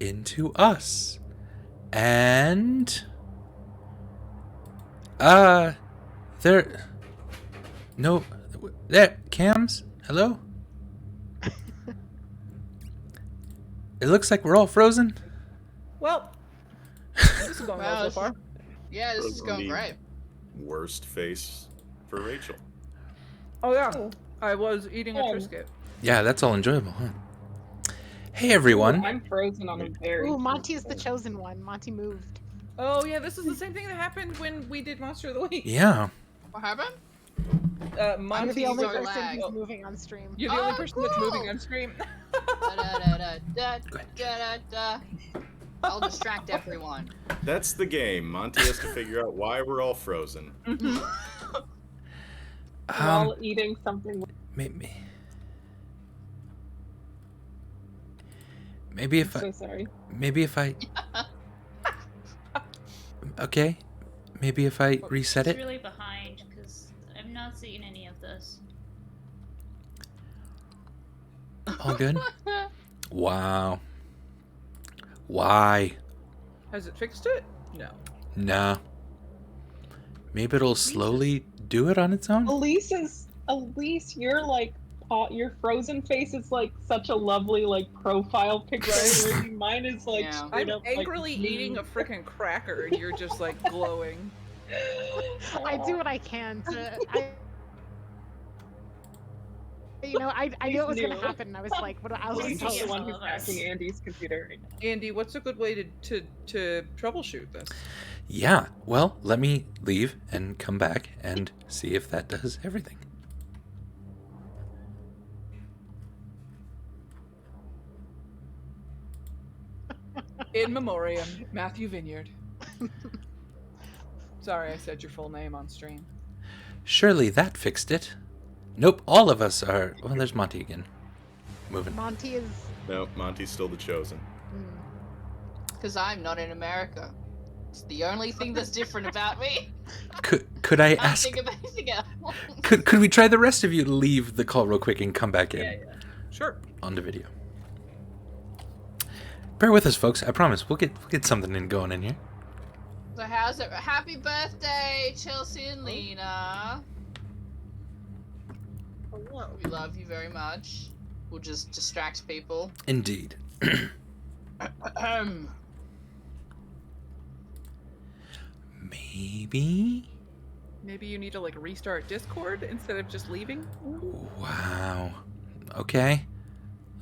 into us. And there Cams, hello? It looks like we're all frozen. Well, this is going well so far. Yeah, this is going great. Worst face for Rachel. Oh yeah, I was eating a Triscuit. Yeah, that's all enjoyable, huh? Hey everyone. Ooh, I'm frozen on a berry. Ooh, Monty is the chosen one. Monty moved. Oh yeah, this is the same thing that happened when we did Monster of the Week. Yeah. What happened? Monty's You're the only so person lag. who's moving on stream. You're the only person that's cool. moving on stream. I'll distract everyone. That's the game. Monty has to figure out why we're all frozen. While eating something. Maybe if So sorry. Okay. Maybe if I reset It's it. really behind because I'm not seeing any of this. All good? Wow. Why? Has it fixed it? No. Nah. Maybe it'll slowly do it on its own? Elise, you're like, your frozen face is like such a lovely like profile picture. Right? Mine is like, Yeah. I'm up, angrily like, eating a freaking cracker and you're just like glowing. I do what I can to. I knew it was gonna happen. And I was like, "What? I was Elise just is the one all who's of us. hacking Andy's computer right now. Andy, what's a good way to troubleshoot this? Yeah. Well, let me leave and come back and see if that does everything. In memoriam, Matthew Vineyard. Sorry, I said your full name on stream. Surely that fixed it. Nope, all of us are... Well, there's Monty again. Moving. Monty is. No, Monty's still the chosen. Because I'm not in America. It's the only thing that's different about me. Could I Can't ask... think of anything else. Could we try the rest of you to leave the call real quick and come back in? Yeah. Sure. On the video. Bear with us, folks. I promise. We'll get something going in here. So how's it? Happy birthday, Chelsea and Lena. Hello. We love you very much. We'll just distract people. Indeed. Maybe? Maybe you need to like restart Discord instead of just leaving? Wow. Okay.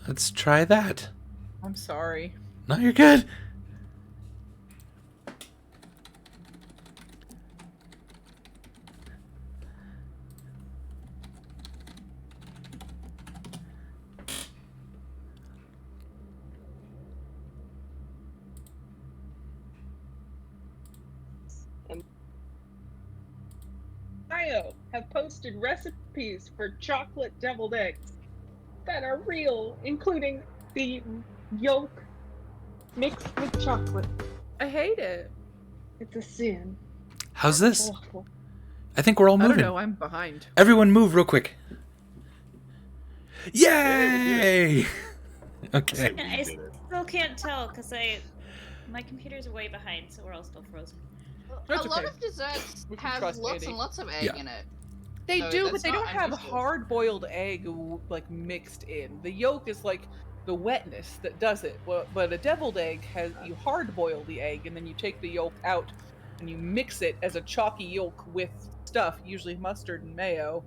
Let's try that. I'm sorry. No, you're good. Bio have posted recipes for chocolate deviled eggs that are real, including the yolk mixed with chocolate. I hate it. It's a sin. How's this? Awful. I think we're all I moving. don't know, I'm behind. Everyone move real quick. Yay! Okay. And I still can't tell because my computers are way behind, so we're all still frozen. That's a lot okay. of desserts We can have trust lots Andy. and lots of egg Yeah. in it. They So do, but that's they not don't have unusual. hard-boiled egg like mixed in. The yolk is like the wetness that does it. But a deviled egg has you hard-boil the egg and then you take the yolk out and you mix it as a chalky yolk with stuff, usually mustard and mayo.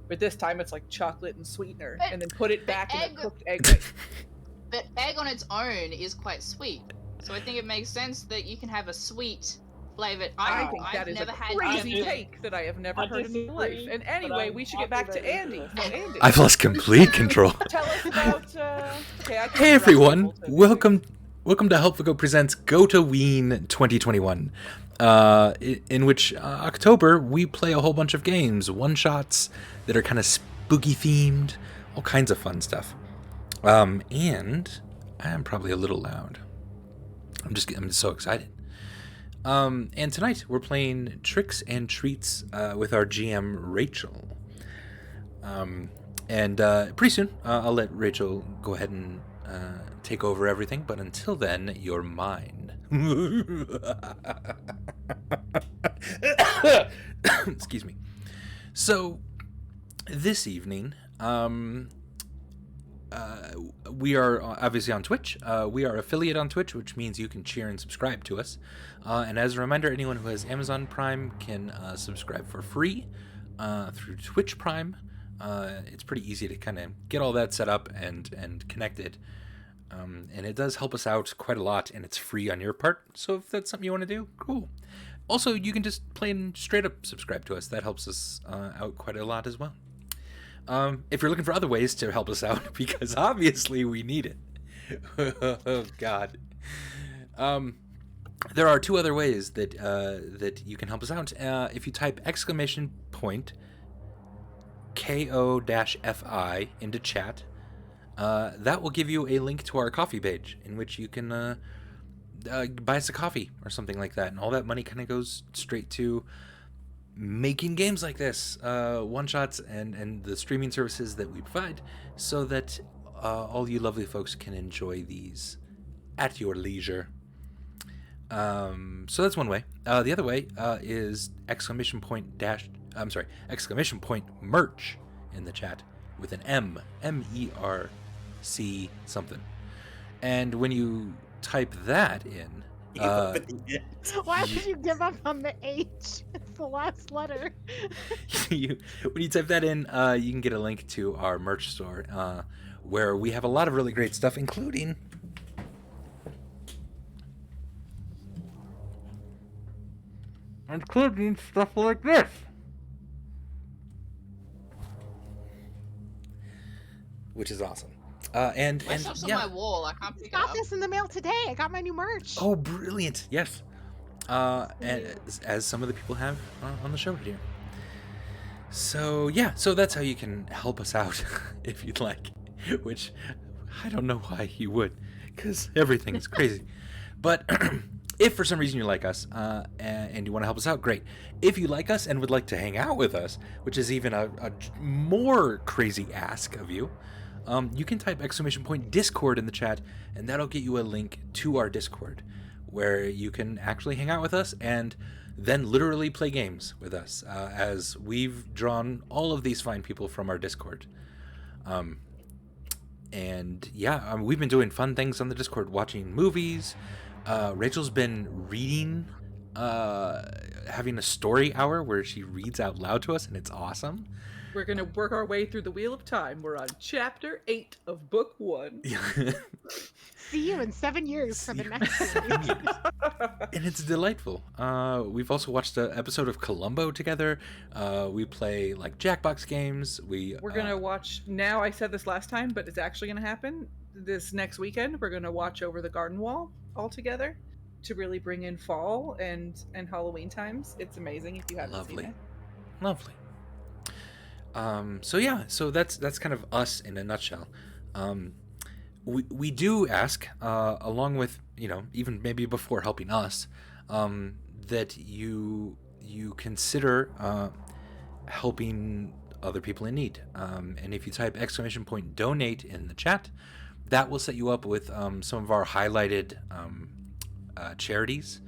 But this time it's like chocolate and sweetener, But- and then put it but back in egg- a cooked egg white. But egg on its own is quite sweet. So I think it makes sense that you can have a sweet flavored. I think I've that is never a had crazy anything- take that I have never I heard in my life. disagree, And but anyway, I'm we should get back to happy that Andy. you're Andy, I've lost complete control. tell us about. Okay, I can Hey interrupt everyone, people to- welcome to Helpful Go presents Goataween 2021, in which October we play a whole bunch of games, one-shots that are kind of spooky themed, all kinds of fun stuff. And I am probably a little loud. I'm just so excited. And tonight we're playing Tricks and Treats with our GM Rachel. And pretty soon, I'll let Rachel go ahead and take over everything. But until then, you're mine. Excuse me. So, this evening, we are obviously on Twitch. We are affiliate on Twitch, which means you can cheer and subscribe to us. And as a reminder, anyone who has Amazon Prime can subscribe for free through Twitch Prime. It's pretty easy to kind of get all that set up and connected. And it does help us out quite a lot, and it's free on your part. So if that's something you want to do, cool. Also, you can just plain straight up subscribe to us. That helps us out quite a lot as well. If you're looking for other ways to help us out, because obviously we need it. Oh, God. There are two other ways that that you can help us out. If you type !KO-FI into chat, that will give you a link to our coffee page in which you can buy us a coffee or something like that. And all that money kind of goes straight to making games like this, one-shots and the streaming services that we provide, so that all you lovely folks can enjoy these at your leisure. So that's one way. The other way is exclamation point merch in the chat with an MERC something. And when you type that in, Why would you give up on the H? It's the last letter. when you type that in, you can get a link to our merch store, where we have a lot of really great stuff, including stuff like this. Which is awesome. And My stuff's yeah. on my wall. I can't pick it Got up. this in the mail today. I got my new merch. Oh, brilliant! Yes, and as some of the people have on the show here. So yeah, so that's how you can help us out if you'd like. Which I don't know why you would, because everything is crazy. But if for some reason you like us and you want to help us out, great. If you like us and would like to hang out with us, which is even a more crazy ask of you. You can type !Discord in the chat, and that'll get you a link to our Discord, where you can actually hang out with us and then literally play games with us, as we've drawn all of these fine people from our Discord. And yeah, we've been doing fun things on the Discord, watching movies. Rachel's been reading, having a story hour where she reads out loud to us, and it's awesome. We're gonna work our way through the Wheel of Time. We're on chapter 8 of book 1. See you in 7 years for the next series. And it's delightful. We've also watched an episode of Columbo together. We play like Jackbox games. We're gonna watch, now I said this last time, but it's actually gonna happen this next weekend. We're gonna watch Over the Garden Wall all together to really bring in fall and Halloween times. It's amazing if you haven't seen it. Lovely. So yeah, so that's kind of us in a nutshell. We do ask, along with, even maybe before helping us, that you consider helping other people in need. And if you type !Donate in the chat, that will set you up with some of our highlighted charities.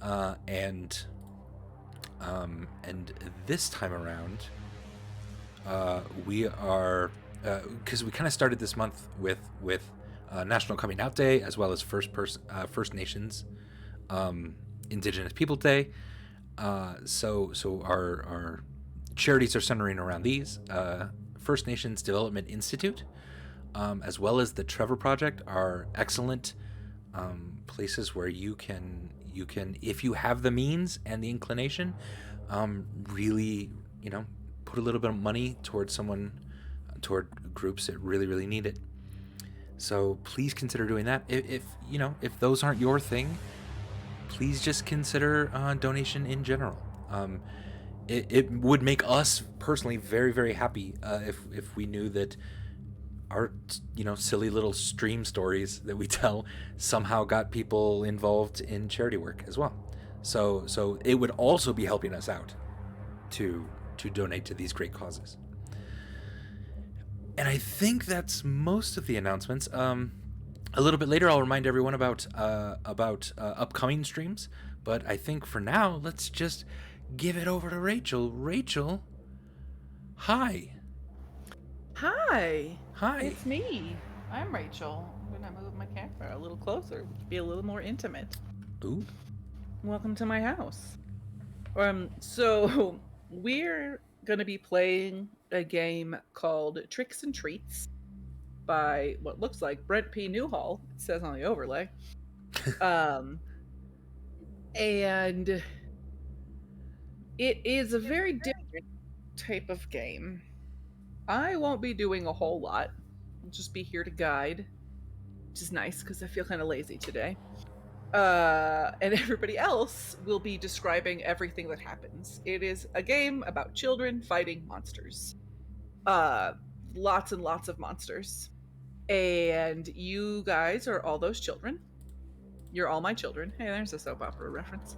And this time around, we are, because we kind of started this month with National Coming Out Day, as well as First Nations Indigenous People Day. So our charities are centering around these. First Nations Development Institute, as well as the Trevor Project, are excellent places where you can, if you have the means and the inclination, really, put a little bit of money toward groups that really, really need it. So please consider doing that. If those aren't your thing, please just consider donation in general. It would make us personally very, very happy if we knew that our silly little stream stories that we tell somehow got people involved in charity work as well. So it would also be helping us out to donate to these great causes. And I think that's most of the announcements. A little bit later, I'll remind everyone about upcoming streams. But I think for now, let's just give it over to Rachel. Rachel, hi. Hi. Hi. It's me. I'm Rachel. I'm gonna move my camera a little closer, be a little more intimate. Ooh. Welcome to my house. So we're gonna be playing a game called Tricks and Treats by what looks like Brent P. Newhall. It says on the overlay. And it is a very different type of game. I won't be doing a whole lot. I'll just be here to guide, which is nice because I feel kind of lazy today. And everybody else will be describing everything that happens. It is a game about children fighting monsters. Lots and lots of monsters. And you guys are all those children. You're all my children. Hey, there's a soap opera reference.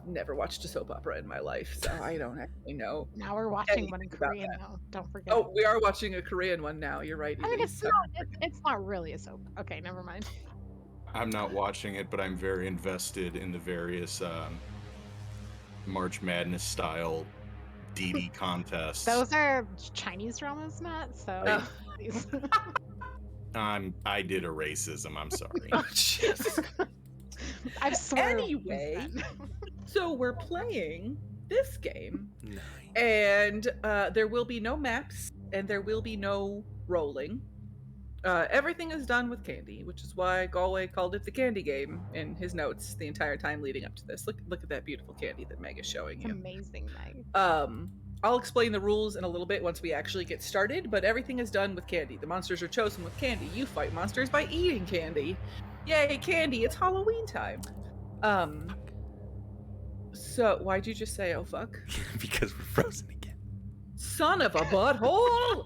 Never watched a soap opera in my life, so I don't actually know. Now we're watching one in anything about Korean that. now. Don't forget. Oh, we are watching a Korean one now. You're right. I mean, Elise. it's not really a soap. Okay, never mind. I'm not watching it, but I'm very invested in the various March Madness style DD contests. Those are Chinese dramas, Matt. So Oh. please. I did a racism. I'm sorry. Oh, Jesus. I've sworn. Anyway, so we're playing this game, Nice. and there will be no maps, and there will be no rolling. Everything is done with candy, which is why Galway called it the candy game in his notes the entire time leading up to this. Look at that beautiful candy that Meg is showing It's you. amazing, Meg. I'll explain the rules in a little bit once we actually get started, but everything is done with candy. The monsters are chosen with candy. You fight monsters by eating candy. Yay, candy! It's Halloween time. So why'd you just say, "Oh fuck"? Because we're frozen again. Son of a butthole!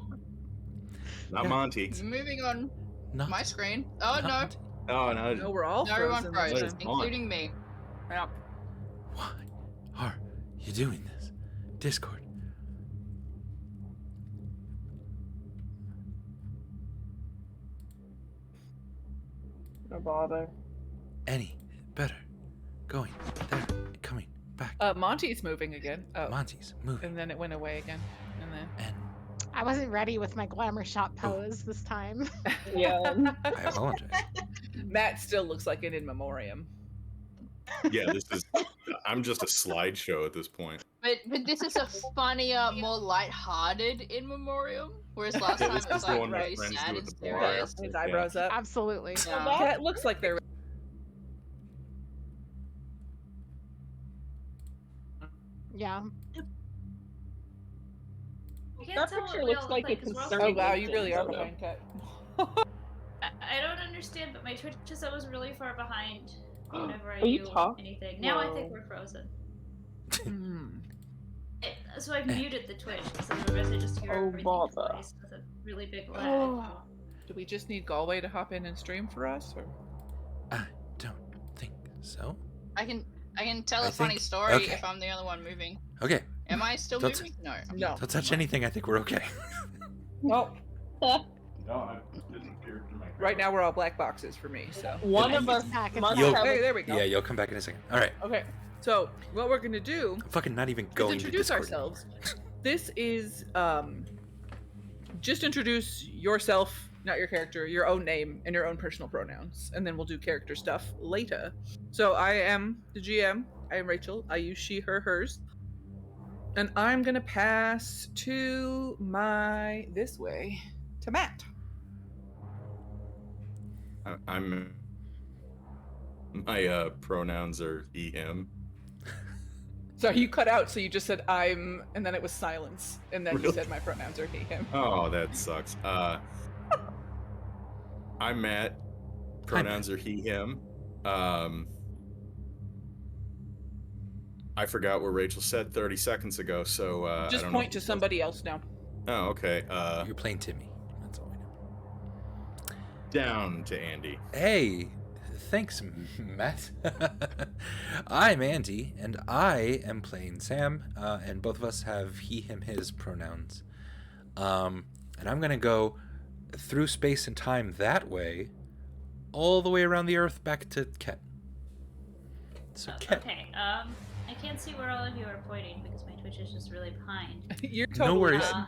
Not Monty. Moving on Not, my screen. Oh no, not- Oh no. No, we're all no, everyone frozen. froze, It's on. including me. Yeah. Why are you doing this? Discord. No bother. Any better? Going there, coming back. Monty's moving again. Oh, Monty's moving. and then it went away again, and then. And I wasn't ready with my glamour shot pose this time. Yeah. I apologize. Matt still looks like an in memoriam. Yeah, this is. I'm just a slideshow at this point. But this is a funnier, more light-hearted in memoriam, whereas last Yeah, time this it was is the like one my really friends sad do and at the bar. serious. His Yeah. eyebrows up. Absolutely. Yeah. Yeah, it looks like they're. Yeah. You can't That tell what picture we looks all like look a like 'cause we're all concerning- Oh wow, you really are Okay. behind Cat. I don't understand, but my Twitch is always really far behind whenever I Are you do talking? anything. Now I think Whoa. we're frozen. Hmm. So I've muted the Twitch because otherwise I just hear Oh, everything bother. twice with a really big lag. Oh. Do we just need Galway to hop in and stream for us, or? I don't think so. I can tell I a funny think- story okay. if I'm the only one moving. Okay, Am I still Don't- moving? No. No. don't touch anything. I think we're okay. Well, No, I disappeared to my. right now we're all black boxes for me. So. One Yeah, of us it's back, it's must back. have Hey, a there we go. Yeah, you'll come back in a second. All right. Okay. So what we're gonna do I'm fucking not even is going introduce to Discord ourselves. This is just introduce yourself, not your character, your own name and your own personal pronouns, and then we'll do character stuff later. So I am the GM. I am Rachel. I use she, her, hers, and I'm gonna pass to this way to Matt. I'm. My pronouns are he, him. So you cut out, so you just said I'm, and then it was silence, and then you Really? said my pronouns are he, him. Oh, that sucks. I'm Matt. Pronouns are he, him. I forgot what Rachel said 30 seconds ago, so I Just don't know point to if- somebody else now. Oh, okay. You're playing Timmy. That's all we know. Down to Andy. Hey, thanks, Matt. I'm Andy, and I am playing Sam, and both of us have he, him, his pronouns. And I'm going to go through space and time that way, all the way around the Earth back to Ket. So Ket. Okay. I can't see where all of you are pointing because my Twitch is just really behind. You're No totally worries. good.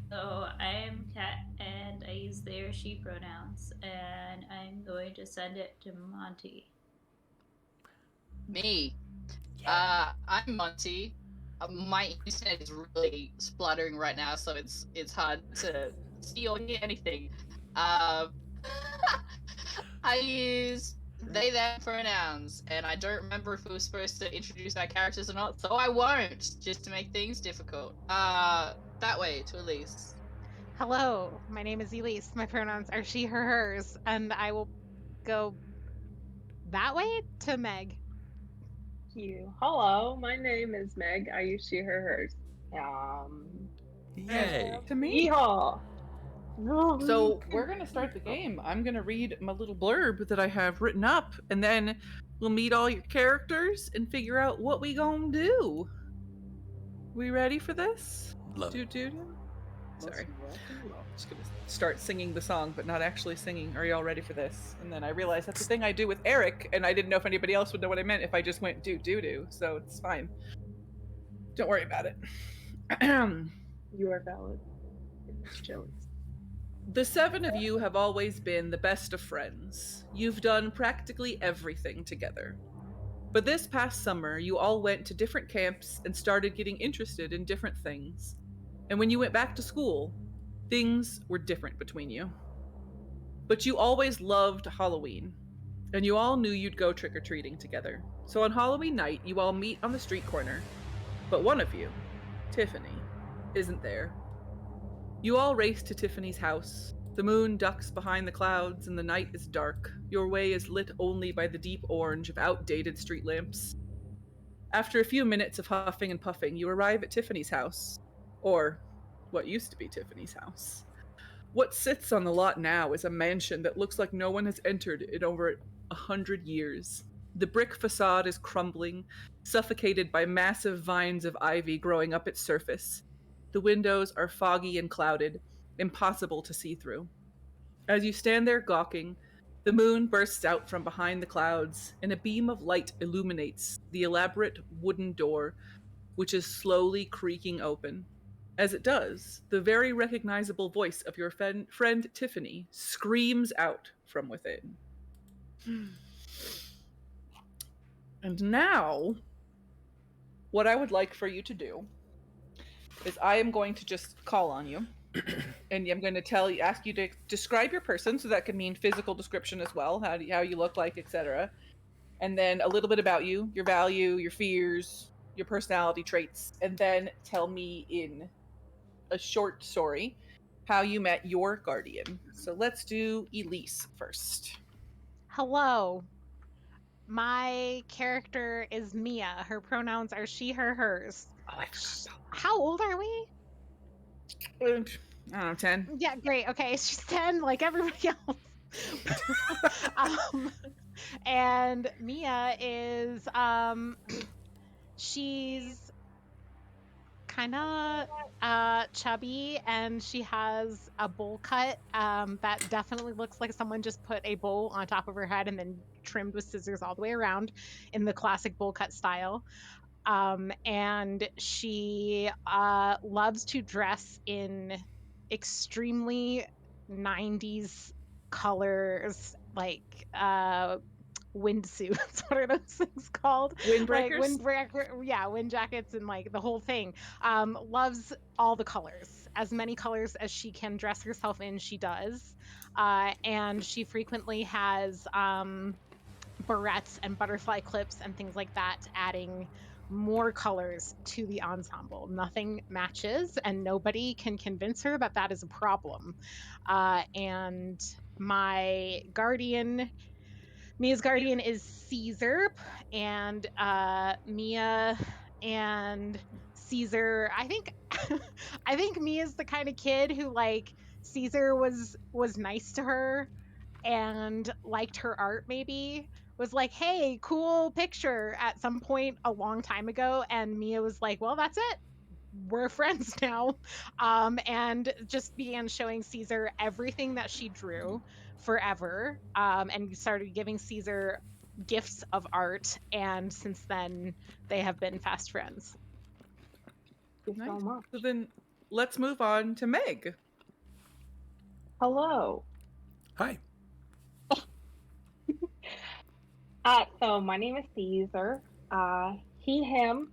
So I am Kat, and I use they or she pronouns, and I'm going to send it to Monty. Me. I'm Monty. My internet is really spluttering right now, so it's hard to see or hear anything. I use they them pronouns, and I don't remember if we were supposed to introduce our characters or not, so I won't, just to make things difficult. That way to Elise. Hello, my name is Elise. My pronouns are she, her, hers, and I will go that way to Meg. You. Hello, my name is Meg. I use she, her, hers. Yay. To me. Yeehaw. So we're gonna start the game. I'm gonna read my little blurb that I have written up, and then we'll meet all your characters and figure out what we gonna do. We ready for this? Love it. Sorry. Just gonna start singing the song, but not actually singing. Are you all ready for this? And then I realized that's the thing I do with Eric, and I didn't know if anybody else would know what I meant if I just went do. So it's fine. Don't worry about it. You are valid. Miss Jones. The seven of you have always been the best of friends. You've done practically everything together. But this past summer, you all went to different camps and started getting interested in different things. And when you went back to school, things were different between you. But you always loved Halloween, and you all knew you'd go trick-or-treating together. So on Halloween night, you all meet on the street corner. But one of you, Tiffany, isn't there. You all race to Tiffany's house. The moon ducks behind the clouds, and the night is dark. Your way is lit only by the deep orange of outdated street lamps. After a few minutes of huffing and puffing, you arrive at Tiffany's house. Or what used to be Tiffany's house. What sits on the lot now is a mansion that looks like no one has entered in over 100 years. The brick facade is crumbling, suffocated by massive vines of ivy growing up its surface. The windows are foggy and clouded, impossible to see through. As you stand there gawking, the moon bursts out from behind the clouds, and a beam of light illuminates the elaborate wooden door, which is slowly creaking open. As it does, the very recognizable voice of your friend Tiffany screams out from within. And now, what I would like for you to do is I am going to just call on you, and I'm going to ask you to describe your person, so that could mean physical description as well, how you look like, etc. And then a little bit about you, your value, your fears, your personality traits, and then tell me in a short story how you met your guardian. So let's do Elise first. Hello. My character is Mia. Her pronouns are she, her, hers. Oh, I forgot How old are we? about I don't know, 10. Yeah, great. Okay, she's 10 like everybody else. And Mia is she's kind of chubby, and she has a bowl cut that definitely looks like someone just put a bowl on top of her head and then trimmed with scissors all the way around in the classic bowl cut style. And she loves to dress in extremely 90s colors, like windsuits. What are those things called? Windbreakers? Like wind jackets and like the whole thing. Loves all the colors. As many colors as she can dress herself in, she does. And she frequently has barrettes and butterfly clips and things like that, adding more colors to the ensemble. Nothing matches, and nobody can convince her that that is a problem. And my guardian, Mia's guardian, is Caesar, and Mia and Caesar, I think I think Mia's the kind of kid who, like, Caesar was nice to her and liked her art, maybe was like, hey, cool picture at some point a long time ago, and Mia was like, well, that's it, we're friends now. And just began showing Caesar everything that she drew forever, and started giving Caesar gifts of art. And since then, they have been fast friends. Thank you so Nice. much. So then let's move on to Meg. Hello. Hi. So my name is Caesar. He, him.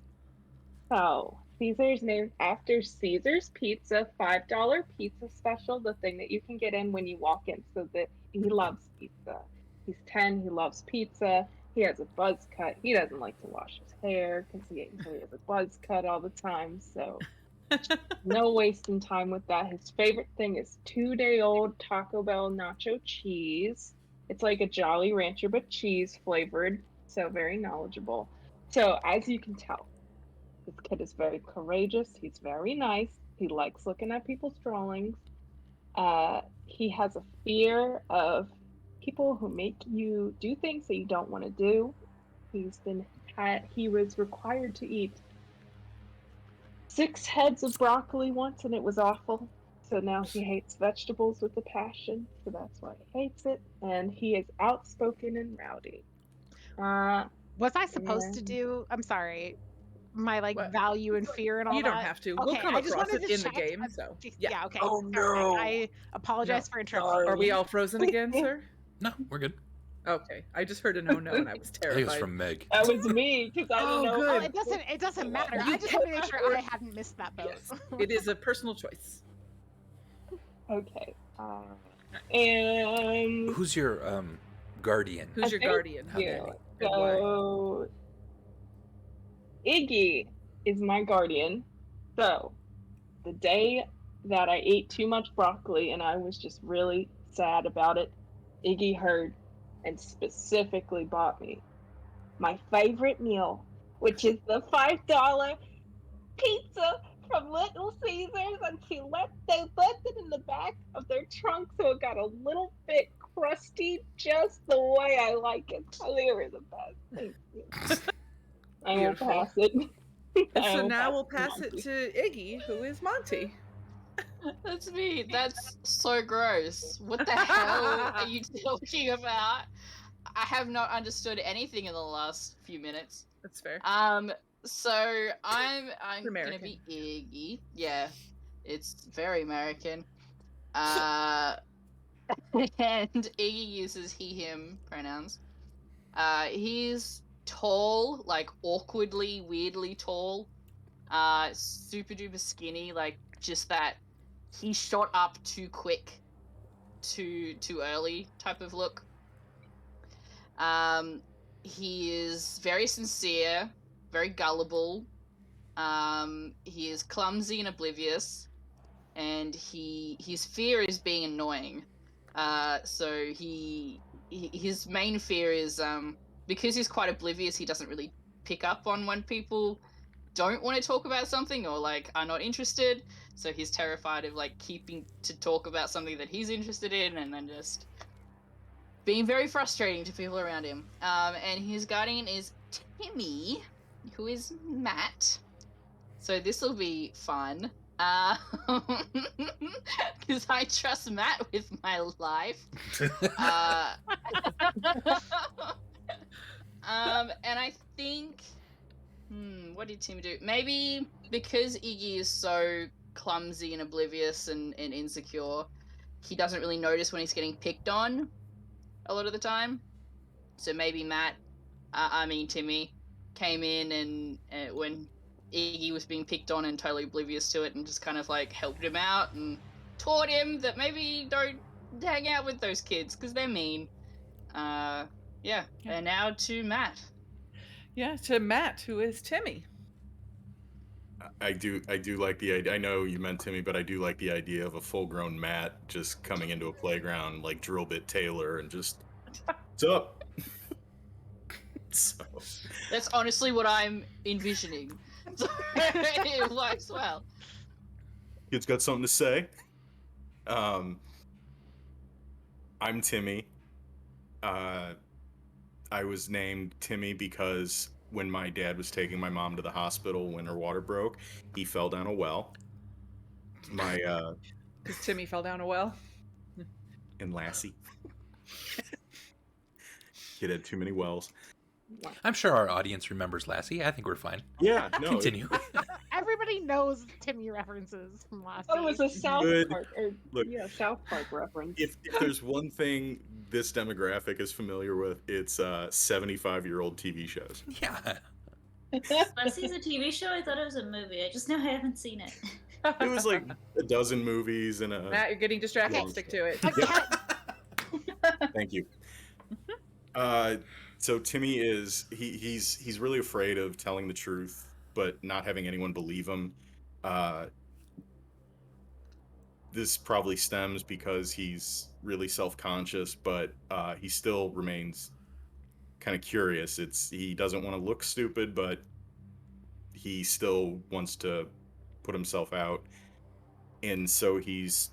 So Caesar's named after Caesar's Pizza, $5 pizza special, the thing that you can get in when you walk in. So that he loves pizza. He's 10. He loves pizza. He has a buzz cut. He doesn't like to wash his hair because so he has a buzz cut all the time. So no wasting time with that. His favorite thing is 2-day-old Taco Bell nacho cheese. It's like a Jolly Rancher, but cheese flavored. So very knowledgeable. So as you can tell, this kid is very courageous. He's very nice. He likes looking at people's drawings. He has a fear of people who make you do things that you don't want to do. He was required to eat 6 heads of broccoli once, and it was awful. So now he hates vegetables with a passion. So that's why he hates it. And he is outspoken and rowdy. Was I supposed to And do? I'm sorry. My What? value and fear and all You that. don't have to. We'll Okay, come I just across wanted it to in the check. game. So Yeah. Okay. Oh, Sorry. no. I apologize for interrupting. sorry. Are we all frozen again, sir? No, we're good. Okay. I just heard a no and I was I think terrified. it was from Meg. that was me because I didn't Oh, know. good. Oh, it doesn't matter. I just wanted to make sure I hadn't missed that boat. Yes. It is a personal choice. Okay. And Who's your guardian? Who's your thank guardian? How you. many? And why? So Iggy is my guardian. So the day that I ate too much broccoli and I was just really sad about it, Iggy heard and specifically bought me my favorite meal, which is the $5 pizza from Little Caesars, and they left it in the back of their trunk so it got a little bit crusty, just the way I like it. So they were the best. Thank you. I will Beautiful. pass it. I So will now we'll to pass it Monty. to Iggy, who is Monty. That's me. That's so gross. What the hell are you talking about? I have not understood anything in the last few minutes. That's fair. So I'm gonna American. be Iggy. Yeah, it's very American. And Iggy uses he/him pronouns. He's tall, like awkwardly, weirdly tall. Super duper skinny, like just that he shot up too quick, too early type of look. He is very sincere, very gullible. He is clumsy and oblivious, and his fear is being annoying. So his main fear is because he's quite oblivious, he doesn't really pick up on when people don't want to talk about something or like are not interested. So he's terrified of like keeping to talk about something that he's interested in and then just being very frustrating to people around him. And his guardian is Timmy, who is Matt. So this will be fun. Because I trust Matt with my life. And I think, what did Tim do? Maybe because Iggy is so clumsy and oblivious and insecure, he doesn't really notice when he's getting picked on a lot of the time. So maybe Timmy came in and when Iggy was being picked on and totally oblivious to it and just kind of like helped him out and taught him that maybe don't hang out with those kids because they're mean. Yeah. And now to Matt. Yeah, to Matt, who is Timmy. I do like the idea. I know you meant Timmy, but I do like the idea of a full-grown Matt just coming into a playground like Drill Bit Taylor and just, what's up? So That's honestly what I'm envisioning. So it works well. kid's got something to say. I'm Timmy. I was named Timmy because when my dad was taking my mom to the hospital when her water broke, he fell down a well. My Because Timmy fell down a well. and Lassie. Kid had too many wells. I'm sure our audience remembers Lassie. I think we're fine. Yeah, no. Continue. Everybody knows Timmy references from last That was a South Good. Park, or Look, South Park reference. if there's one thing this demographic is familiar with, it's 75-year-old TV shows. Yeah. Leslie's a TV show? I thought it was a movie. I just know I haven't seen it. It was like a dozen movies and a. Matt, you're getting distracted. Long Stick to it. Thank you. So Timmy is he's really afraid of telling the truth, but not having anyone believe him. This probably stems because he's really self-conscious, but he still remains kind of curious. He doesn't want to look stupid, but he still wants to put himself out, and so he's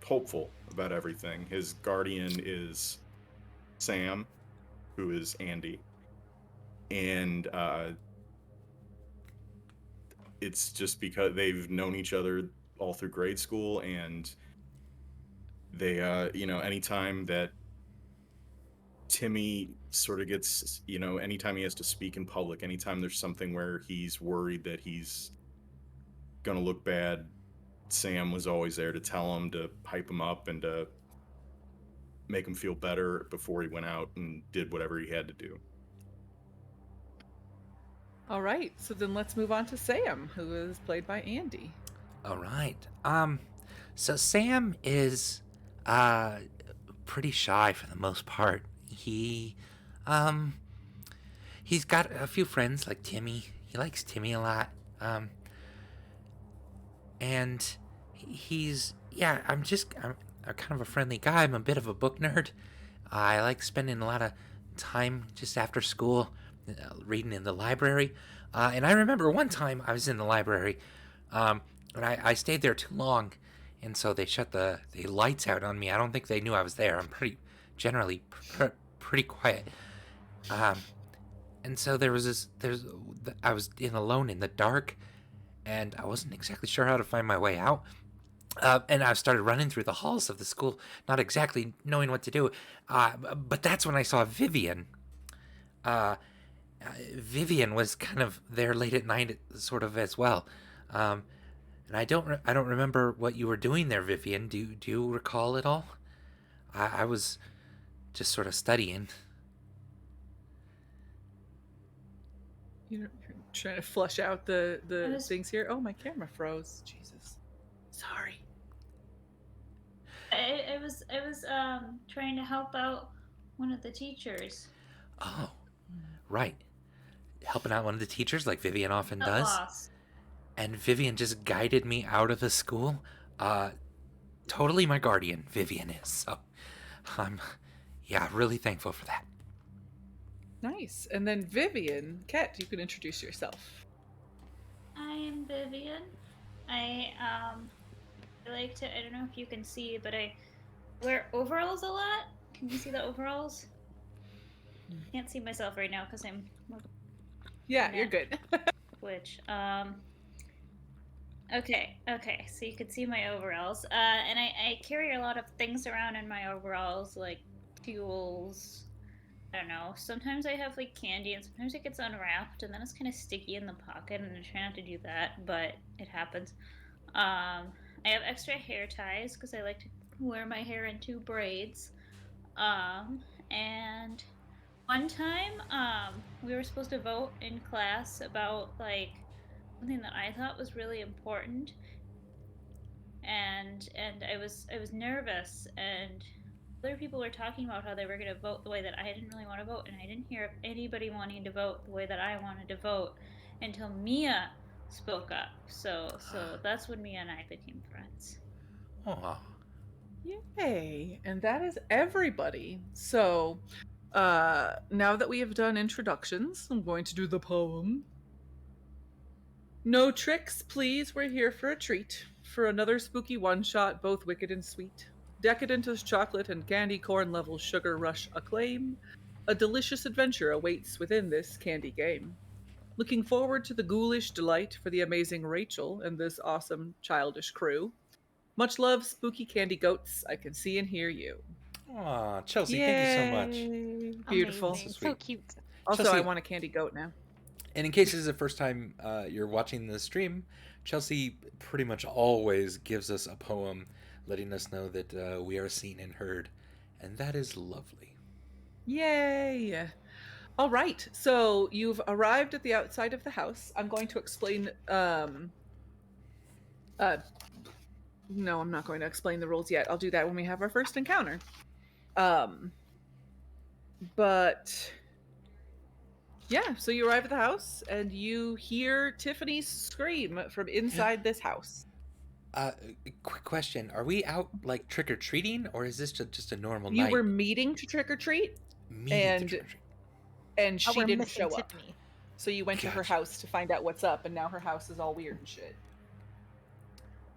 hopeful about everything. His guardian is Sam, who is Andy, and it's just because they've known each other all through grade school, and they anytime that Timmy sort of gets, anytime he has to speak in public, anytime there's something where he's worried that he's gonna look bad, Sam was always there to tell him, to hype him up, and to make him feel better before he went out and did whatever he had to do. All right, so then let's move on to Sam, who is played by Andy. All right. So Sam is pretty shy for the most part. He's got a few friends like Timmy. He likes Timmy a lot. And I'm a kind of a friendly guy. I'm a bit of a book nerd. I like spending a lot of time just after school reading in the library. And I remember one time I was in the library, and I stayed there too long, and so they shut the lights out on me. I don't think they knew I was there. I'm generally pretty quiet. And so I was alone in the dark, and I wasn't exactly sure how to find my way out. And I started running through the halls of the school, not exactly knowing what to do. But that's when I saw Vivian. Vivian was kind of there late at night, sort of as well. And I don't remember what you were doing there, Vivian. Do you recall it all? I was just sort of studying. You're trying to flush out the was- things here. Oh, my camera froze. Jesus. Sorry. I was trying to help out one of the teachers. Oh, right. Helping out one of the teachers like Vivian often Got does. lost. And Vivian just guided me out of the school. Totally my guardian, Vivian is. So I'm really thankful for that. Nice. And then Vivian, Kat, you can introduce yourself. I am Vivian. I like to, I don't know if you can see, but I wear overalls a lot. Can you see the overalls? Can't see myself right now because I'm Yeah, you're good. which okay, so you can see my overalls. And I carry a lot of things around in my overalls, like fuels. I don't know. Sometimes I have like candy, and sometimes it gets unwrapped, and then it's kind of sticky in the pocket, and I try not to do that, but it happens. I have extra hair ties because I like to wear my hair in 2 braids. And one time, we were supposed to vote in class about like something that I thought was really important, and I was nervous, and other people were talking about how they were going to vote the way that I didn't really want to vote, and I didn't hear of anybody wanting to vote the way that I wanted to vote until Mia spoke up. So that's when Mia and I became friends. Oh, Yay. And that is everybody. So now that we have done introductions, I'm going to do the poem. No tricks, please. We're here for a treat. For another spooky one-shot, both wicked and sweet. Decadent as chocolate and candy corn level sugar rush acclaim. A delicious adventure awaits within this candy game. Looking forward to the ghoulish delight for the amazing Rachel and this awesome childish crew. Much love, spooky candy goats. I can see and hear you. Aw, Chelsea, thank you so much. Yay! Beautiful. Amazing. So So sweet. cute. Also, Chelsea- I want a candy goat now. And in case this is the first time you're watching the stream, Chelsea pretty much always gives us a poem letting us know that we are seen and heard. And that is lovely. Yay! All right, so you've arrived at the outside of the house. I'm going to explain. No, I'm not going to explain the rules yet. I'll do that when we have our first encounter. But yeah, so you arrive at the house and you hear Tiffany's scream from inside this house. Quick question. Are we out like trick-or-treating or is this just a normal You night? were meeting to trick or treat, Meeting and- to trick-or-treat. and Oh, she we're didn't missing show up. Tiffany. So you went to her Gotcha. house to find out what's up, and now her house is all weird and shit.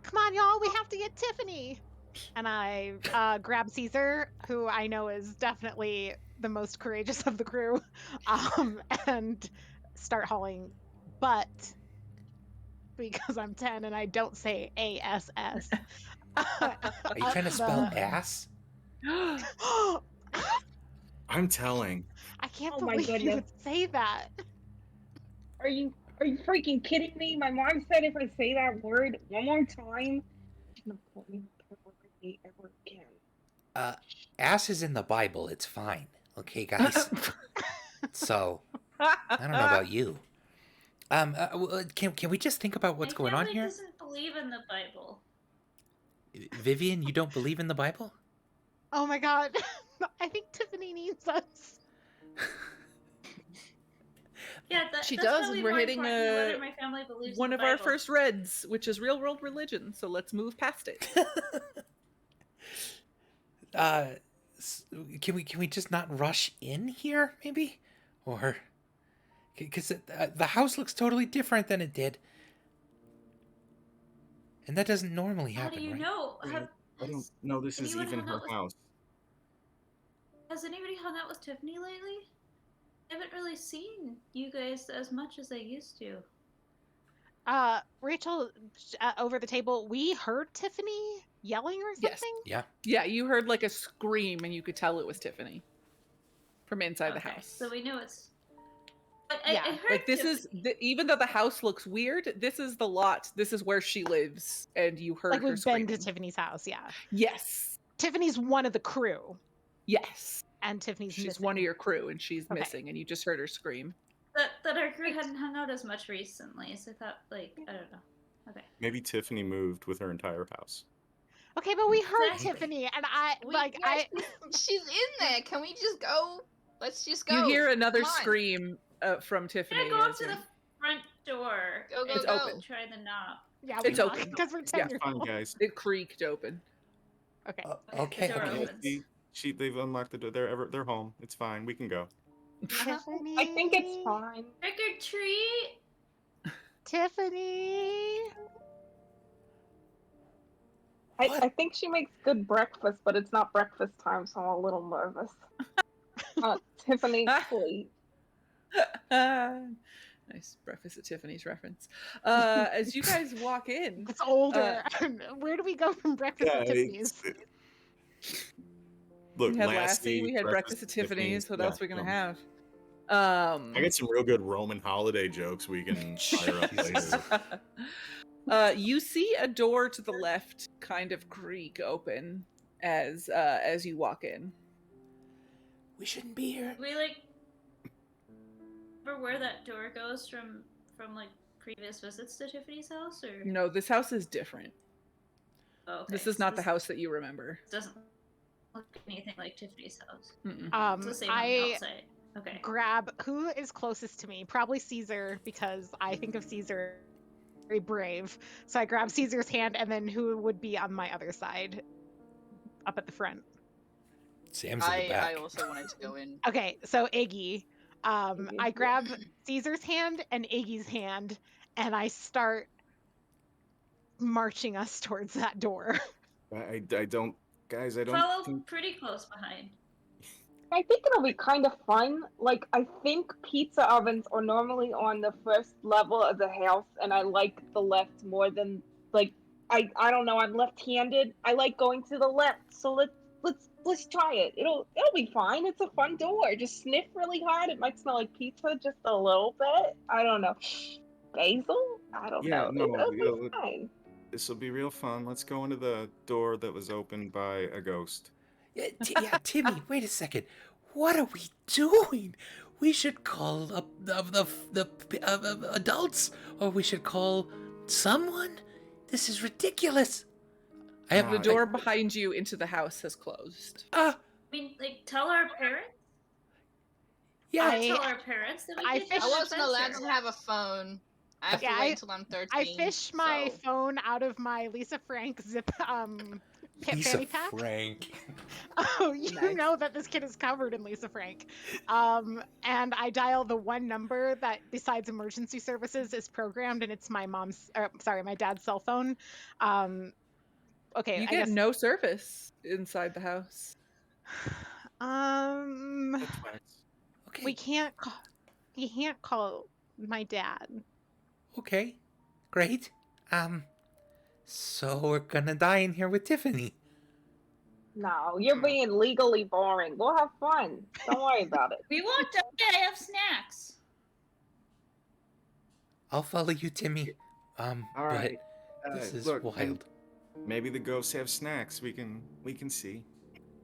Come on, y'all, we have to get Tiffany. And I grab Caesar, who I know is definitely the most courageous of the crew, and start hauling butt because I'm 10 and I don't say ASS. Are you trying to spell ass? I'm telling. I can't Oh my believe you goodness. would say that. Are you freaking kidding me? My mom said if I say that word one more time, she's gonna put me in permanently ever again. Ass is in the Bible. It's fine. Okay, guys? So, I don't know about you. Can we just think about what's My going on family here? doesn't believe in the Bible. Vivian, you don't believe in the Bible? Oh my god. I think Tiffany needs us. Yeah, She that's does, probably and we're more hitting important than whether my family believes one in of the our Bible. first reds, which is real world religion. So let's move past it. Can we just not rush in here, maybe? Or because the house looks totally different than it did, and that doesn't normally How happen, do you right? know? I don't know. This is anyone even hung her out with- house. Has anybody hung out with Tiffany lately? I haven't really seen you guys as much as I used to. Rachel, over the table, we heard Tiffany yelling or Yes. something? Yeah. Yeah, you heard like a scream, and you could tell it was Tiffany from inside the Okay, house. so we know it's. But Yeah, I heard Like this is Tiffany. even though the house looks weird, this is the lot. This is where she lives, and you heard Like her we've screaming. been to Tiffany's house, yeah. Yes, Tiffany's one of the crew, yes. and Tiffany's She's missing. one of your crew, and she's Okay. missing, and you just heard her scream. That our crew hadn't hung out as much recently, so I thought, like, I don't know. Okay. Maybe Tiffany moved with her entire house. Okay, but we heard Exactly. Tiffany, and I She's in there. Can we just go? Let's just go. You hear another Come on. scream from I'm Tiffany. gonna go up as to you- the front door. Go, go, and It's go. open. Try the knob. yeah, we It's knocked open. because we're Yeah. 10 years Fine, old. guys. It creaked open. Okay. Okay. The door Okay. opens. They've unlocked the door. They're home. It's fine. We can go. Tiffany. I think it's fine. Trick or treat. Tiffany. What? I think she makes good breakfast, but it's not breakfast time, so I'm a little nervous. Tiffany, please. Nice breakfast at Tiffany's reference. As you guys walk in, It's older. Where do we go from breakfast at Tiffany's? Look, we had Lassie, we had breakfast at Tiffany's. What Yeah, else are we gonna have? I got some real good Roman holiday jokes we can fire up later. You see a door to the left kind of creak open as you walk in. We shouldn't be here. We like. Remember where that door goes from like previous visits to Tiffany's house, or No, this house is different. Oh, okay. This is so not the house that you remember. Doesn't look anything like Tiffany's house. Mm-mm. It's the same on the I outside. Okay. grab who is closest to me. Probably Caesar, because I think of Caesar very brave. So I grab Caesar's hand, and then who would be on my other side, up at the front. Sam's in the I back. also wanted to go in. Okay, so Iggy. I grab Caesar's hand and Iggy's hand, and I start marching us towards that door. I don't, guys. I don't. Follow think- pretty close behind. I think it'll be kind of fun. Like, I think pizza ovens are normally on the first level of the house, and I like the left more than like I don't know. I'm left-handed. I like going to the left. So let's try it. It'll be fine. It's a fun door. Just sniff really hard. It might smell like pizza just a little bit. I don't know. Basil? I don't Yeah, know. no, It'll be fine. this will be real fun. Let's go into the door that was opened by a ghost. Yeah, Timmy, wait a second. What are we doing? We should call up the adults, or we should call someone. This is ridiculous. I have The door behind you into the house has closed. I mean, like, tell our parents? Yeah. Tell our parents that we I did fish- this I wasn't allowed adventure. to have a phone. I have Yeah, to wait until I'm 13. I fish my so- phone out of my Lisa Frank zip Lisa fanny pack. Frank. Oh, you Nice. know that this kid is covered in Lisa Frank. And I dial the one number that, besides emergency services, is programmed, and it's my my dad's cell phone. Okay, You I get guess. no service inside the house. That's fine. Okay. We can't call. You can't call my dad. Okay. Great. So we're gonna die in here with Tiffany. No, you're being legally boring. We'll have fun. Don't worry about it. We won't die. I have snacks. I'll follow you, Timmy. All But right. this is Look, wild. maybe the ghosts have snacks. We can see.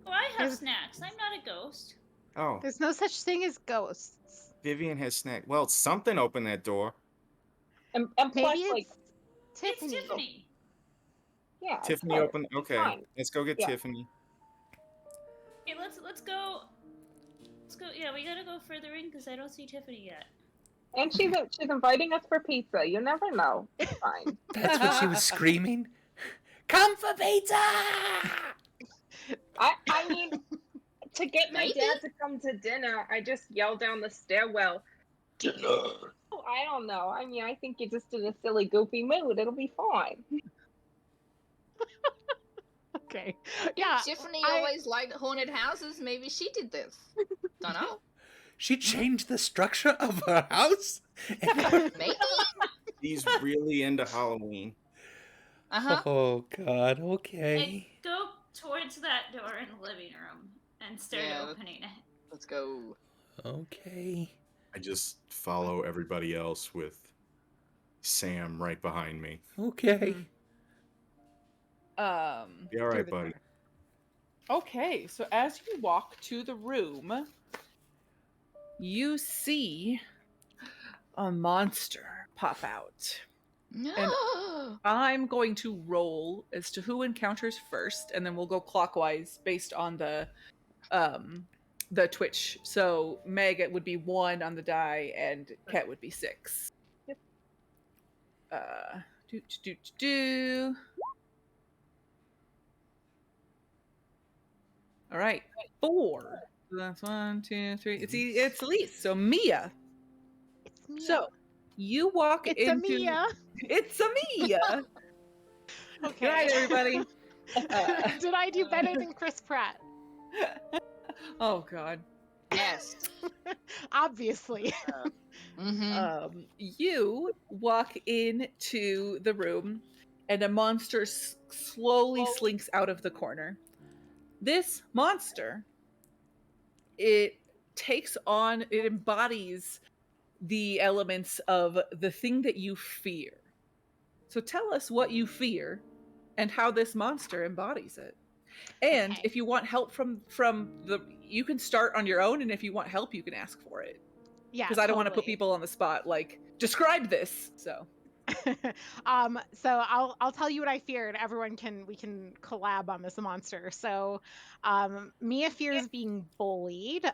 Oh, I have There's- snacks. I'm not a ghost. Oh, There's no such thing as ghosts. Vivian has snack. Well, something opened that door. And plus, Maybe like, it's Tiffany. It's Tiffany. yeah. it's Tiffany her. opened. Okay, fine. let's go get Yeah. Tiffany. Okay, let's go. Let's go. Yeah, we gotta go further in because I don't see Tiffany yet. And she's inviting us for pizza. You never know. It's fine. That's what she was screaming. Come for pizza! I mean, to get my Maybe. dad to come to dinner, I just yell down the stairwell. Dinner. Oh, I don't know. I mean, I think you're just in a silly, goofy mood. It'll be fine. Okay. Yeah. Tiffany I- always liked haunted houses. Maybe she did this. Don't know. She changed the structure of her house? Maybe. He's really into Halloween. Uh-huh. Oh, God. Okay. I go towards that door in the living room and start Yeah. opening it. Let's go. Okay. I just follow everybody else with Sam right behind me. Okay. Be all through right, the buddy. door. Okay, so as you walk to the room, you see a monster pop out. No. I'm going to roll as to who encounters first, and then we'll go clockwise based on the Twitch. So Meg, it would be 1 on the die, and Ket would be 6. Yep. Do. All right, 4. So that's 1, 2, 3. It's Elise. So Mia. It's Mia. So you walk it's into. Mia. It's a Mia. Okay. Good night, everybody. Did I do better than Chris Pratt? Oh God. Yes. Obviously. Mm-hmm. You walk into the room, and a monster slowly slinks out of the corner. This monster, it embodies the elements of the thing that you fear. So tell us what you fear and how this monster embodies it. And Okay. if you want help from you can start on your own, and if you want help, you can ask for it. Yeah. Because I don't want to put totally. people on the spot. Like, describe this. So So I'll tell you what I fear, and we can collab on this monster. So Mia fears being bullied.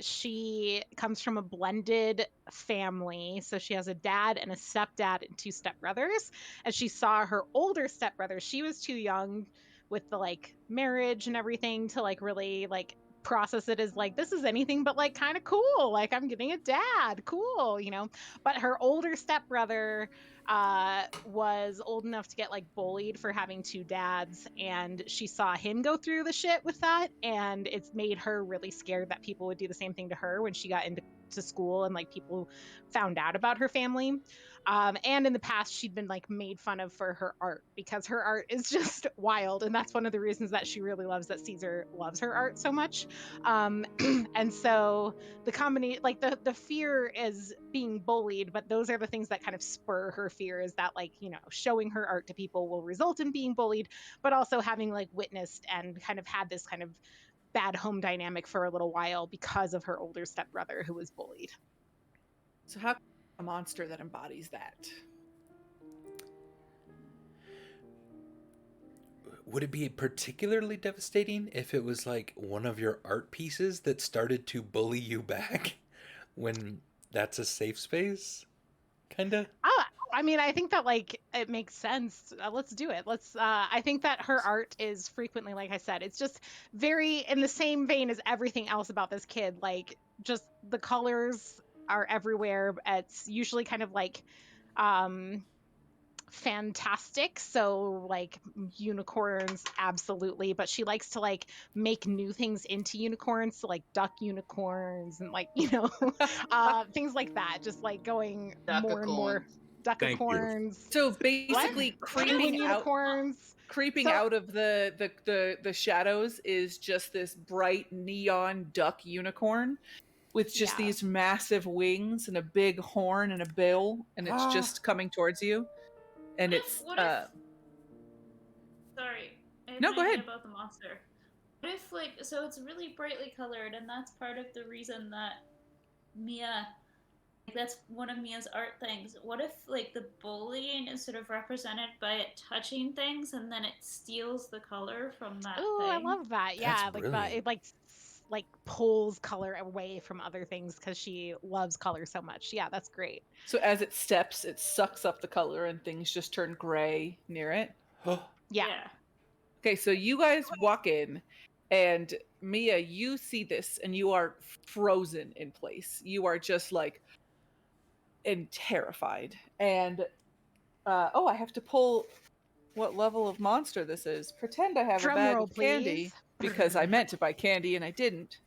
She comes from a blended family, so she has a dad and a stepdad and 2 stepbrothers. And she saw her older stepbrother. She was too young with the like marriage and everything to like really like process it as like this is anything but like kind of cool, like I'm getting a dad, cool, you know. But her older stepbrother was old enough to get like bullied for having two dads, and she saw him go through the shit with that, and it's made her really scared that people would do the same thing to her when she got into school and like people found out about her family. And in the past, she'd been like made fun of for her art because her art is just wild, and that's one of the reasons that she really loves that Caesar loves her art so much. And so the combination, like the fear is being bullied, but those are the things that kind of spur her fear. Is that like showing her art to people will result in being bullied, but also having like witnessed and kind of had this kind of bad home dynamic for a little while because of her older stepbrother who was bullied. So how a monster that embodies that? Would it be particularly devastating if it was like one of your art pieces that started to bully you back when that's a safe space? Kinda? I mean, I think that like it makes sense. Let's do it. I think that her art is frequently, like I said, it's just very in the same vein as everything else about this kid. Like, just the colors are everywhere. It's usually kind of like, fantastic, so like unicorns, absolutely, but she likes to like make new things into unicorns, so like duck unicorns and like things like that, just like going more and more Thank you. duckicorns. So basically, Penguin unicorns. creeping So- out of the shadows is just this bright neon duck unicorn with just Yeah. these massive wings and a big horn and a bill, and it's just coming towards you. And it's Sorry. I have No, an go idea ahead. about the monster. What if so it's really brightly colored, and that's part of the reason that Mia, that's one of Mia's art things. What if like the bullying is sort of represented by it touching things, and then it steals the color from that Oh, thing? I love that. Yeah, like brilliant. it like pulls color away from other things because she loves color so much. Yeah, that's great. So as it steps, it sucks up the color and things just turn gray near it. Yeah. Okay, so you guys walk in, and Mia, you see this, and you are frozen in place. You are just like, and terrified. And I have to pull what level of monster this is. Pretend I have a Drum bag roll, of candy please. because I meant to buy candy and I didn't.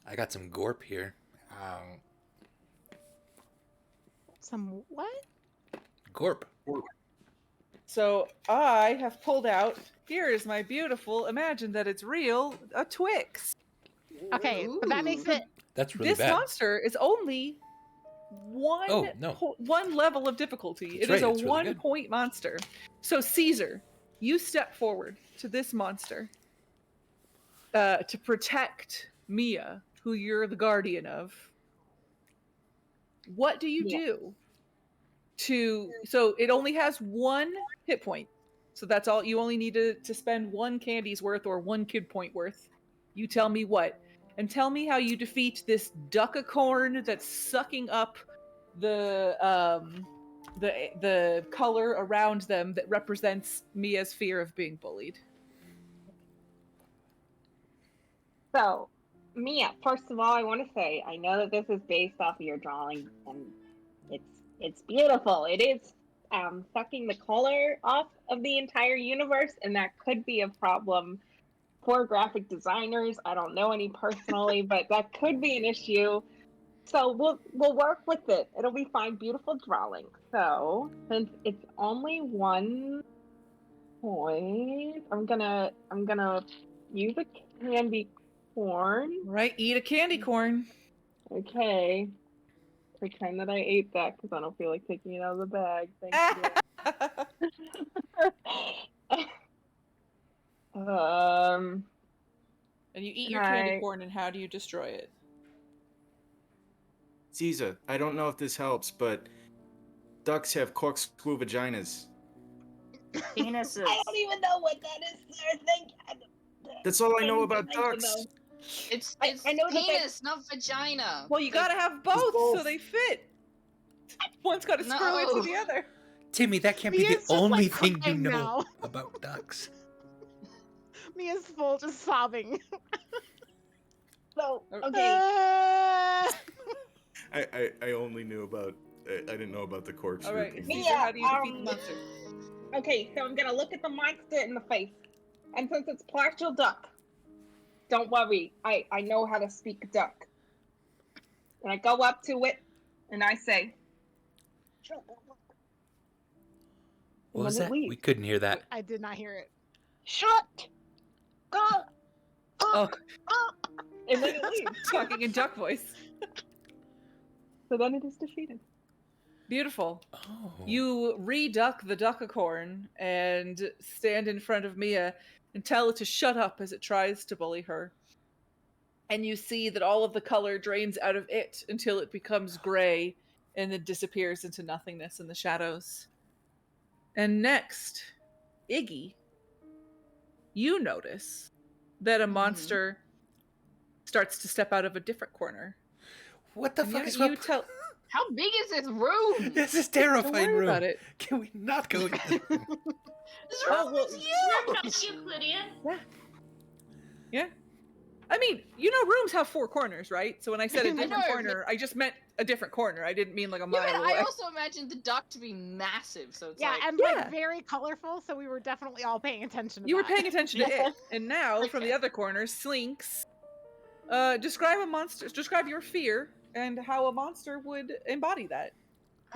I got some gorp here. Some what? Gorp. So I have pulled out. Here is my beautiful. Imagine that it's real. A Twix. Okay, but that makes it. That's really This bad. monster is only one Oh, no. one level of difficulty. That's It is right, a it's really good. 1-point monster. So Caesar, you step forward to this monster to protect Mia, who you're the guardian of. What do you do so it only has 1 hit point. So that's all. You only need to spend 1 candy's worth or 1 kid point worth. You tell me what. And tell me how you defeat this duckicorn that's sucking up the color around them that represents Mia's fear of being bullied. So, Mia, first of all, I want to say I know that this is based off of your drawing, and it's beautiful. It is sucking the color off of the entire universe, and that could be a problem for graphic designers. I don't know any personally, but that could be an issue. So we'll work with it. It'll be fine. Beautiful drawing. So since it's only 1 point, I'm gonna use a candy corn. Right? Eat a candy corn. Okay. Pretend that I ate that because I don't feel like taking it out of the bag. Thank you. And you eat your candy corn, and how do you destroy it? Caesar, I don't know if this helps, but ducks have corkscrew vaginas. Penises. I don't even know what that is, sir. Thank you. That's all I know about ducks. It's I know that penis, not vagina. Well, you gotta have both so they fit. One's gotta screw into the other. Timmy, that can't be Mia's the just, only like, thing you crying know now. about ducks. Mia's full, just sobbing. So, okay. Uh, I only knew about I didn't know about the corkscrew. All right, Can Caesar, you- Yeah, how do you defeat the monster? Okay, so I'm gonna look at the monster in the face. And since it's partial duck, don't worry, I know how to speak duck. And I go up to it and I say, What was then it that? We leaves. couldn't hear that. I did not hear it. Shut! Go! Oh, And then it leaves. talking in duck voice. So then it is defeated. Beautiful. Oh. You reduck the duckicorn and stand in front of Mia and tell it to shut up as it tries to bully her. And you see that all of the color drains out of it until it becomes gray and then disappears into nothingness in the shadows. And next, Iggy, you notice that a monster starts to step out of a different corner. What the And fuck is you what? tell How big is this room? This is don't terrifying worry room. about it. Can we not go in? This Oh, room well, is Room huge. not Euclidean. Yeah. I mean, you know, rooms have four corners, right? So when I said a I different know, but- corner, I just meant a different corner. I didn't mean like a Yeah, mile but away. I also imagined the duck to be massive, so it's Yeah, like and Yeah. like very colorful, so we were definitely all paying attention to You were that. paying attention to it, and now from the Okay. other corner, Slinks. Describe a monster. Describe your fear and how a monster would embody that.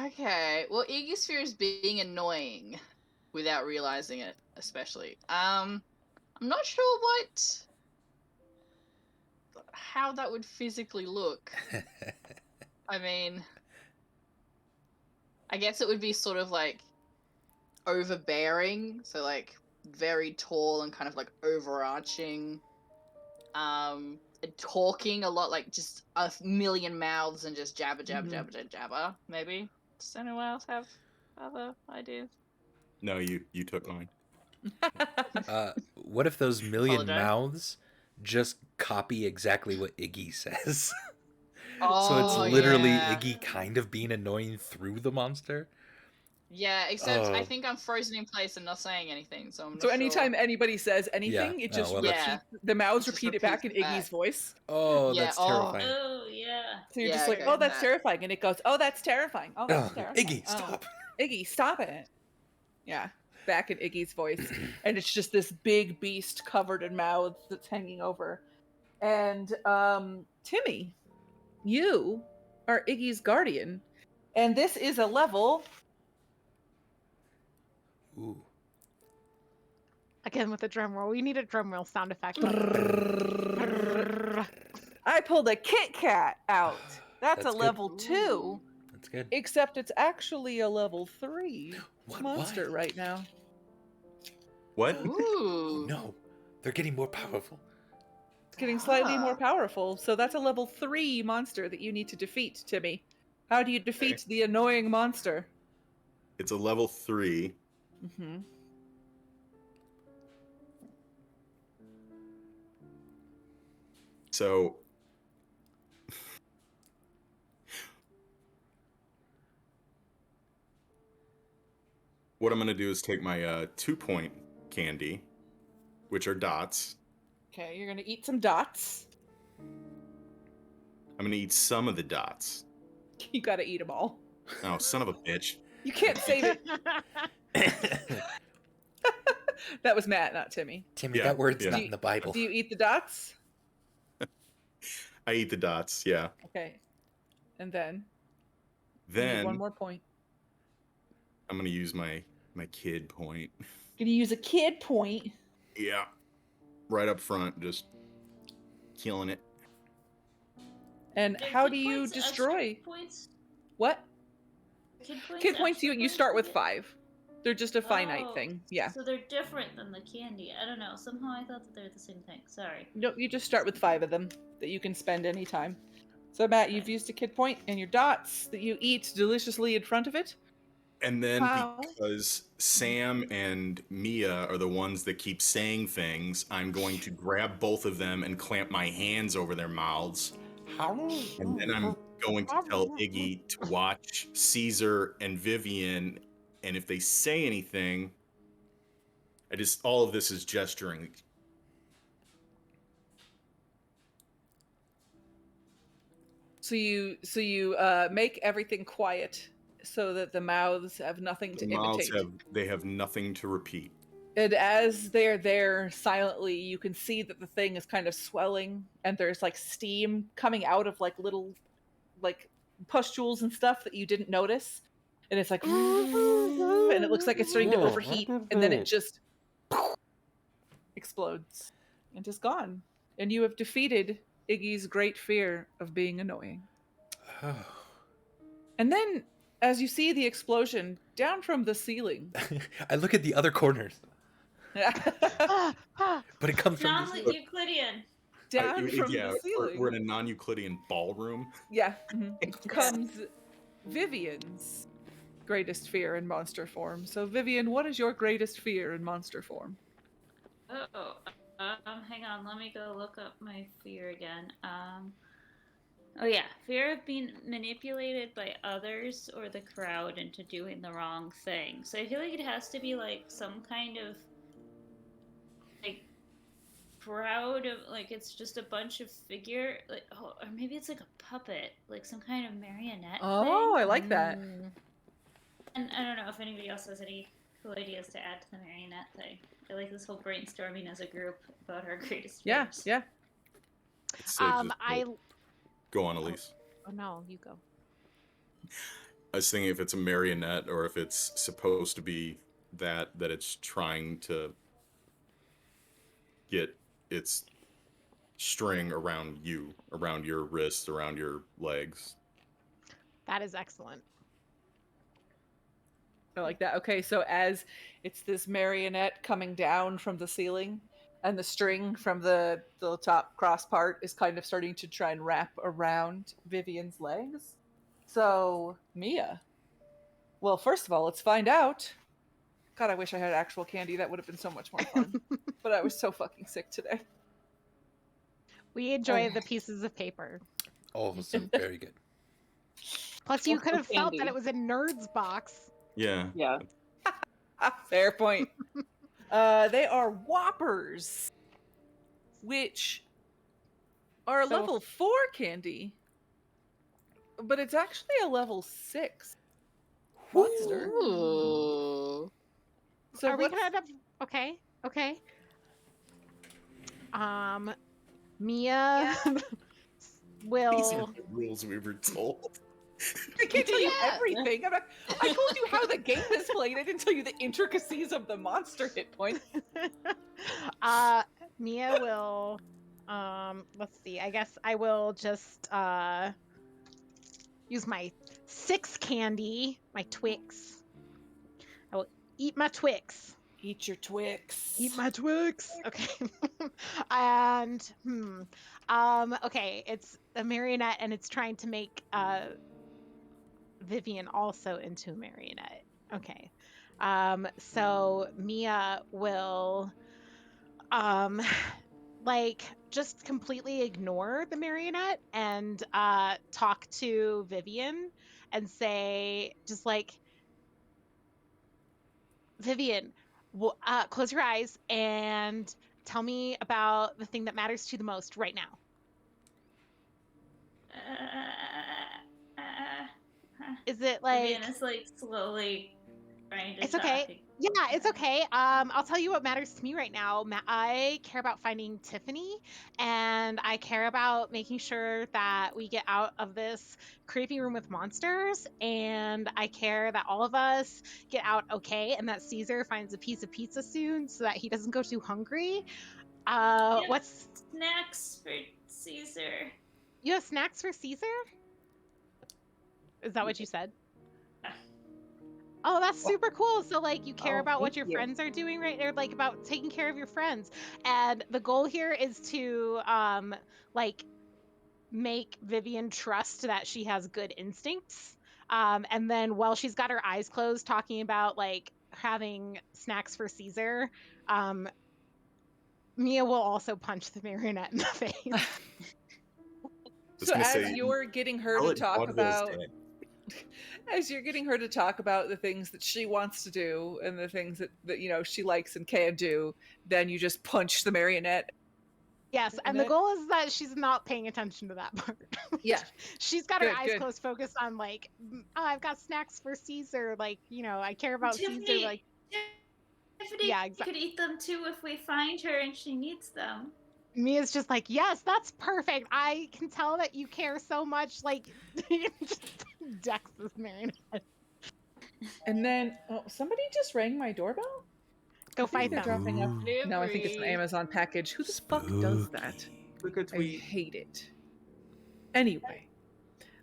Okay, well, Aegosphere is being annoying without realizing it, especially. I'm not sure how that would physically look. I mean, I guess it would be sort of like overbearing, so like very tall and kind of like overarching. And talking a lot, like just a million mouths and just jabber, jabber, Mhm. jabber, jabber, jabber. Maybe. Does anyone else have other ideas? No, you took mine. What if those million Apologize. mouths just copy exactly what Iggy says? Oh, So it's literally yeah. Iggy kind of being annoying through the monster. Yeah, except I Oh. think I'm frozen in place and not saying anything, so I'm not So anytime sure. anybody says anything, it Oh, just well, that's- repeats. The mouths it just repeat it back in repeats Iggy's back. voice. Oh, Yeah, that's oh. terrifying. Oh yeah. So you're Yeah, just like, okay, oh, that's that. terrifying, and it goes, oh, that's terrifying. Oh, that's Oh, terrifying. Iggy, Oh. stop. Iggy, stop it. Yeah, back in Iggy's voice. And it's just this big beast covered in mouths that's hanging over. And Timmy, you are Iggy's guardian. And this is a level. Ooh. Again with the drum roll. We need a drum roll sound effect. I pulled a Kit Kat out. That's a That's good. level 2. That's good. Except it's actually a level 3 What? monster Why? right now. What? Oh Ooh. no, they're getting more powerful. It's getting slightly more Ah. powerful. So that's a level 3 monster that you need to defeat, Timmy. How do you defeat the annoying monster? It's a level 3. Mm-hmm. So what I'm gonna do is take my 2-point candy, which are dots. Okay, you're gonna eat some dots. I'm gonna eat some of the dots. You gotta eat them all. Oh, son of a bitch. You can't save it. That was Matt, not Timmy. Timmy, Yeah, that word's yeah. not in the Bible. Do you eat the dots? I eat the dots, yeah. Okay. And then you need Then one more point. I'm gonna use my kid point. Gonna use a kid point. Yeah. Right up front, just killing it. And Are how kid do you points extra destroy? points? What? Kid points. Kid points extra you start with points? 5. They're just a finite Oh, thing. Yeah. So they're different than the candy. I don't know. Somehow I thought that they're the same thing. Sorry. No, you just start with 5 of them that you can spend anytime. So Matt, you've used a kid point, and your dots that you eat deliciously in front of it. And then Wow. because Sam and Mia are the ones that keep saying things, I'm going to grab both of them and clamp my hands over their mouths. And then I'm going to tell Iggy to watch Caesar and Vivian, and if they say anything, all of this is gesturing. So you make everything quiet so that the mouths have nothing to The mouths imitate. have nothing to repeat. And as they're there silently, you can see that the thing is kind of swelling, and there's like steam coming out of like little like pustules and stuff that you didn't notice. And it's like, and it looks like it's starting to overheat, and then it just explodes and is gone. And you have defeated Iggy's great fear of being annoying. And then, as you see the explosion down from the ceiling, I look at the other corners, but it comes from this. Non-Euclidean. down from the ceiling, we're in a non-Euclidean ballroom. yeah, comes Vivian's greatest fear in monster form. So, Vivian, what is your greatest fear in monster form? Oh, hang on. Let me go look up my fear again. Oh yeah, fear of being manipulated by others or the crowd into doing the wrong thing. So I feel like it has to be like some kind of like crowd of like it's just a bunch of figure like or maybe it's like a puppet, like some kind of marionette Oh, thing. I like that. And I don't know if anybody else has any cool ideas to add to the marionette thing. I like this whole brainstorming as a group about our greatest fears. Yeah. Go on, Elise. Oh no, you go. I was thinking if it's a marionette or if it's supposed to be that it's trying to get its string around you, around your wrists, around your legs. That is excellent. I like that. Okay, so as it's this marionette coming down from the ceiling, and the string from the top cross part is kind of starting to try and wrap around Vivian's legs. So, Mia. Well, first of all, let's find out. God, I wish I had actual candy. That would have been so much more fun. But I was so fucking sick today. We enjoy the pieces of paper. Oh, so very good. Plus, you could have felt candy. that it was a nerd's box. Yeah. Yeah. Fair point. They are Whoppers, which are a So- level 4 candy, but it's actually a level 6 monster. Ooh. So Are we what's- gonna end up? Okay. Mia will. These are the rules we were told. I can't tell you Yeah. everything. I told you how the game is played. I didn't tell you the intricacies of the monster hit points. Mia will. Let's see. I guess I will just use my 6 candy, my Twix. I will eat my Twix. Eat your Twix. Eat my Twix. Okay. And okay, it's a marionette and it's trying to make Vivian also into a marionette. Okay. So Mia will like just completely ignore the marionette and talk to Vivian and say just like, Vivian, close your eyes and tell me about the thing that matters to you the most right now. Is it like Vivian is like slowly trying to It's okay. talk. Yeah, it's okay. I'll tell you what matters to me right now. I care about finding Tiffany, and I care about making sure that we get out of this creepy room with monsters, and I care that all of us get out okay, and that Caesar finds a piece of pizza soon so that he doesn't go too hungry. Yeah. What's Snacks for Caesar. You have snacks for Caesar? Is that what you said? Yeah. Oh, that's super cool. So like you care Oh, about what thank your you. friends are doing, right? Or like about taking care of your friends. And the goal here is to like make Vivian trust that she has good instincts. And then while she's got her eyes closed talking about like having snacks for Caesar, Mia will also punch the marionette in the face. So as you're getting her to talk about as you're getting her to talk about the things that she wants to do and the things that you know she likes and can do, then you just punch the marionette Yes, and the goal is that she's not paying attention to that part. Yeah. She's got her Good, eyes good. closed, focused on like, oh, I've got snacks for Caesar. Like, I care about Caesar. Tiffany, Like, Tiffany yeah, exactly. could eat them too if we find her and she needs them. Mia's just like, yes, that's perfect. I can tell that you care so much. Like, just Dex is marionette. And then, somebody just rang my doorbell? Go I think fight they're them. dropping off. No, I think it's an Delivery. Amazon package. Who the fuck does that? Look at I we. hate it. Anyway,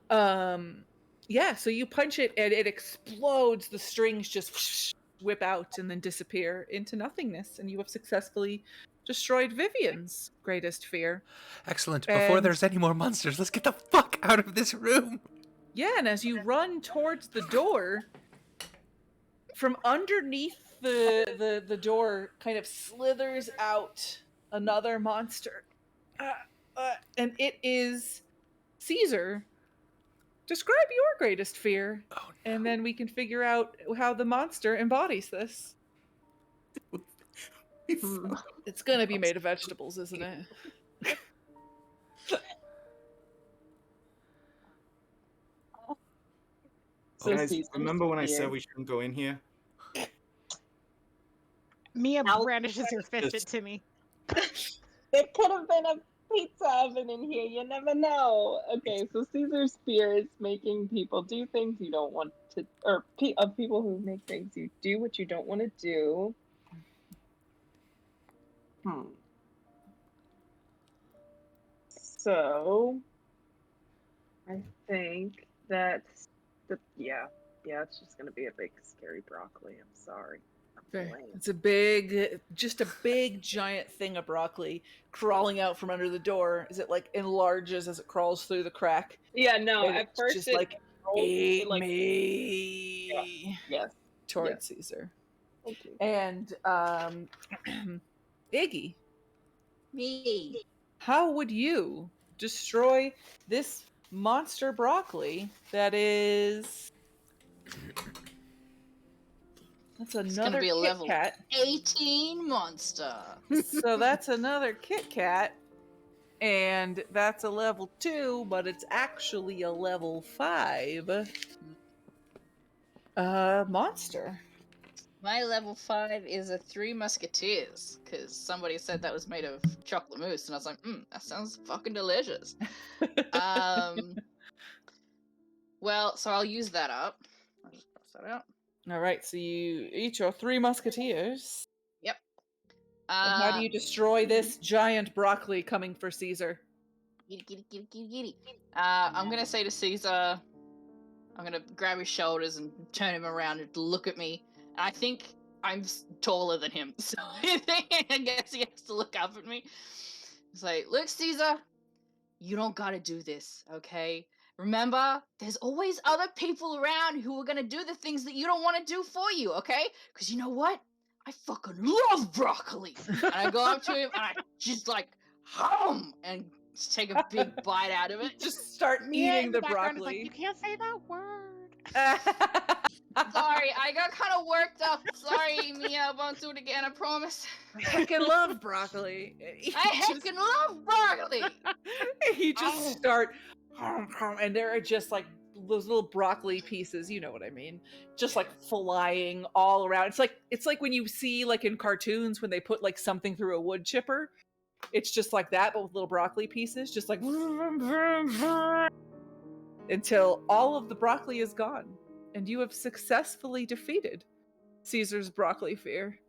yeah. So you punch it and it explodes. The strings just whip out and then disappear into nothingness, and you have successfully destroyed Vivian's greatest fear. Excellent. Before And- there's any more monsters, let's get the fuck out of this room. Yeah, and as you run towards the door, from underneath the door kind of slithers out another monster. And it is Caesar. Describe your greatest fear, Oh, no. and then we can figure out how the monster embodies this. It's gonna be made of vegetables, isn't it? So Guys, Caesar's remember when I fear. said we shouldn't go in here? Mia I'll- brandishes her fist at Timmy. There could have been a pizza oven in here. You never know. Okay, so Caesar's fear is making people do things you don't want to, or of people who make things you do what you don't want to do. So, I think that's it's just gonna be a big scary broccoli. I'm sorry. I'm lame. It's just a big giant thing of broccoli crawling out from under the door as it like enlarges as it crawls through the crack. Yeah, no. And At it's first, just it like rolled, eat like, me yes. towards Caesar. Okay. And Iggy, Me. how would you destroy this monster broccoli that is? That's It's gonna another be a Kit level Kat. 18 monster. So that's another Kit Kat, and that's a level 2, but it's actually a level 5 monster. My level 5 is a Three Musketeers, because somebody said that was made of chocolate mousse, and I was like, that sounds fucking delicious. Well, so I'll use that up. I'll just cross that out. All right, so you eat your 3 musketeers. Yep. And how do you destroy this giant broccoli coming for Caesar? Giddy. I'm gonna say to Caesar, I'm gonna grab his shoulders and turn him around and look at me. And I think I'm taller than him, so I guess he has to look up at me. It's like, look, Caesar, you don't gotta do this, okay? Remember, there's always other people around who are gonna do the things that you don't want to do for you, okay? Because you know what? I fucking love broccoli. And I go up to him and I just like hum and just take a big bite out of it. Just start Mia eating in the background is broccoli. like, you can't say that word. Sorry, I got kind of worked up. Sorry, Mia. I won't do it again. I promise. I heckin' love broccoli. I heckin' love broccoli. He just start, and there are just like those little broccoli pieces. You know what I mean? Just like flying all around. It's like when you see like in cartoons when they put like something through a wood chipper. It's just like that, but with little broccoli pieces, just like until all of the broccoli is gone, and you have successfully defeated Caesar's broccoli fear.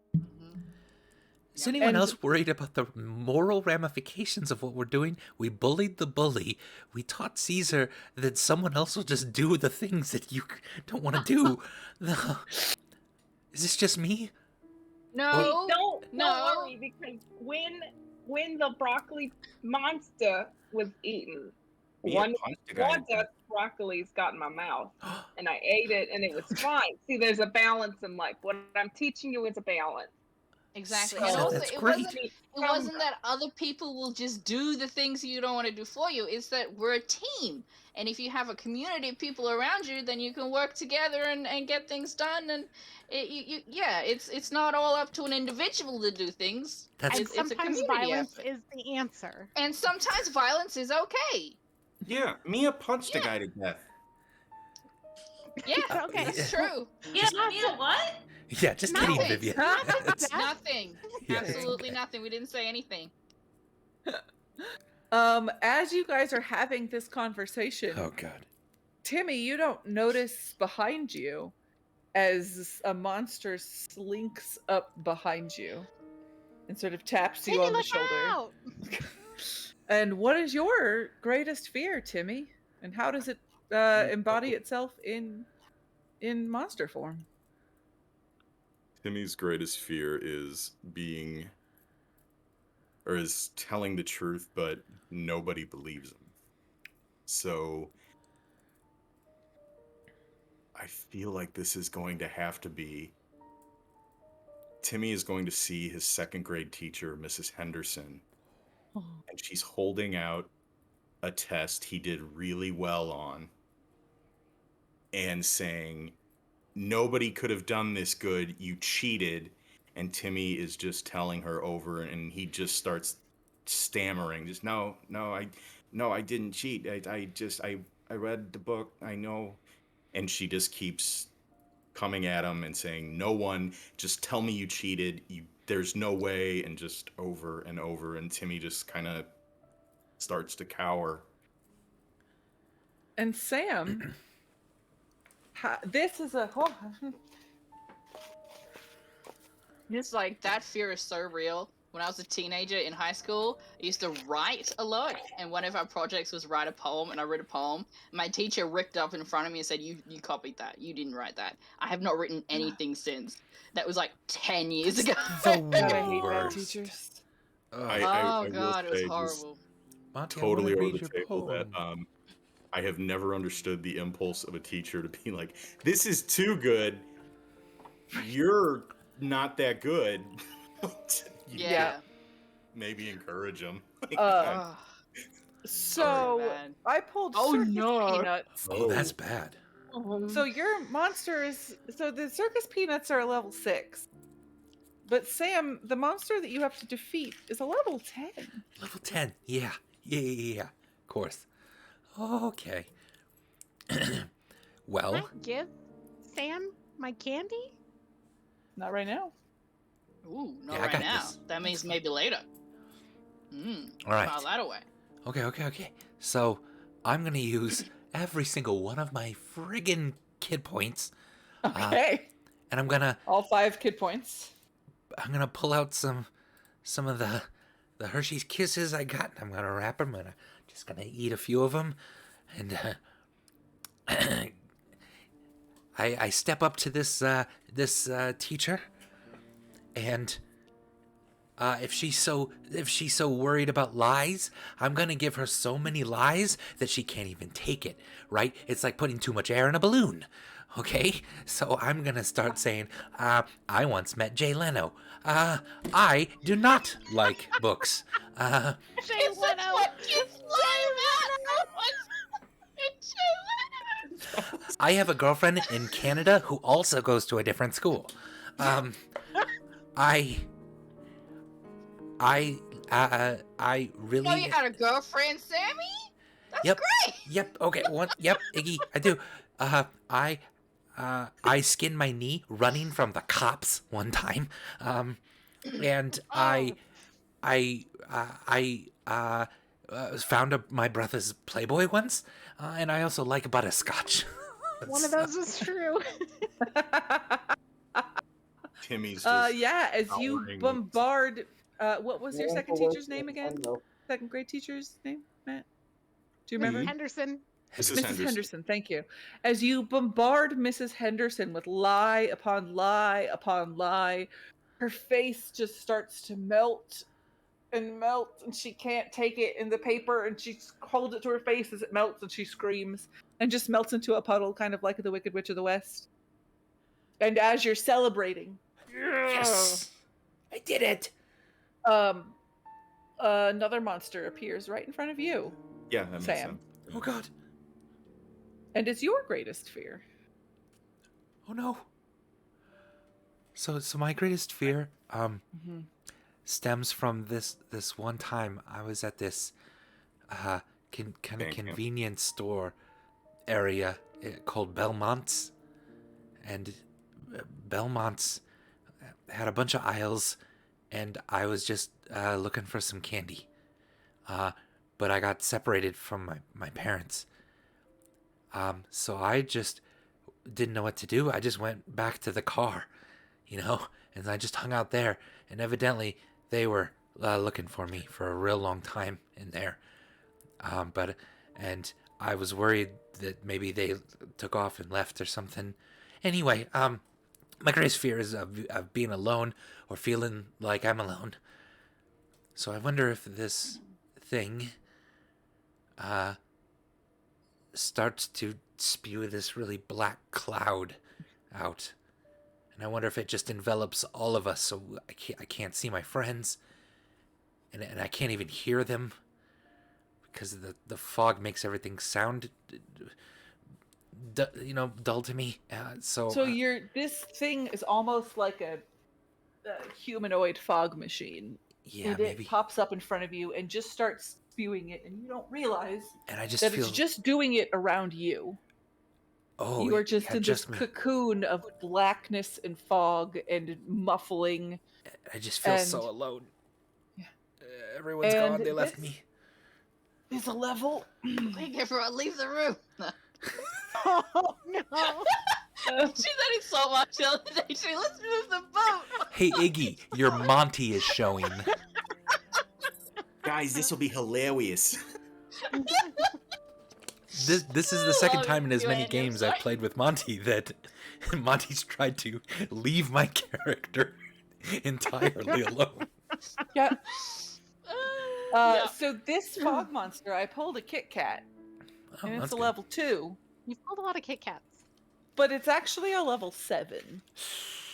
Is anyone And- else worried about the moral ramifications of what we're doing? We bullied the bully. We taught Caesar that someone else will just do the things that you don't want to do. Is this just me? No, Don't no. worry, because when the broccoli monster was eaten, Mia one punched the guy in the Dutch broccoli's got in my mouth, and I ate it, and it was fine. See, there's a balance in life. What I'm teaching you is a balance. Exactly. Yeah, And also that's it great. wasn't that other people will just do the things you don't want to do for you. It's that we're a team. And if you have a community of people around you, then you can work together and get things done. And it's not all up to an individual to do things. That's And It's a sometimes community violence effort. is the answer. And sometimes violence is okay. Yeah, Mia punched a Yeah. guy to death. Yeah, Okay. that's true. Yeah, Mia, what? yeah. Just kidding, Nothing. Vivian. Nothing. Nothing. Yeah, Absolutely okay. nothing. We didn't say anything. As you guys are having this conversation, Oh God. Timmy, you don't notice behind you as a monster slinks up behind you and sort of taps you Timmy, on the look shoulder. out! And what is your greatest fear, Timmy? And how does it embody itself in monster form? Timmy's greatest fear is is telling the truth, but nobody believes him. So I feel like this is going to have to be Timmy is going to see his second grade teacher, Mrs. Henderson, and she's holding out a test he did really well on and saying, nobody could have done this good, you cheated. And Timmy is just telling her over, and he just starts stammering, just no, I didn't cheat. I read the book, I know. And she just keeps coming at him and saying, no one, just tell me you cheated, there's no way, and just over and over. And Timmy just kind of starts to cower. And Sam, this is Just like that fear is so real. When I was a teenager in high school, I used to write a lot, and one of our projects was write a poem, and I read a poem. My teacher ripped up in front of me and said, you copied that. You didn't write that. I have not written anything since. That was like 10 years ago. The I hate bad worst. teachers. I will God, it was say just horrible. Monty, I totally wanna over read the your table that poem. I have never understood the impulse of a teacher to be like, this is too good, you're not that good. Yeah. Maybe encourage them. Ugh. So bad. I pulled Oh, circus no. peanuts. Oh, that's bad. So your monster is the circus peanuts are a level 6. But Sam, the monster that you have to defeat is a level 10. Level 10. Yeah. Of course. Okay. Well, Can I give Sam my candy? Not right now. Ooh, not Yeah, I right got now. this. That means maybe later. all right. File that away. Okay. So, I'm going to use every single one of my friggin' kid points. Okay. And I'm going to All 5 kid points. pull out some of the Hershey's Kisses I got. I'm going to wrap them, and I'm just going to eat a few of them. And I step up to this teacher, and if she's so worried about lies, I'm gonna give her so many lies that she can't even take it. Right? It's like putting too much air in a balloon. Okay, so I'm gonna start saying, I once met Jay Leno. I do not like books. Jay Leno. What kids lie about? I have a girlfriend in Canada who also goes to a different school. I really. Oh, you got a girlfriend, Sammy? That's Yep. great. Yep. Okay. Yep, Iggy, I do. I skinned my knee running from the cops one time. And I found my brother's Playboy once, and I also like butterscotch. One of those was true. Timmy's just Yeah, as you powering. bombard what was your second teacher's name again? Second grade teacher's name, Matt? Do you remember? Henderson. Mrs. Henderson, thank you. As you bombard Mrs. Henderson with lie upon lie upon lie, her face just starts to melt, and she can't take it in the paper, and she holds it to her face as it melts, and she screams, and just melts into a puddle, kind of like the Wicked Witch of the West. And as you're celebrating, Yes. I did it. Another monster appears right in front of you, Yeah, that makes Sam. sense. Oh God. And it's your greatest fear. Oh no. So my greatest fear Mm-hmm. stems from this one time I was at this kind of Thank you. convenience store area called Belmont's, and Belmont's had a bunch of aisles, and I was just looking for some candy, but I got separated from my parents, so I just didn't know what to do. I just went back to the car, and I just hung out there, and evidently they were looking for me for a real long time in there. And I was worried that maybe they took off and left or something. Anyway, my greatest fear is of being alone or feeling like I'm alone. So I wonder if this thing starts to spew this really black cloud out. And I wonder if it just envelops all of us, so I can't see my friends, and I can't even hear them, because the fog makes everything sound, dull to me. So This thing is almost like a humanoid fog machine. yeah, And maybe. it pops up in front of you and just starts spewing it, and you don't realize And I just that feel, it's just doing it around you. oh, You are just yeah, in this me. cocoon of blackness and fog and muffling. I just feel and- so alone. Yeah. Everyone's And gone. They left this- me. There's a level. Quick, everyone, leave the room. Oh no. She said it so much the other day. Let's move the boat. Hey, Iggy, your Monty is showing. Guys, this will be hilarious. This is the second Love time in as you, many Andy, I'm games I've sorry. played with Monty that Monty's tried to leave my character entirely alone. Yeah. Yeah. So this fog monster, I pulled a Kit Kat, Oh, and it's that's a good. level 2, You've pulled a lot of Kit Kats. but it's actually a level 7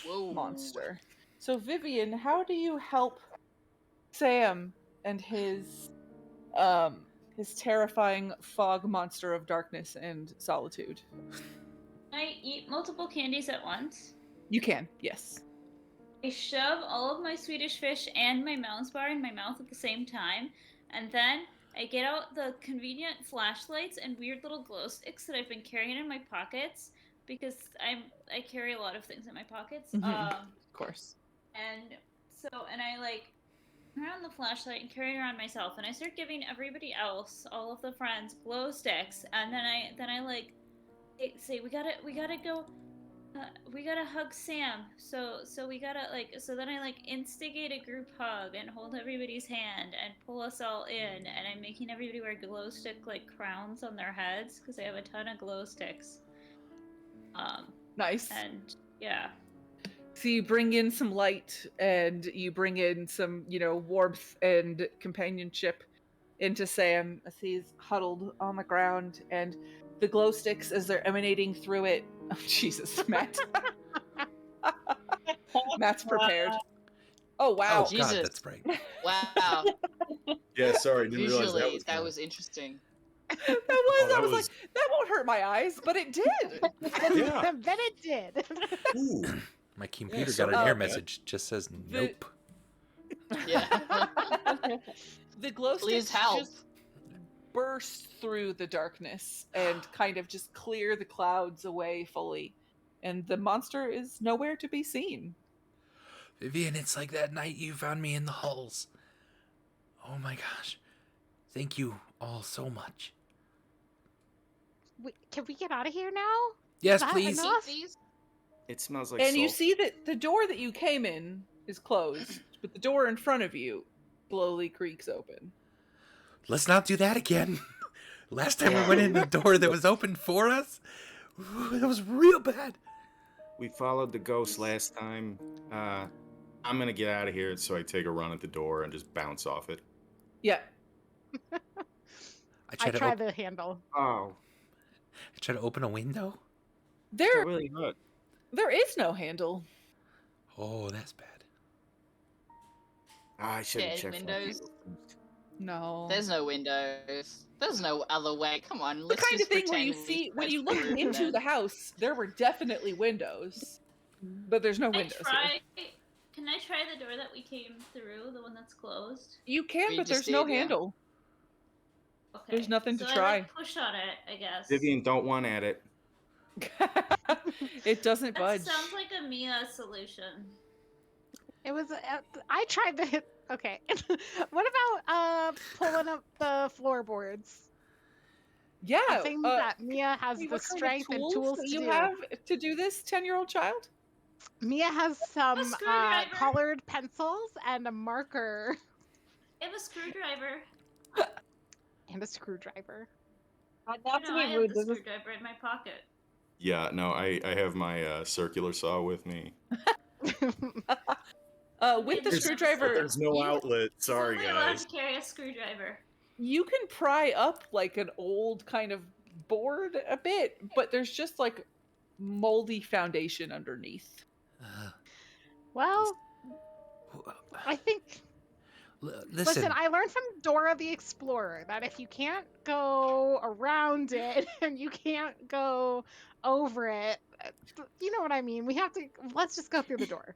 Whoa. monster. So Vivian, how do you help Sam and his terrifying fog monster of darkness and solitude? I eat multiple candies at once. You can, yes. I shove all of my Swedish fish and my Mounds bar in my mouth at the same time, and then I get out the convenient flashlights and weird little glow sticks that I've been carrying in my pockets, because I carry a lot of things in my pockets. Mhm. Of course. And I like turn on the flashlight and carry it around myself, and I start giving everybody else, all of the friends, glow sticks, and then I like say we gotta go. We gotta hug Sam. So we gotta so then I like instigate a group hug and hold everybody's hand and pull us all in, and I'm making everybody wear glow stick like crowns on their heads because I have a ton of glow sticks. Nice. And yeah. So you bring in some light, and you bring in some, warmth and companionship into Sam as he's huddled on the ground, and the glow sticks, as they're emanating through it. Oh, Jesus, Matt. Matt's prepared. Oh, wow. Oh Jesus. God, that's bright. Wow. Yeah, sorry, didn't realize Visually, that was. interesting. I was like, that won't hurt my eyes, but it did. Yeah. Then it did. Ooh. My computer got sorry an about error that. message. Just says nope. Yeah. The glow Please sticks help. just burst through the darkness and kind of just clear the clouds away fully, and the monster is nowhere to be seen. Vivian, it's like that night you found me in the halls. Oh my gosh. Thank you all so much. Can we get out of here now? Yes, That please. enough? Keep these? It smells like And you salt. see that the door that you came in is closed, but the door in front of you slowly creaks open. Let's not do that again. Last time we went in the door that was open for us, that was real bad. We followed the ghost last time. I'm gonna get out of here, so I take a run at the door and just bounce off it. Yeah. I I tried try the handle. Oh, to open a window. that There really hurt. is no handle. Oh, that's bad. I should Yeah, have any checked for windows? windows. No. There's no windows. There's no other way. Come on, The let's kind just of thing where pretend you we see when searched you the looked room into then. the house, there were definitely windows, but there's no Can I windows here. try? Can I try the door that we came through, the one that's closed? You can, We but just there's no did, yeah. handle. Okay. There's nothing so to I try. like push on it, I guess. Vivian, don't want at it. It doesn't That budge. sounds like a Mia solution. It was. I tried to hit. Okay. What about pulling up the floorboards? Yeah. Something that Mia has What the kind of strength and tools that to you do. have to do this, 10-year-old child? Mia has some screwdriver. colored pencils and a marker I have a screwdriver. and a screwdriver. Not to No, be I have rude, the this is screwdriver in my pocket. Yeah, no, I have my circular saw with me. With the There's- screwdriver, There's no You- outlet. Sorry, Only allowed guys. to carry a screwdriver. you can pry up like an old kind of board a bit, but there's just like moldy foundation underneath. Uh, Well, w- I think. listen, Listen, I learned from Dora the Explorer that if you can't go around it and you can't go over it, you know what I mean. We have to. Let's just go through the door.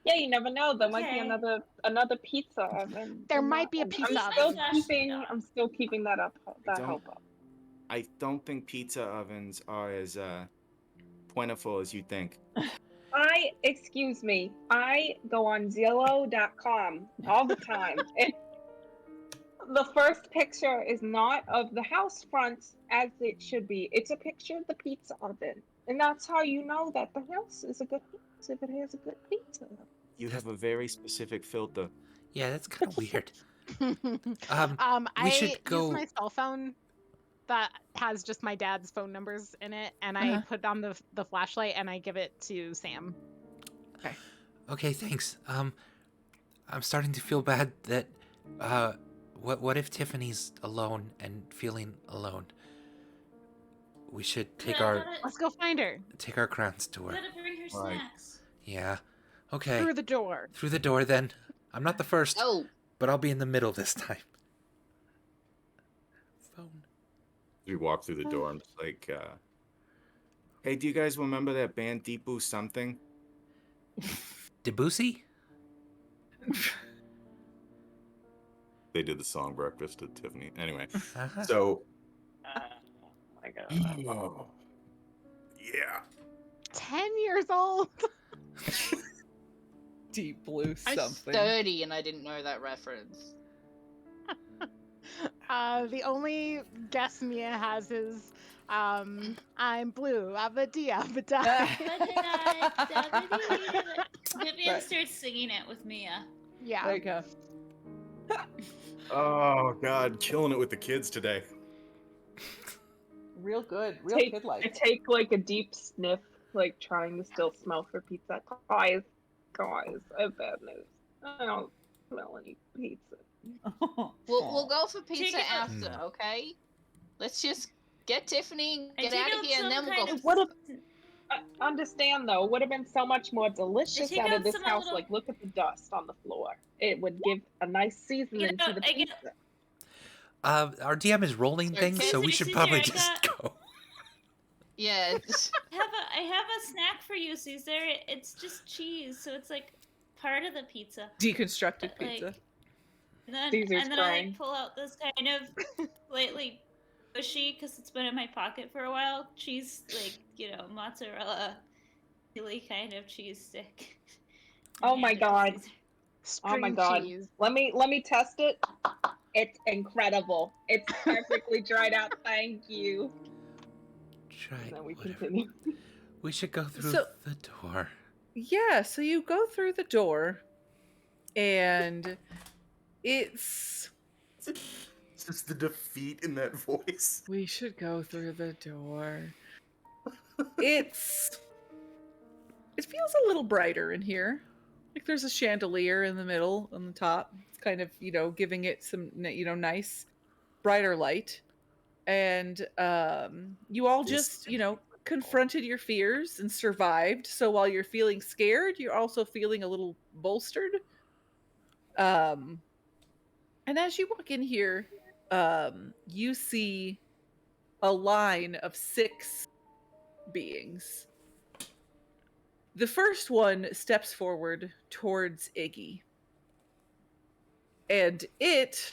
yeah. You never know. There might be Okay. another pizza oven. There in might that be a one. pizza I'm still oven. keeping. I'm still keeping that up. That don't- hope up. I don't think pizza ovens are as plentiful as you think. Excuse me. I go on Zillow.com all the time. And the first picture is not of the house front as it should be. It's a picture of the pizza oven. And that's how you know that the house is a good house if it has a good pizza. You have a very specific filter. yeah, that's kind of weird. I we should go- use my cell phone that has just my dad's phone numbers in it, and I Uh-huh. put on the flashlight and I give it to Sam. Okay, thanks. I'm starting to feel bad that what if Tiffany's alone and feeling alone? We should take Yeah, our Let's go find her crowns to her. Gotta bring her Right. snacks. Yeah. Okay. through the door. Through the door then. I'm not the first, Oh, but I'll be in the middle this time. Phone. As we walk through the door, I'm just like, Hey, do you guys remember that band Deepu something? Debussy? they did the song Breakfast at Tiffany. Anyway, Uh-huh. so Oh my god. oh, yeah. 10 years old. Deep blue I'm something. 30 and I didn't know that reference. The only guess Mia has is, I'm blue, abba-dee, abba-da. Vivian Right. starts singing it with Mia. Yeah. There you go. Oh God, killing it with the kids today. Real good. Real I kid-like. take like a deep sniff, like trying to still smell for pizza. Guys, I have bad news. I don't smell any pizza. We'll go for Take pizza it out. after, okay? Let's just get Tiffany, I get take out of out here, and some then we'll kind go. of- What understand though, would have been so much more delicious take out out of this some house. little- Like, look at the dust on the floor. It would give a nice seasoning know, to the I get- pizza. Our DM is rolling Sorry, things, so we Caesar, should Caesar, probably I just go. Yeah, I have a snack for you, Caesar. It's just cheese, so it's like part of the pizza. Deconstructed But, like, pizza. Caesar's and then I crying. like pull out this kind of slightly bushy, because it's been in my pocket for a while, cheese, like, mozzarella, really kind of cheese stick. Oh my Hand it to God. Caesar. Oh my String god. cheese. Let me test it. It's incredible. It's perfectly dried out. Thank you. Try And then we whatever. continue. We should go through So- the door. Yeah, so you go through the door, and it's. It's just the defeat in that voice. We should go through the door. It's. It feels a little brighter in here. Like there's a chandelier in the middle, on the top. It's kind of, giving it some, nice, brighter light. And you all just, confronted your fears and survived. So while you're feeling scared, you're also feeling a little bolstered. Um, and as you walk in here, you see a line of 6 beings. The first one steps forward towards Iggy. And it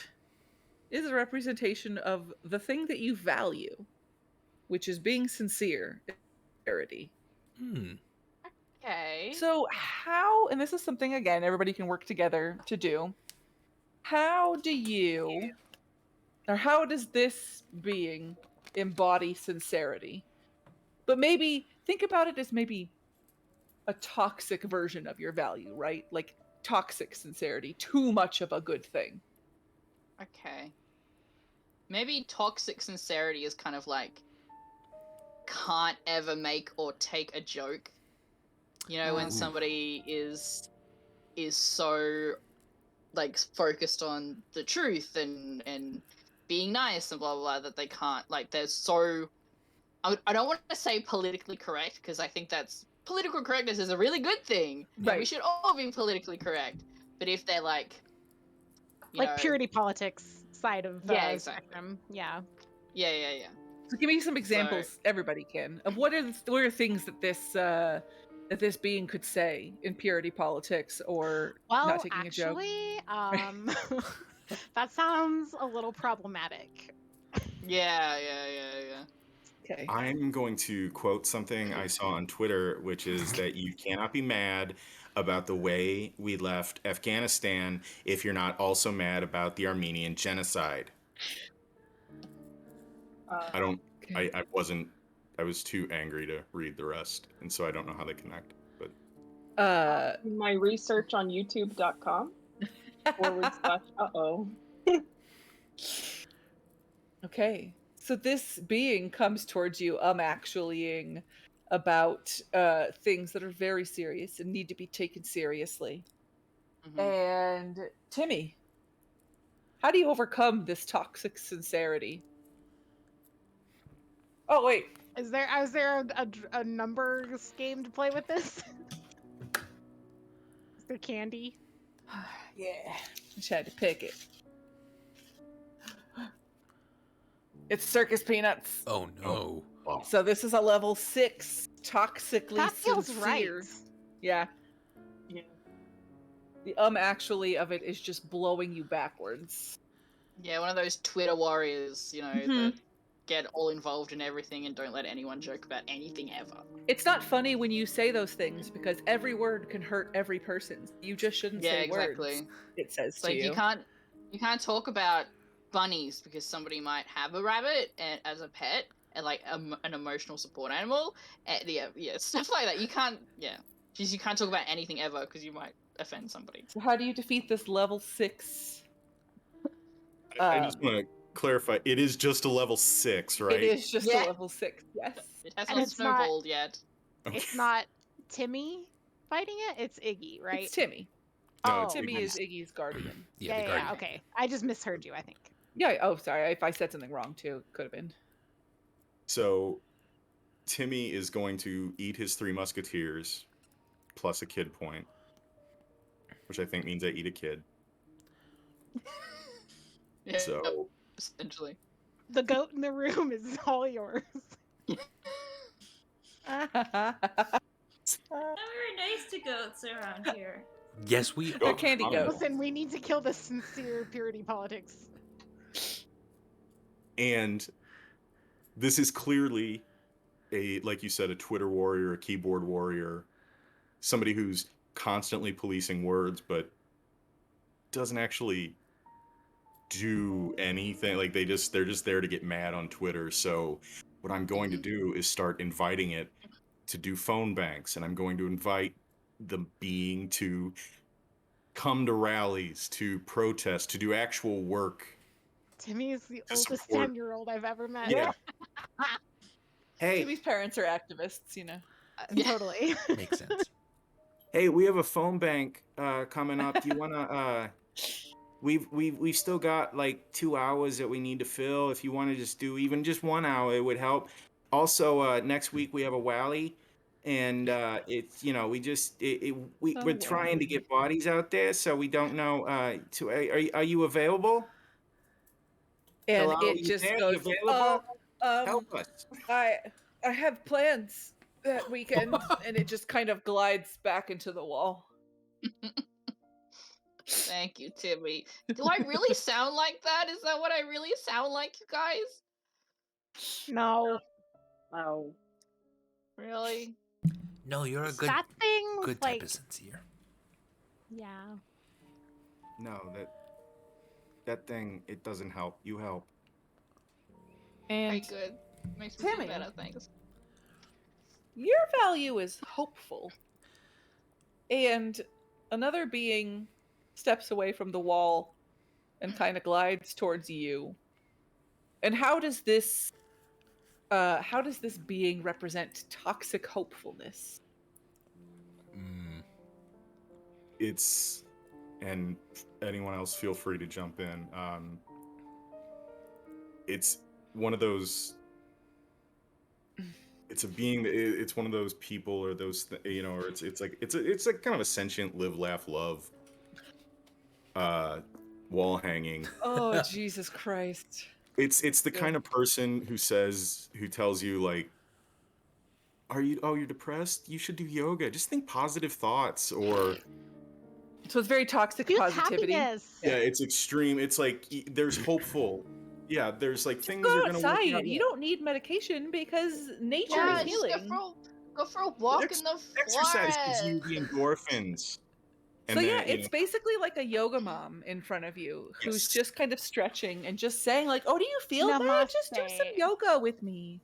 is a representation of the thing that you value, which is being sincere and sincerity. Hmm. Okay. So how, and this is something again everybody can work together to do. How do you, or how does this being embody sincerity? But maybe think about it as maybe a toxic version of your value, right? Like toxic sincerity, too much of a good thing. Okay. Maybe toxic sincerity is kind of like can't ever make or take a joke. You know, when Ooh. somebody is so like focused on the truth and being nice and blah blah blah that they can't, like, they're so, I don't want to say politically correct because I think that's political correctness is a really good thing and we Right. should all be politically correct. But if they're like, you Like know, purity politics side of the Yeah, exactly. spectrum. Yeah. yeah. So give me some examples, everybody can, of what are things that this being could say in purity politics or not Well, taking a joke. actually, that sounds a little problematic. Yeah. Okay. I'm going to quote something I saw on Twitter, which is that you cannot be mad about the way we left Afghanistan if you're not also mad about the Armenian genocide. I don't, Okay. I wasn't, I was too angry to read the rest, and so I don't know how they connect. But My research on youtube.com /uh-oh. Okay. So this being comes towards you actuallying about things that are very serious and need to be taken seriously. Mhm. And Timmy, how do you overcome this toxic sincerity? Oh wait, Is there a numbers game to play with this? Is there candy? yeah, just had to pick it. It's circus peanuts. Oh no. wow. So this is a level 6 toxically That feels sincere. right. Yeah. Yeah. The actually of it is just blowing you backwards. Yeah, one of those Twitter warriors, you know, Mhm. that get all involved in everything and don't let anyone joke about anything ever. It's not funny when you say those things because every word can hurt every person. You just shouldn't Yeah, say exactly. words. It says It's to like you. you can't talk about bunnies because somebody might have a rabbit as a pet and like an emotional support animal. And yeah, stuff like that. You can't just you can't talk about anything ever because you might offend somebody. So how do you defeat this level 6? I just want to clarify, it is just a level 6, right? It is just Yeah. a level 6, yes. It has And not it's not- snowballed yet. Okay. It's not Timmy fighting it. It's Iggy, right? It's Timmy. No, it's Timmy Iggy's. is Iggy's guardian. Yeah, the guardian. Okay. I just misheard you, I think. Yeah, oh sorry, if I said something wrong too, could have been. So Timmy is going to eat his 3 musketeers plus a kid point, which I think means I eat a kid. Yeah, So essentially. The goat in the room is all yours. Now we're nice to goats around here. Yes, we They're are. candy fine. goats. Listen, we need to kill the sincere purity politics. And this is clearly like you said, a Twitter warrior, a keyboard warrior, somebody who's constantly policing words, but doesn't actually do anything. Like they're just there to get mad on Twitter. So what I'm going to do is start inviting it to do phone banks, and I'm going to invite the being to come to rallies, to protest, to do actual work. Timmy is the To oldest support- 10-year-old I've ever met. Yeah. Hey, Timmy's parents are activists, you know. Yeah. Totally. Makes sense. hey, we have a phone bank coming up. Do you wanna we've still got like 2 hours that we need to fill. If you want to just do even just 1 hour, it would help. Also, next week we have a rally. and it's we're So trying to Wendy. get bodies out there, so we don't know. Are you available? And Hello, it you just there? You goes, available? um, Help us. I I have plans that weekend, and it just kind of glides back into the wall. Thank you, Timmy. Do I really sound like that? Is that what I really sound like, you guys? No, Oh. Really? No, you're a good that thing was good type of sincere. yeah. No, that thing, it doesn't help. You help. Okay, And good. Makes me feel Timmy, better, thanks. your value is hopeful. And another being steps away from the wall and kind of glides towards you. And how does this being represent toxic hopefulness? Mm. It's and anyone else feel free to jump in. It's one of those. It's a being. It's one of those people, or those, or it's like kind of a sentient live, laugh, love. Wall hanging. Oh, Jesus Christ. It's the Yeah. kind of person who tells you, like, you're depressed? You should do yoga. Just think positive thoughts. Or So it's very toxic Choose positivity. happiness. yeah, it's extreme. It's like there's hopeful. Yeah, there's like Just things go are gonna work outside. out. You don't need medication because nature Yeah, is just healing. go for a walk in the Exercise gives you forest. the endorphins. So yeah, it's basically like a yoga mom in front of you who's Yes. just kind of stretching and just saying like, "Oh, do you feel bad? Just do some Namaste. yoga with me.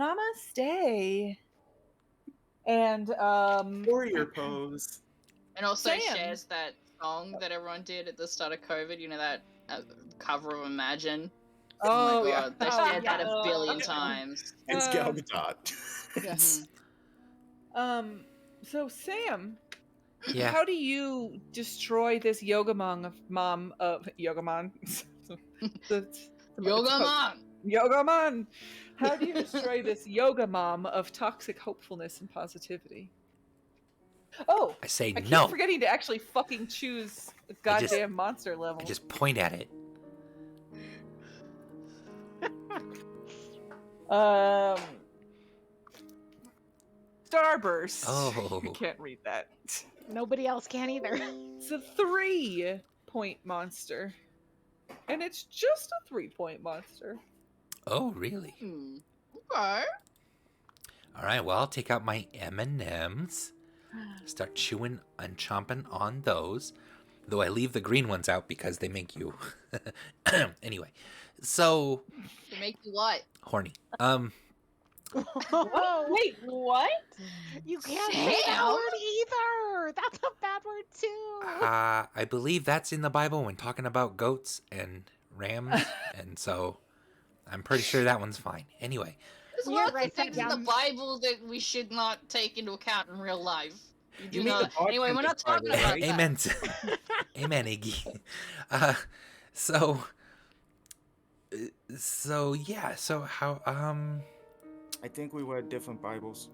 Namaste." And warrior pose. And also Sam. shares that song that everyone did at the start of COVID. You know, that cover of Imagine. Oh, my yeah. god, they Oh, shared that yeah. a billion times. It's Uh, Gal Gadot. Yes. So Sam, Yeah. how do you destroy this yoga mom of yoga man? Yoga mom. Yoga man. How do you destroy this yoga mom of toxic hopefulness and positivity? Oh, I say I keep no. forgetting to actually fucking choose a I just- goddamn monster level. I just point at it. Starburst. Oh. You can't read that. Nobody else can either. It's a 3-point monster. And it's just a 3-point monster. Oh, really? Okay. All right. Well, I'll take out my M&Ms. Start chewing and chomping on those. Though I leave the green ones out because they make you. Anyway, so To make you what? horny. What? Wait, what? You can't say that Sam? word either. That's a bad word too. I believe that's in the Bible when talking about goats and rams, and so I'm pretty sure that one's fine. Anyway, There's Yeah, lots right, of things in yeah. the Bible that we should not take into account in real life. You do mean the not. Anyway, we're not bartender talking Bible, about right? that. amen. Amen, Iggy. So yeah. So how I think we were different Bibles.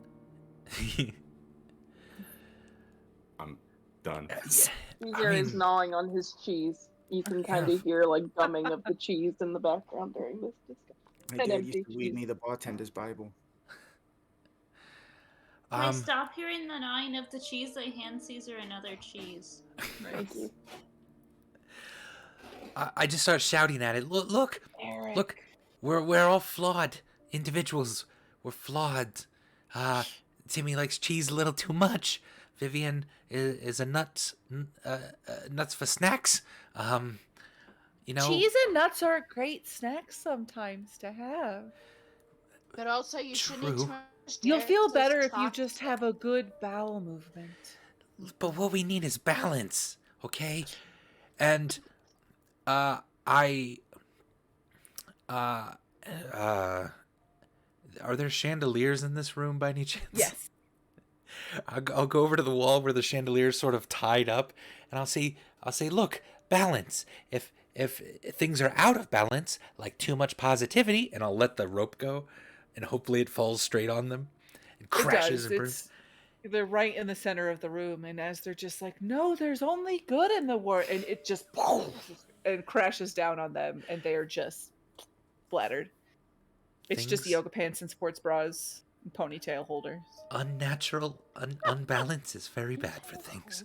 I'm done. Caesar is gnawing on his cheese. You can kind of hear like gumming of the cheese in the background during this discussion. My An dad empty used to read cheese. me the bartender's Bible. Can I stop hearing the gnawing of the cheese? I hand Caesar another cheese. Thank you. I just start shouting at it. Look, Eric. look. We're all flawed individuals. We're flawed. Timmy likes cheese a little too much. Vivian is a nuts for snacks. Cheese and nuts are great snacks sometimes to have. But also, you shouldn't eat True. too much You'll dairy feel 'cause it's better if you just toxic. have a good bowel movement. But what we need is balance, okay? And are there chandeliers in this room by any chance? Yes. I'll go over to the wall where the chandelier's sort of tied up, and I'll say, look, balance. If things are out of balance, like too much positivity, and I'll let the rope go, and hopefully it falls straight on them and crashes It and does. burns. They're right in the center of the room, and as they're just like, no, there's only good in the world, and it just and crashes down on them, and they are just splattered. It's just Things yoga pants and sports bras and ponytail holders. unnatural, unbalance is very bad for things.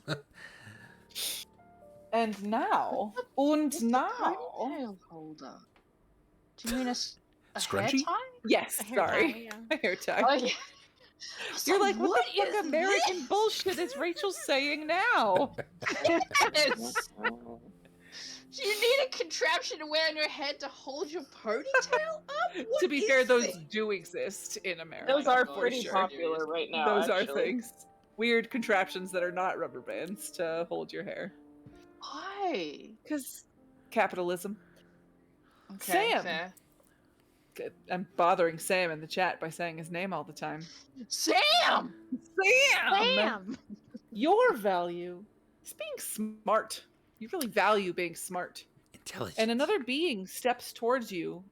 And now, What's the ponytail holder? Do you mean a hair Scrunchie? tie? yes, A hair sorry, tie, yeah. a hair tie. Oh, yeah. You're like, what the is fuck American this? bullshit is Rachel saying now? Yes. Do you need a contraption to wear on your head to hold your ponytail up? What To be is fair, those it? do exist in America. Those are God, pretty sure. popular right now. Those are actually. things. Weird contraptions that are not rubber bands to hold your hair. Why? Because capitalism. Okay, Sam. fair. I'm bothering Sam in the chat by saying his name all the time. Sam! Sam! Bam! Your value is being smart. You really value being smart. Intelligent. And another being steps towards you.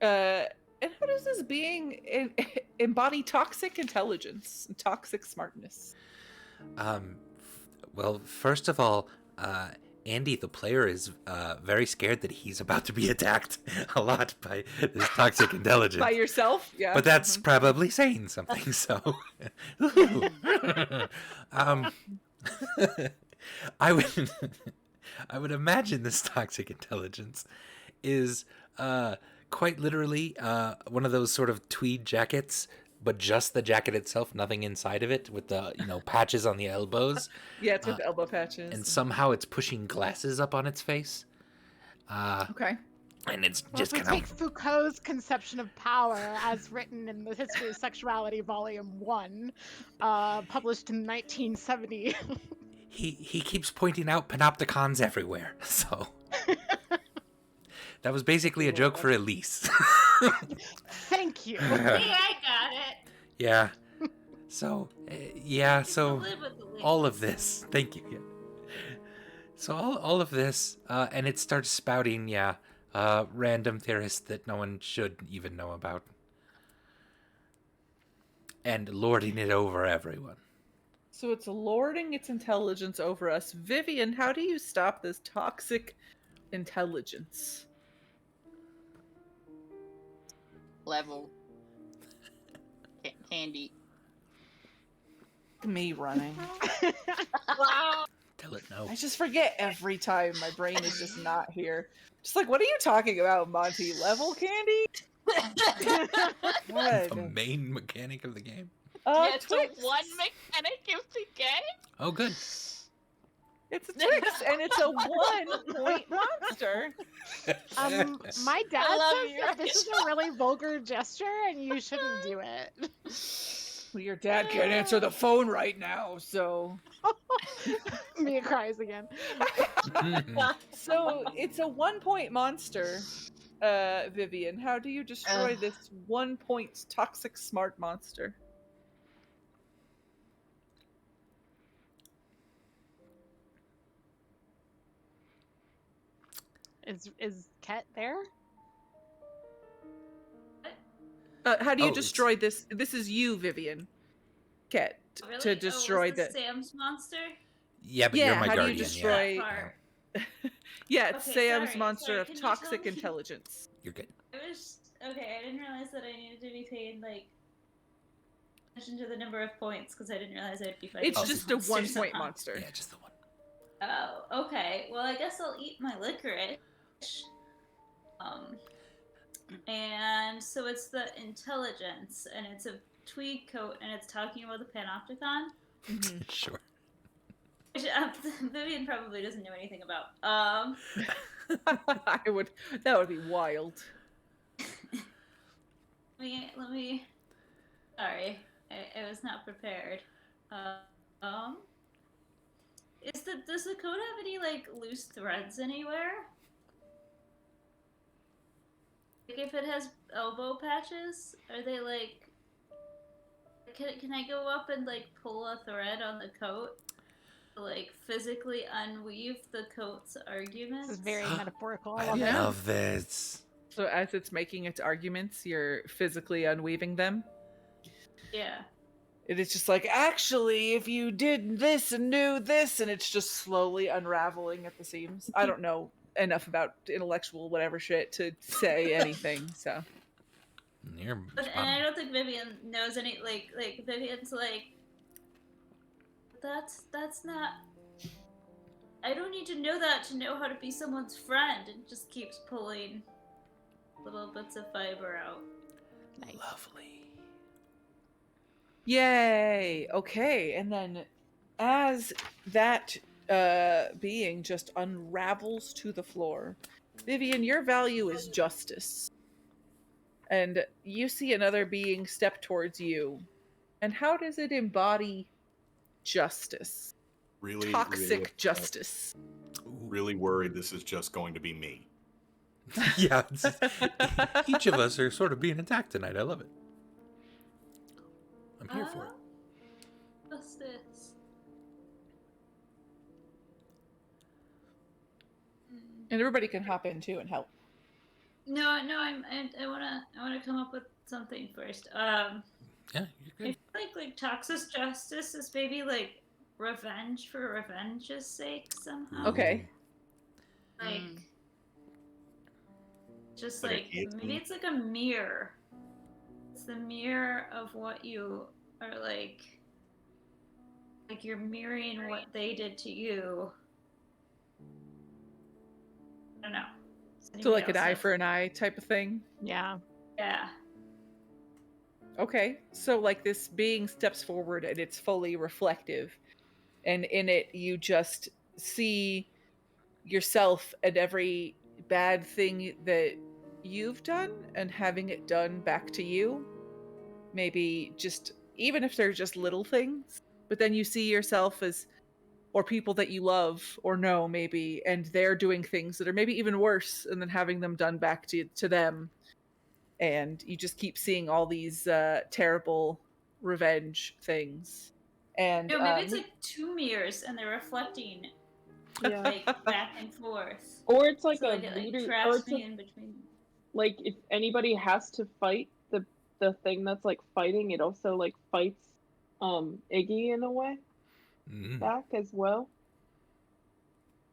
And how does this being embody toxic intelligence and toxic smartness? Well, first of all, Andy, the player, is very scared that he's about to be attacked a lot by this toxic intelligence. By yourself? Yeah. But that's probably saying something, so... I would imagine this toxic intelligence is quite literally one of those sort of tweed jackets, but just the jacket itself, nothing inside of it, with the patches on the elbows. Yeah, it's with elbow patches. And somehow it's pushing glasses up on its face. Okay. And it's Well, just if we kind take of... Foucault's conception of power as written in the History of Sexuality, Volume 1, published in 1970. He keeps pointing out panopticons everywhere, so... That was basically a joke for Elise. Thank you. See, I got it. Yeah. So, yeah, so... Live with the wind. All of this. Thank you. Yeah. So all of this, and it starts spouting, random theorists that no one should even know about. And lording it over everyone. So it's lording its intelligence over us. Vivian, how do you stop this toxic intelligence? Level. Candy. Me running. Tell it no. I just forget every time. My brain is just not here. Just like, what are you talking about, Monty? Level candy? The What? main mechanic of the game. Yeah, it's Twix. a one mechanic of the game. Oh, good. It's a Twix, and it's a 1-point monster. My dad I love says you, that this is a really vulgar gesture and you shouldn't do it. Well, your dad can't answer the phone right now, so... Mia cries again. So, it's a 1-point monster, Vivian. How do you destroy this 1-point toxic smart monster? Is Ket there? How do you Oh, it's- destroy this? This is you, Vivian. Ket, Really? to destroy was this the... Sam's monster? Yeah, but Yeah, you're my how do you guardian. destroy- That Right. part. Yeah, it's Okay, Sam's sorry, monster sorry, of can you tell toxic me- intelligence. You're good. I was okay. I didn't realize that I needed to be paying like attention to the number of points because I didn't realize I'd be fighting. It's just a monsters 1-point somehow. monster. Yeah, just the one. Oh, okay. Well, I guess I'll eat my licorice. And so it's the intelligence, and it's a tweed coat, and it's talking about the panopticon, Mhm. Sure. which Vivian probably doesn't know anything about. That would be wild. Let me. Sorry, I was not prepared. Does the coat have any like loose threads anywhere? Like if it has elbow patches, are they like? Can I go up and like pull a thread on the coat? To, like physically unweave the coat's arguments? This is very metaphorical. I love Yeah. it. Love this. So as it's making its arguments, you're physically unweaving them. Yeah. it is just like, actually, if you did this and knew this, and it's just slowly unraveling at the seams. I don't know enough about intellectual whatever shit to say anything, so. You're And spot I on. don't think Vivian knows any, like Vivian's like, that's not, I don't need to know that to know how to be someone's friend, and just keeps pulling little bits of fiber out. Lovely. Yay! Okay, and then as that being just unravels to the floor, Vivian, your value is justice. And you see another being step towards you. And how does it embody justice? Really, Toxic justice. really worried this is just going to be me. Yeah, each of us are sort of being attacked tonight. I love it. I'm here for it. Justice. And everybody can hop in too and help. No, I wanna come up with something first. Yeah, you're I good. feel like toxic justice is maybe like revenge for revenge's sake somehow. Okay. Like, just Like a like guillotine? maybe it's like a mirror. It's the mirror of what you are like you're mirroring what they did to you. I don't know. Does So like anybody an else eye have- for an eye type of thing. Yeah. Yeah. Okay, so like this being steps forward and it's fully reflective, and in it you just see yourself and every bad thing that you've done and having it done back to you. Maybe just, even if they're just little things, but then you see yourself as, or people that you love or know maybe, and they're doing things that are maybe even worse, and then having them done back to them. And you just keep seeing all these terrible revenge things. And No, maybe it's like two mirrors and they're reflecting Yeah. like back and forth. Or it's like So a like it leader, or traps it's me a, in between. like if anybody has to fight the thing that's like fighting, it also like fights Iggy in a way back as well.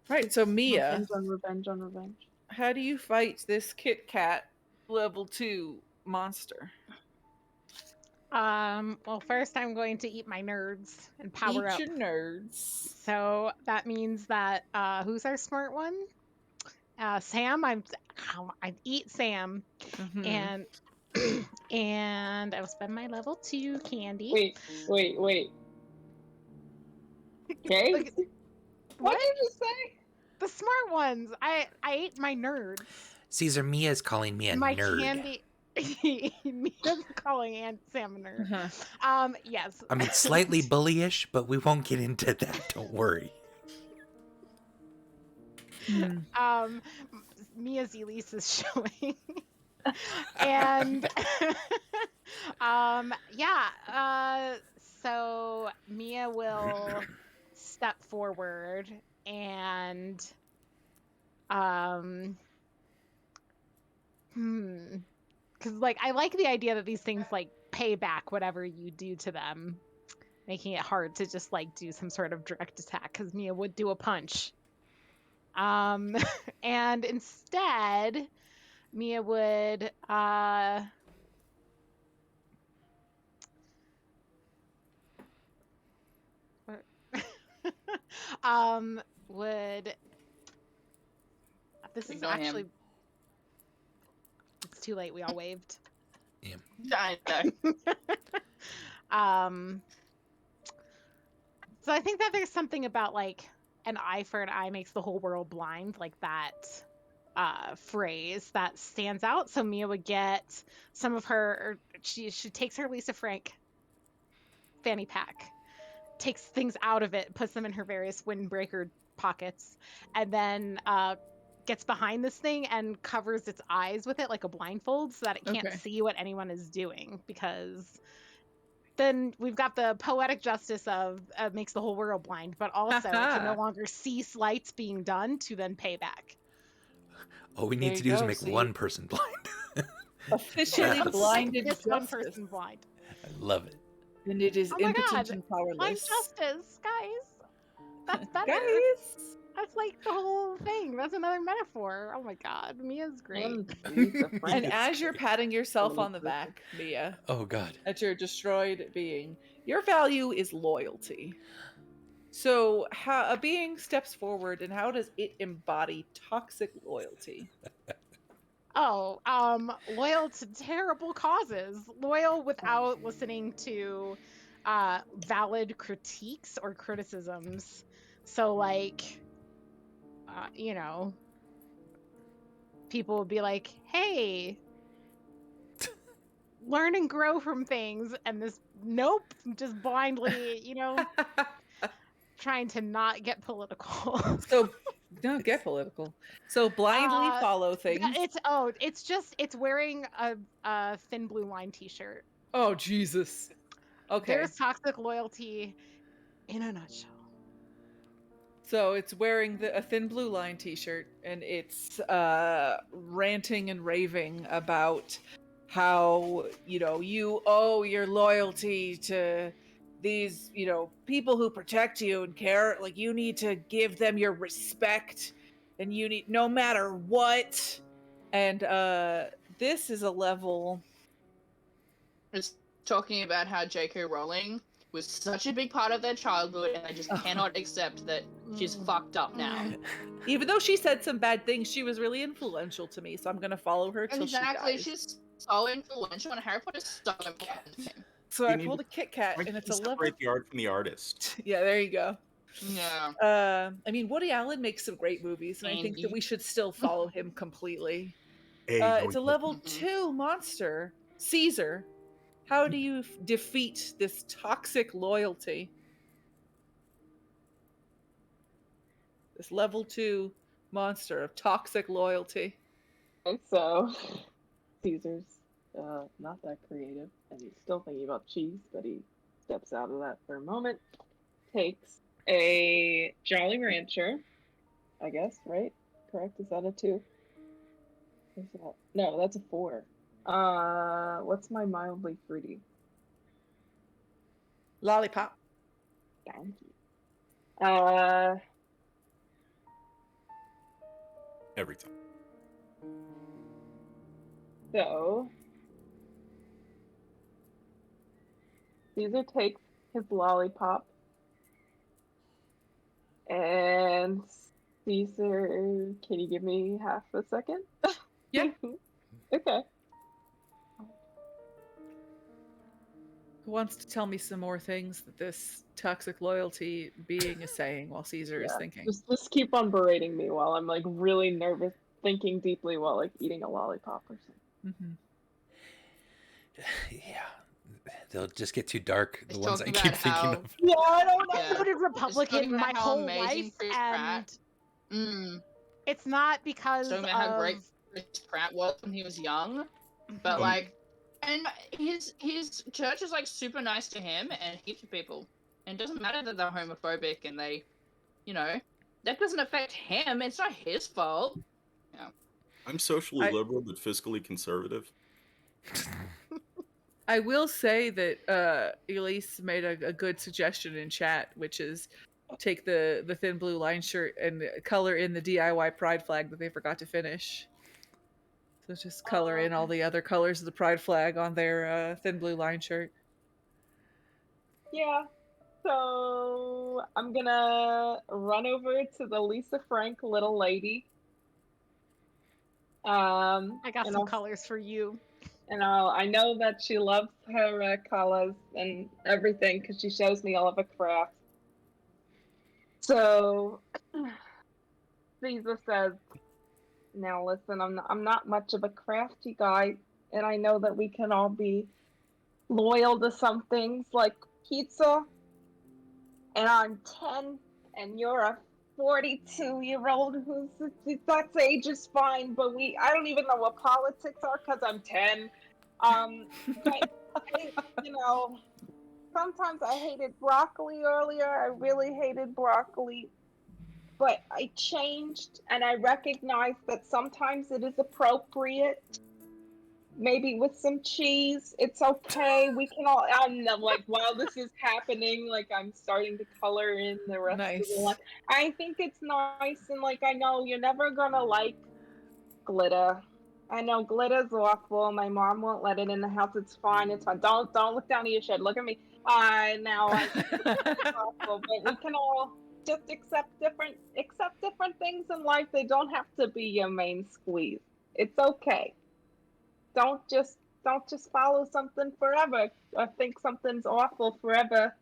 right, so Mia, Revenge on revenge on revenge. how do you fight this Kit Kat level 2 monster? Well, first I'm going to eat my nerds and power Eat up. your nerds. So that means that who's our smart one? Sam. I eat Sam, Mhm. and and I will spend my level 2 candy. Wait. Okay. Look, What did you just say? the smart ones. I ate my nerds. Caesar, Mia's calling me a My nerd. candy. Mia's calling Sam a nerd. Uh-huh. Yes. I mean, slightly bullyish, but we won't get into that. Don't worry. Mia's Elise is showing. And so Mia will step forward and because like I like the idea that these things like pay back whatever you do to them, making it hard to just like do some sort of direct attack, because Mia would do a punch. And instead Mia would would this is Ignore him. actually it's too late, we all waved. I know. So I think that there's something about like an eye for an eye makes the whole world blind, like that phrase that stands out. So Mia would get some of her, she takes her Lisa Frank fanny pack, takes things out of it, puts them in her various windbreaker pockets, and then gets behind this thing and covers its eyes with it like a blindfold so that it can't Okay. see what anyone is doing, because then we've got the poetic justice of makes the whole world blind, but also it can no longer see slights being done to then pay back. All we There need to you do is go, make see? one person blind. Officially Yes. blinded Just one justice. person blind. I love it. And it is Oh my impotent God. and Blind powerless. justice, guys. That's better. Guys! That's like the whole thing. That's another metaphor. Oh my God. Mia's great. And Lisa Frank. And as you're patting yourself on the Lisa. back, Mia, Oh God. at your destroyed being, your value is loyalty. So, how a being steps forward, and how does it embody toxic loyalty? Oh, loyal to terrible causes. Loyal without listening to valid critiques or criticisms. So like you know, people would be like, "Hey, learn and grow from things," and this nope, just blindly, trying to not get political. So, don't get political. So, blindly Uh, follow things. it's wearing a thin blue line t-shirt. Oh, Jesus. Okay. There's toxic loyalty in a nutshell. So it's wearing a thin blue line t-shirt, and it's ranting and raving about how, you owe your loyalty to these, people who protect you and care. Like, you need to give them your respect, and you need, no matter what. And this is a level. It's talking about how J.K. Rowling was such a big part of their childhood, and I just cannot accept that she's fucked up now. Even though she said some bad things, she was really influential to me, so I'm gonna follow her till Exactly, she dies. she's so influential, and Harry Potter's so important to him. So You I need pulled a Kit Kat, Why and can't it's you a level. separate the art from the artist? Yeah, there you go. Yeah. I mean, Woody Allen makes some great movies, and I think that we should still follow him completely. Hey, no, It's a level 2 monster, Caesar. How do you defeat this toxic loyalty? This level 2 monster of toxic loyalty. And so Caesar's not that creative, and he's still thinking about cheese, but he steps out of that for a moment. Takes a Jolly Rancher, I guess, right? Correct? Is that a 2? Is that... No, that's a 4. What's my mildly fruity? Lollipop. Thank you. Every time. So Caesar takes his lollipop, and Caesar, can you give me half a second? Yeah. Okay. Who wants to tell me some more things that this toxic loyalty being is saying while Caesar is thinking? Just keep on berating me while I'm like really nervous, thinking deeply while like eating a lollipop or something. Yeah. They'll just get too dark. The It's ones I talking keep about thinking how- of. Yeah, I don't know. Yeah. I voted talking Republican about my how whole amazing life, Chris and Pratt- it's not because Talking about how great of Chris Pratt was when he was young, but like, and his church is like super nice to him and heaps of people, and it doesn't matter that they're homophobic and they, that doesn't affect him. It's not his fault. I'm socially I- liberal but fiscally conservative. I will say that Elise made a good suggestion in chat, which is take the thin blue line shirt and color in the DIY pride flag that they forgot to finish. So just color in all the other colors of the pride flag on their thin blue line shirt. Yeah. So I'm gonna run over to the Lisa Frank little lady. I got and some I'll- colors for you. And I know that she loves her colors and everything because she shows me all of her crafts. So Caesar says, "Now listen, I'm not much of a crafty guy, and I know that we can all be loyal to some things like pizza. And I'm 10, and you're a 42-year-old who's that's age is fine, but I don't even know what politics are because I'm 10. But sometimes I hated broccoli earlier. I really hated broccoli, but I changed, and I recognized that sometimes it is appropriate maybe with some cheese. It's okay. We can all. I'm like, while this is happening, like I'm starting to color in the rest of the Nice. line. I think it's nice, and like I know you're never gonna like glitter. I know glitter's awful. My mom won't let it in the house. It's fine. It's fine. Don't look down at your shed. Look at me. Now I it's awful, but we can all just accept different things in life. They don't have to be your main squeeze. It's okay. Don't just follow something forever or think something's awful forever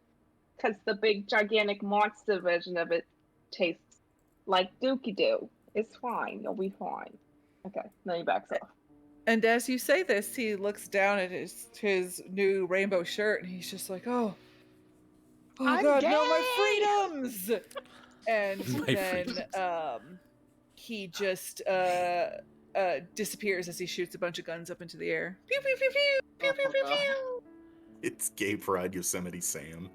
because the big gigantic monster version of it tastes like Dookie Doo. It's fine. You'll be fine. Okay, now he backs off. And as you say this, he looks down at his new rainbow shirt, and he's just like, "Oh I'm God, gay! no, my freedoms!" And My then freedoms. he just disappears as he shoots a bunch of guns up into the air. Pew pew pew pew pew pew pew God. pew. It's Gay Pride Yosemite Sam.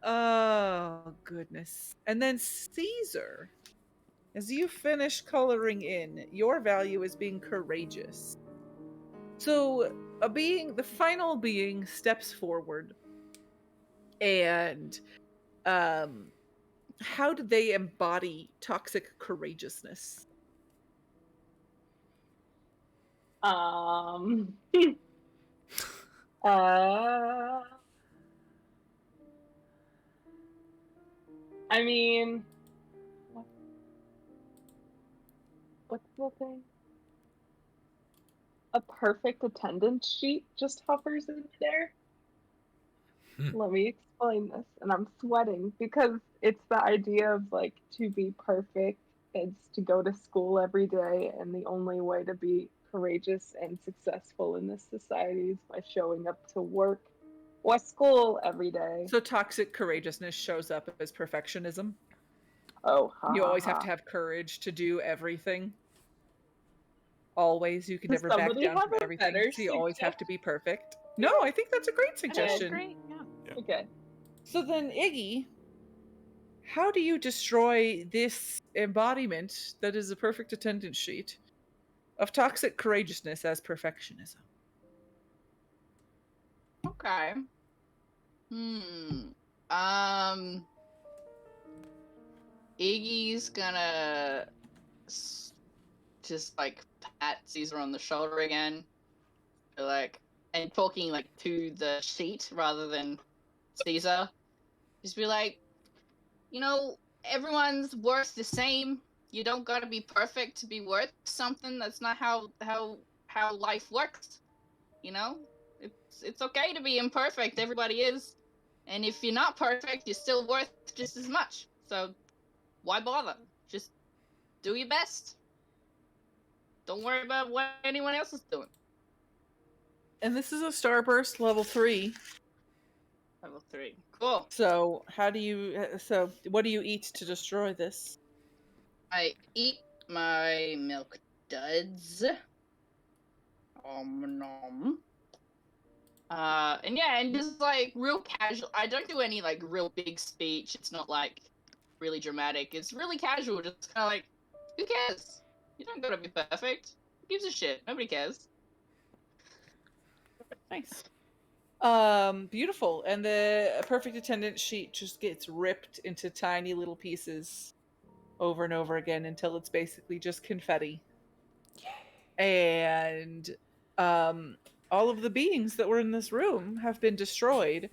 Oh goodness! And then Caesar, as you finish coloring in, your value is being courageous. So the final being steps forward, and how do they embody toxic courageousness? I mean, what's the thing? A perfect attendance sheet just hovers in there. Let me explain this, and I'm sweating because it's the idea of like to be perfect is to go to school every day, and the only way to be courageous and successful in this society is by showing up to work or school every day. So toxic courageousness shows up as perfectionism. Oh, ha, You ha, always have ha. to have courage to do everything. Always, you can Does never back somebody down have from a everything. better So you always have to suggestion? be perfect. No, I think that's a great That's suggestion. great. Yeah. Okay. So then, Iggy, how do you destroy this embodiment that is a perfect attendance sheet of toxic courageousness as perfectionism? Okay. Um. Iggy's gonna just like pat Caesar on the shoulder again, like, and talking like to the sheet rather than Caesar. Just be like, everyone's worth the same. You don't gotta be perfect to be worth something. That's not how life works. You know, it's okay to be imperfect. Everybody is, and if you're not perfect, you're still worth just as much. So why bother? Just do your best. Don't worry about what anyone else is doing. And this is a starburst level 3. Level 3. Cool. So how do you? So what do you eat to destroy this? I eat my milk duds. Nom. And yeah, and just like real casual. I don't do any like real big speech. It's not like really dramatic. It's really casual. Just kind of like, who cares? You don't gotta be perfect. Who gives a shit? Nobody cares. Nice. Beautiful. And the perfect attendance sheet just gets ripped into tiny little pieces over and over again until it's basically just confetti. And all of the beings that were in this room have been destroyed.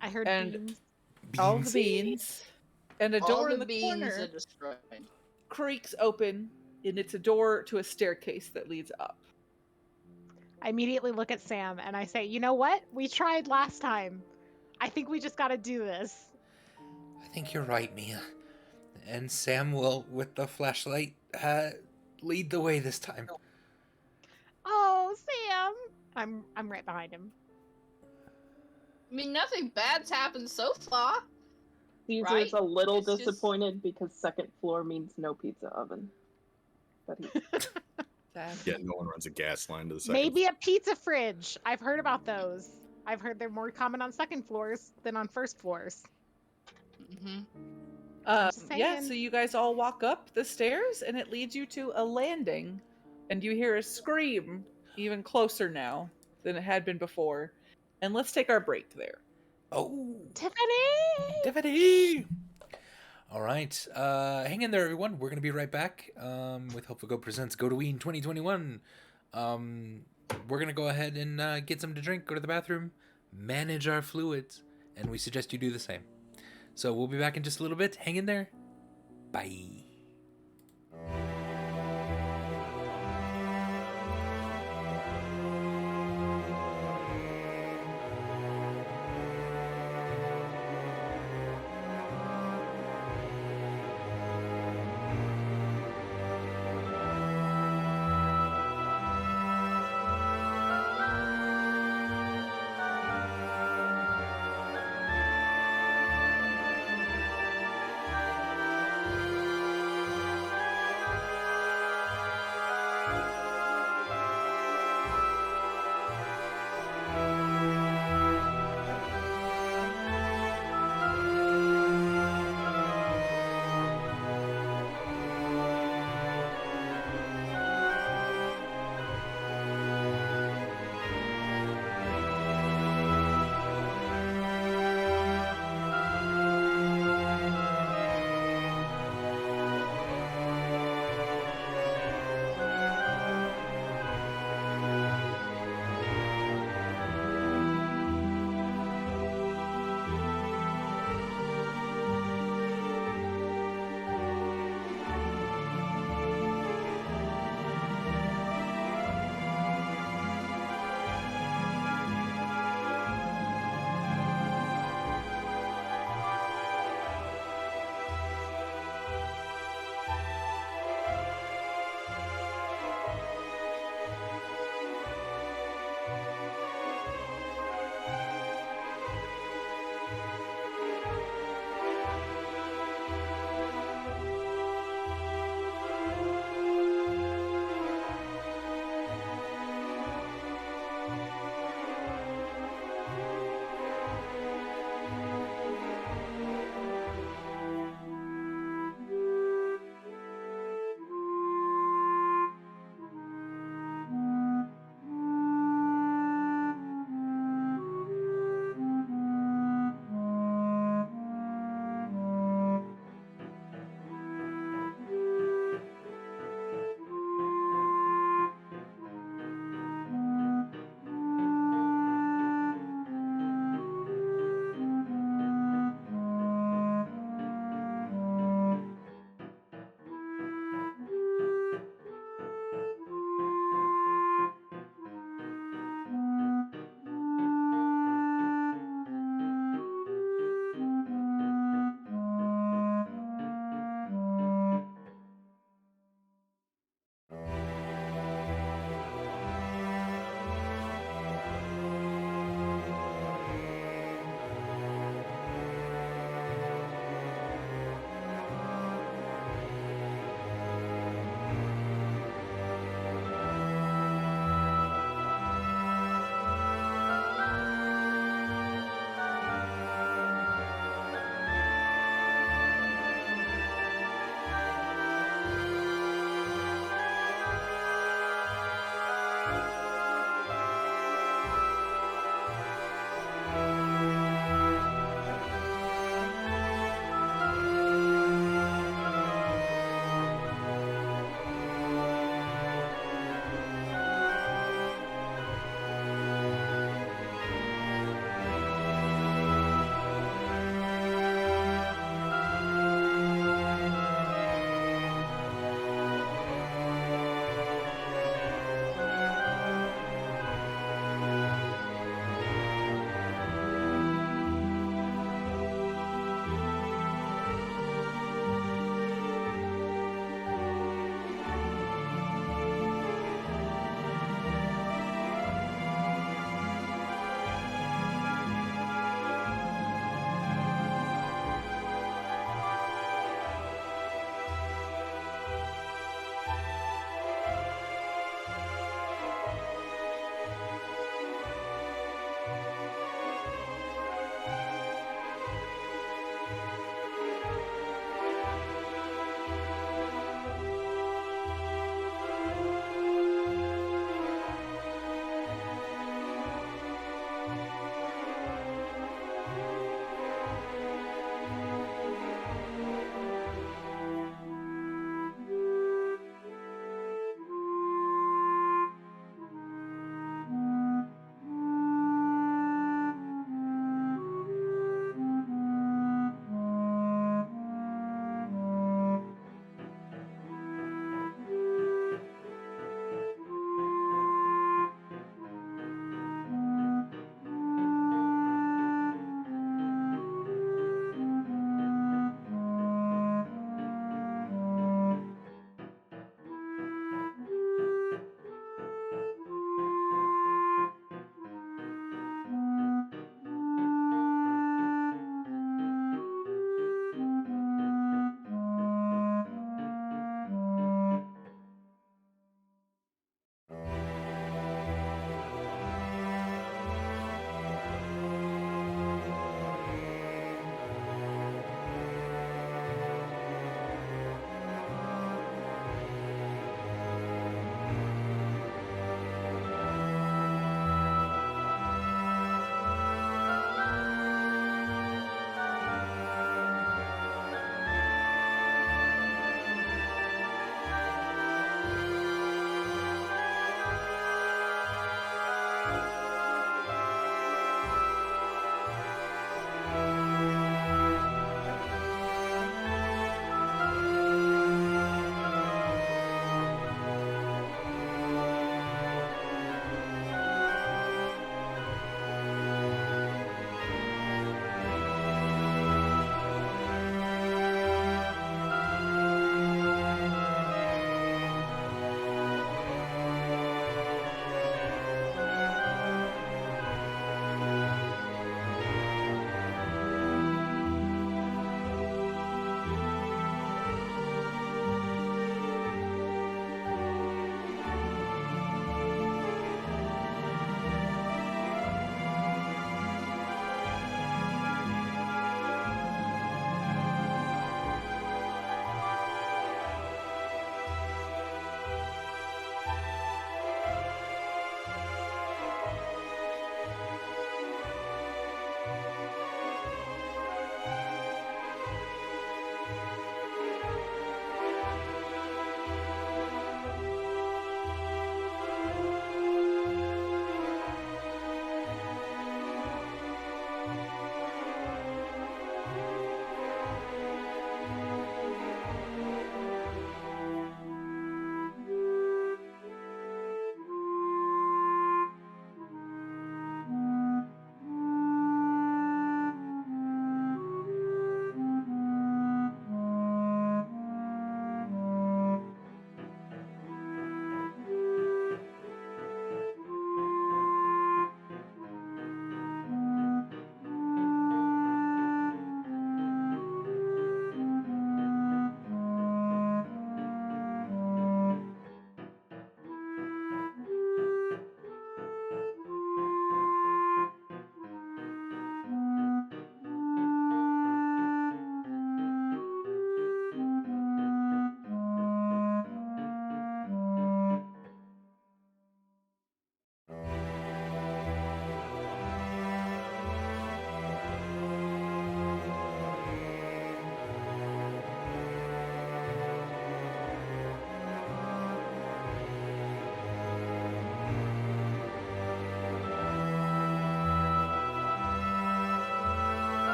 I heard And beans. all of the beans. And a All door the in the beans corner are destroyed. creaks open, and it's a door to a staircase that leads up. I immediately look at Sam and I say, you know what? We tried last time. I think we just got to do this. I think you're right, Mia. And Sam will, with the flashlight, lead the way this time. Oh, Sam! I'm right behind him. I mean, nothing bad's happened so far. Caesar's Right? a little It's just- disappointed because second floor means no pizza oven. But he Yeah, no one runs a gas line to the second. Maybe a pizza fridge. I've heard about those. I've heard they're more common on second floors than on first floors. hmm Just Yeah, saying. so you guys all walk up the stairs, and it leads you to a landing, and you hear a scream even closer now than it had been before. And let's take our break there. Oh, Tiffany! Tiffany! All right. Hang in there, everyone. We're going to be right back with Helpful Go Presents Goataween 2021. We're going to go ahead and get something to drink, go to the bathroom, manage our fluids, and we suggest you do the same. So we'll be back in just a little bit. Hang in there. Bye.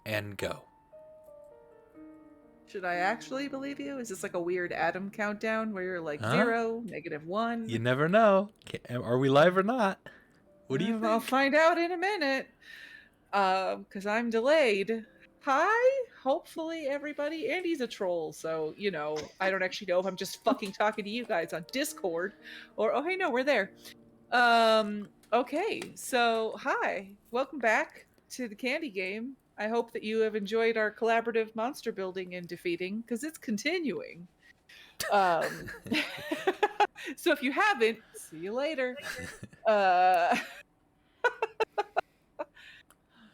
and go. Should I actually believe you? Is this like a weird Adam countdown where you're like Huh? 0, -1? You never know. Are we live or not? What do you I'll think? find out in a minute. Because I'm delayed. Hi, hopefully everybody. Andy's a troll, so I don't actually know if I'm just fucking talking to you guys on Discord, or oh hey no, we're there. Okay, so hi, welcome back to the candy game. I hope that you have enjoyed our collaborative monster building and defeating, because it's continuing. So if you haven't, see you later.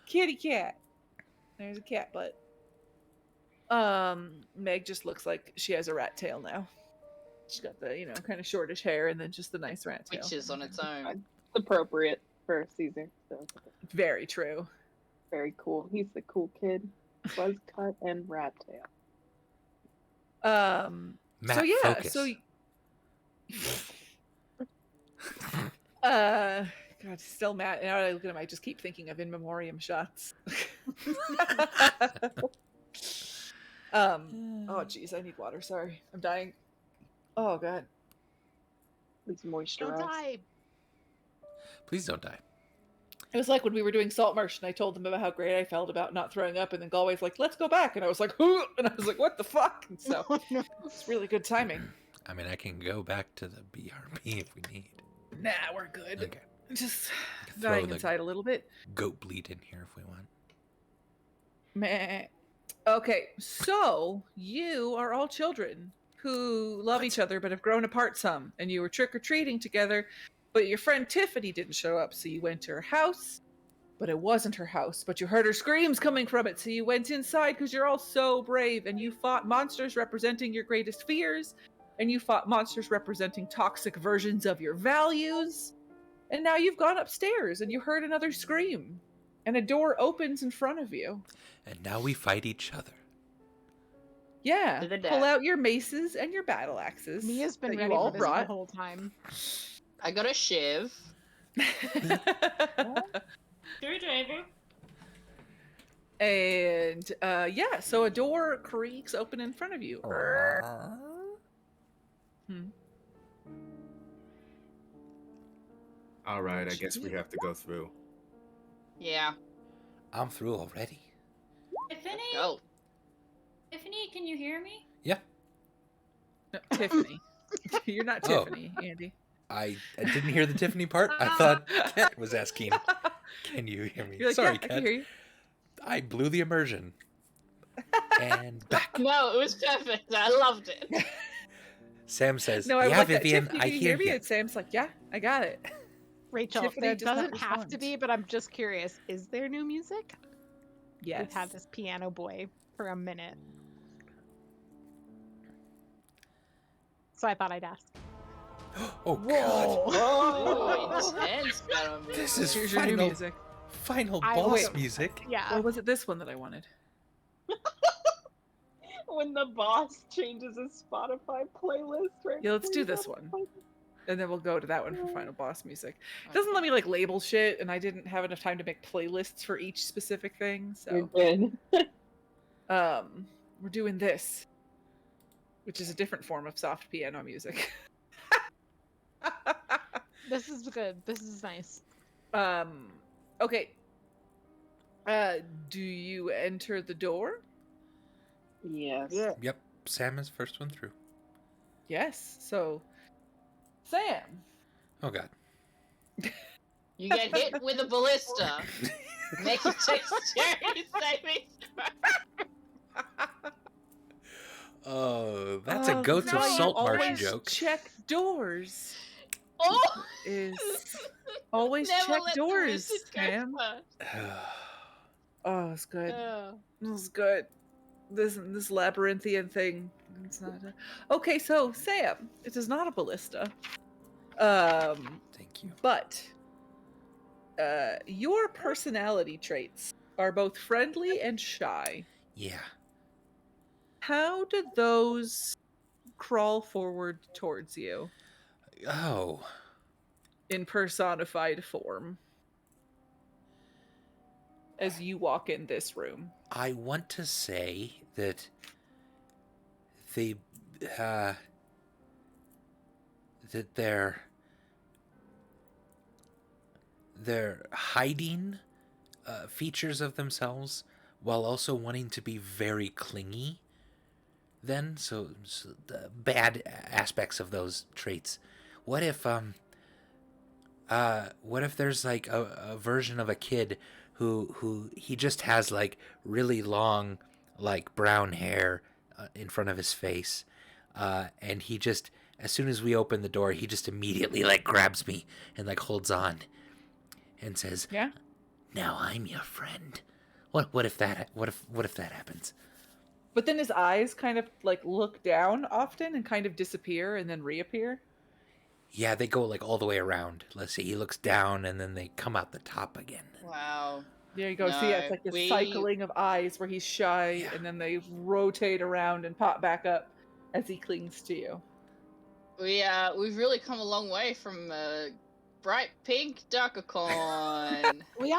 Kitty cat. There's a cat butt. Meg just looks like she has a rat tail now. She's got the, kind of shortish hair and then just the nice rat tail. Which is on its own. It's appropriate for Caesar. So Very true. very cool. He's the cool kid. Buzz cut and rat tail. Matt, so yeah, focus. God, still Matt. Now I look at him, I just keep thinking of in memoriam shots. Oh geez, I need water. Sorry, I'm dying. Oh god. He's Don't moisturized. die. Please don't die. It was like when we were doing Salt Marsh, and I told them about how great I felt about not throwing up, and then Galway's like, "Let's go back," and I was like, "Who?" And I was like, "What the fuck?" And so Oh, no. it's really good timing. I mean, I can go back to the BRB if we need. Nah, we're good. Okay. Just Throw dying the inside a little bit. goat bleed in here if we want. Meh. Okay, so you are all children who love each other but have grown apart some, and you were trick-or-treating together, but your friend Tiffany didn't show up, so you went to her house, but it wasn't her house, but you heard her screams coming from it, so you went inside because you're all so brave, and you fought monsters representing your greatest fears, and you fought monsters representing toxic versions of your values, and now you've gone upstairs, and you heard another scream, and a door opens in front of you. And now we fight each other. Yeah, To the pull death. out your maces and your battle axes. Mia's been that ready you all for this the brought. whole time. I got a shiv. Screwdriver. And yeah, so a door creaks open in front of you. All right, I guess we have to go through. Yeah. I'm through already. Tiffany? Go. Tiffany, can you hear me? Yeah. No, Tiffany. You're not Oh. Tiffany, Andy. I didn't hear the Tiffany part. I thought Kat was asking, can you hear me? You're like, Sorry, yeah, I Kat. can hear you. I blew the immersion. And back. No, it was perfect. I loved it. Sam says, No, I yeah, like that. Vivian, Tiffany, I can you hear hear me? you. And Sam's like, yeah, I got it. Rachel, Tiffany there does not doesn't have to respond. be, but I'm just curious. Is there new music? Yes. We've had this piano boy for a minute. So I thought I'd ask. Oh, God. Oh, intense, Pavane. This is Here's your new final, music. final I- boss wait. music. Yeah. Or was it this one that I wanted? When the boss changes his Spotify playlist, right? Yeah, let's before do you this go to one. play- And then we'll go to that one for final boss music. It doesn't let me like label shit, and I didn't have enough time to make playlists for each specific thing. You're So good. we're doing this, which is a different form of soft piano music. This is good. This is nice. Okay. Do you enter the door? Yes. Yep, Sam is first one through. Yes. So, Sam. Oh, God. You get hit with a ballista. Make a dexterity saving throw. Oh, that's a Goats of now you Salt Marsh always joke. Check doors. Oh! Is always Never check let the doors, wizard go Sam. first. Oh, it's good. Ugh. This is good. This labyrinthian thing. It's not. Okay, so Sam, it is not a ballista. Thank you. But your personality traits are both friendly and shy. Yeah. How do those crawl forward towards you Oh. in personified form? as you walk in this room. I want to say that they, uh, that they're hiding features of themselves while also wanting to be very clingy. Then, so the bad aspects of those traits. What if what if there's like a version of a kid who he just has like really long like brown hair in front of his face, and he just, as soon as we open the door, he just immediately like grabs me and like holds on and says, Yeah. "Now I'm your friend." What if that happens? But then his eyes kind of like look down often and kind of disappear and then reappear. Yeah, they go like all the way around. Let's see, he looks down and then they come out the top again. Wow. There you go. So yeah, it's No, like this we cycling of eyes where he's shy Yeah. and then they rotate around and pop back up as he clings to you. we've really come a long way from bright pink Duckacorn. We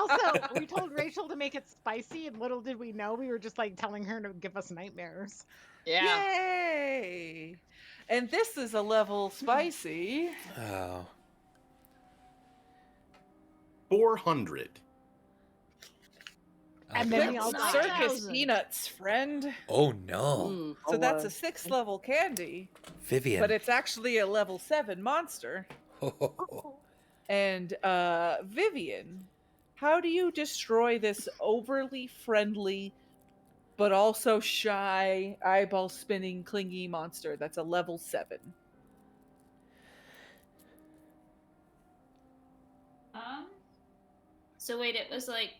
told Rachel to make it spicy, and little did we know we were just like telling her to give us nightmares. Yeah. Yay! And this is a level spicy. Oh. 400. And then Quick we all That's died. circus 9,000. peanuts, friend. Oh no. Ooh. So that's a 6th level candy, Vivian. but it's actually a level 7 monster. And Vivian, how do you destroy this overly friendly but also shy, eyeball spinning, clingy monster that's a level 7? So wait, it was like.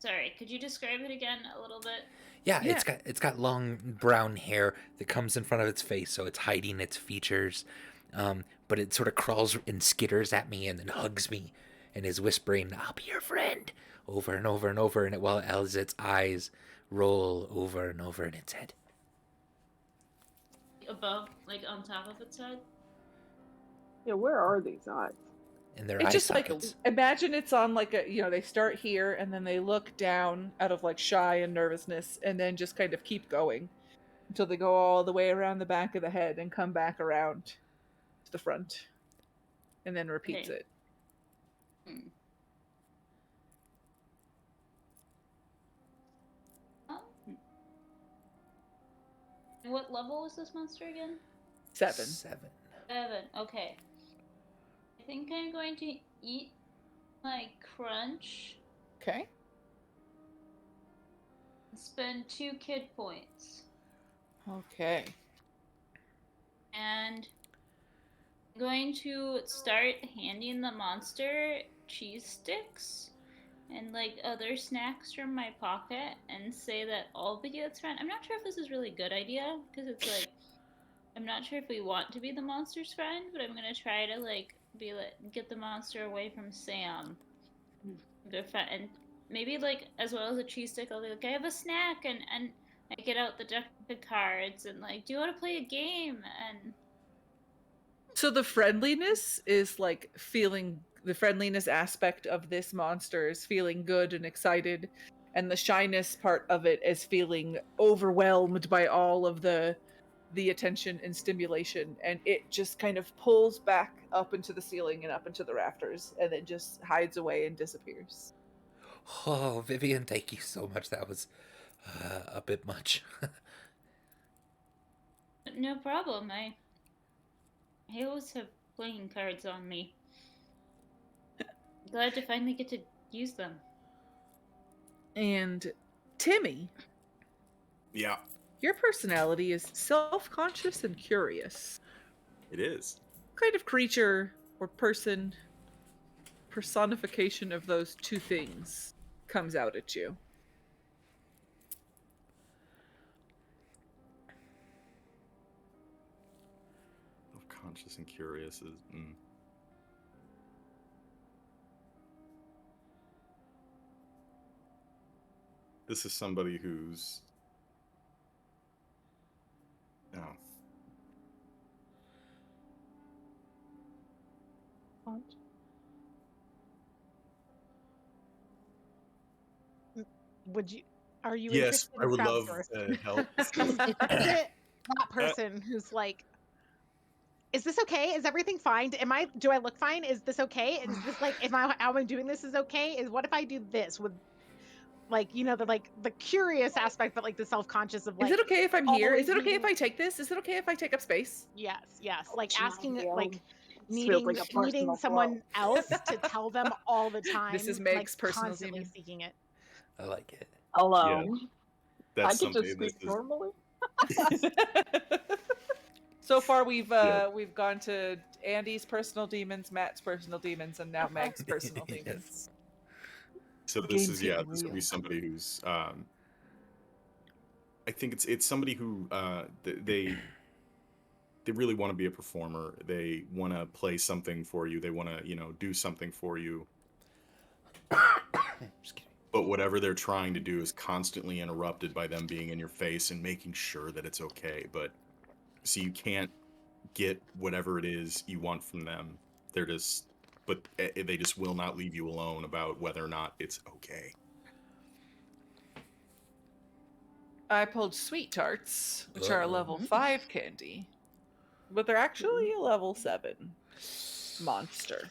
Sorry, could you describe it again a little bit? Yeah, Yeah. it's got long brown hair that comes in front of its face, so it's hiding its features. But it sort of crawls and skitters at me and then hugs me, and is whispering, "I'll be your friend," over and over and over, and while as its eyes roll over and over in its head. Above, like on top of its head? Yeah, where are these eyes? In their It's eye just like, sockets. imagine it's on like a, they start here and then they look down out of like shy and nervousness and then just kind of keep going until they go all the way around the back of the head and come back around to the front and then repeats Okay. it. Oh. And what level was this monster again? 7. 7. 7. Okay. I think I'm going to eat my crunch Okay. and spend 2 kid points. Okay. And I'm going to start handing the monster cheese sticks and like other snacks from my pocket and say that I'll be its friend. I'm not sure if this is a really good idea because it's like I'm not sure if we want to be the monster's friend, but I'm gonna try to like be like get the monster away from Sam. Their friend, and maybe like as well as a cheese stick, I'll be like, I have a snack, and I get out the deck of cards and like, do you want to play a game? And So the friendliness is like feeling, the friendliness aspect of this monster is feeling good and excited, and the shyness part of it is feeling overwhelmed by all of the attention and stimulation, and it just kind of pulls back up into the ceiling and up into the rafters and then just hides away and disappears. Oh, Vivian, thank you so much. That was a bit much. no problem. I always have playing cards on me. Glad to finally get to use them. And Timmy, Yeah, your personality is self-conscious and curious. it is. What kind of creature or person personification of those two things comes out at you? Conscious and curious is. This is somebody who's. Oh. Are you Yes, interested I in would love crowdsourcing? help. Is it that person who's like, is this okay? Is everything fine? Do I look fine? Is this okay? Is this like, how I'm doing this is okay? What if I do this with like, the curious aspect, but like the self-conscious of Is like it okay if I'm here? Is always it okay if needing, I take this? Is it okay if I take up space? yes, like asking, This like feels like a needing personal someone growth. else to tell them all the time. This is like Meg's personal constantly demon. seeking it. I like it. Hello. I That's get to something. speak This is normally. So far, we've Yeah. gone to Andy's personal demons, Matt's personal demons, and now Meg's personal demons. Yes. so. The This game's is getting This would be real. somebody who's. I think it's somebody who they really want to be a performer. They want to play something for you. They want to do something for you. Just kidding. But whatever they're trying to do is constantly interrupted by them being in your face and making sure that it's okay. But so you can't get whatever it is you want from them. They just will not leave you alone about whether or not it's okay. I pulled sweet tarts, which are a Uh-oh. level 5 candy, but they're actually a level 7 monster.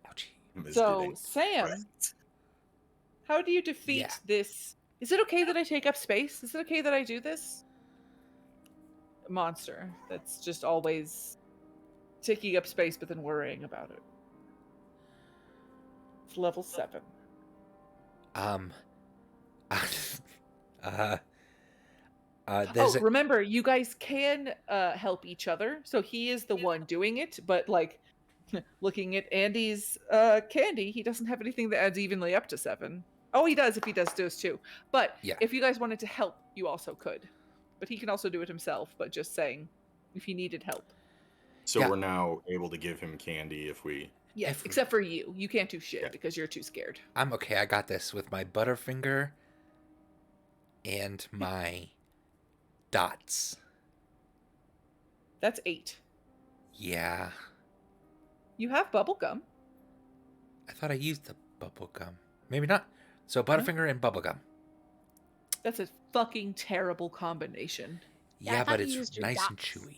Ouchie. Mr. So, Ding. Sam, how do you defeat Yeah. this? Is it okay that I take up space? Is it okay that I do this? Monster that's just always taking up space but then worrying about it. It's level 7. There's Remember, you guys can help each other. So he is the one doing it, but like looking at Andy's candy, he doesn't have anything that adds evenly up to 7. Oh, he does if he does those too. But Yeah. if you guys wanted to help, you also could. But he can also do it himself, but just saying if he needed help. So Yeah. we're now able to give him candy if we. Yes, If- except for you. You can't do shit Yeah. because you're too scared. I'm okay. I got this with my Butterfinger and my dots. That's 8. Yeah. You have bubblegum. I thought I used the bubblegum. Maybe not. So Butterfinger and bubblegum. That's a fucking terrible combination. Yeah, I Yeah, thought but you it's used your nice and dots. chewy.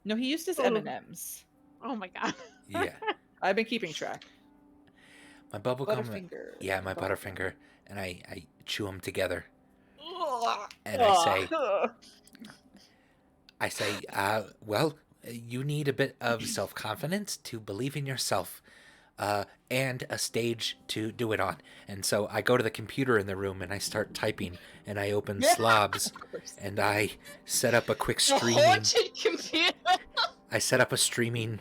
No, he used his Oh. M&Ms. Oh my god. Yeah. I've been keeping track. My bubblegum. Butterfinger. Yeah, my Butterfinger. And I chew them together. Ugh. And Ugh. I say, well, you need a bit of self-confidence to believe in yourself, and a stage to do it on. And so I go to the computer in the room and I start typing, and I open Slobs, and I set up a quick The streaming. haunted computer. I set up a streaming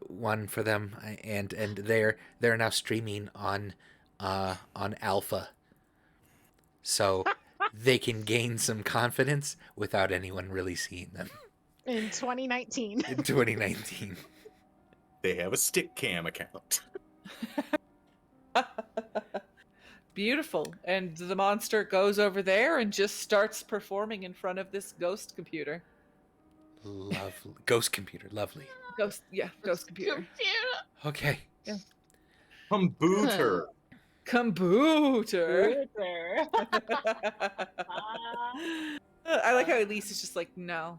one for them, and they're now streaming on Alpha, so they can gain some confidence without anyone really seeing them In 2019. in 2019. They have a stick cam account. Beautiful. And the monster goes over there and just starts performing in front of this ghost computer. Lovely. Ghost computer, lovely. Ghost computer. Okay. Come boot her. Computer. Luther. I like how Elise is just like, no.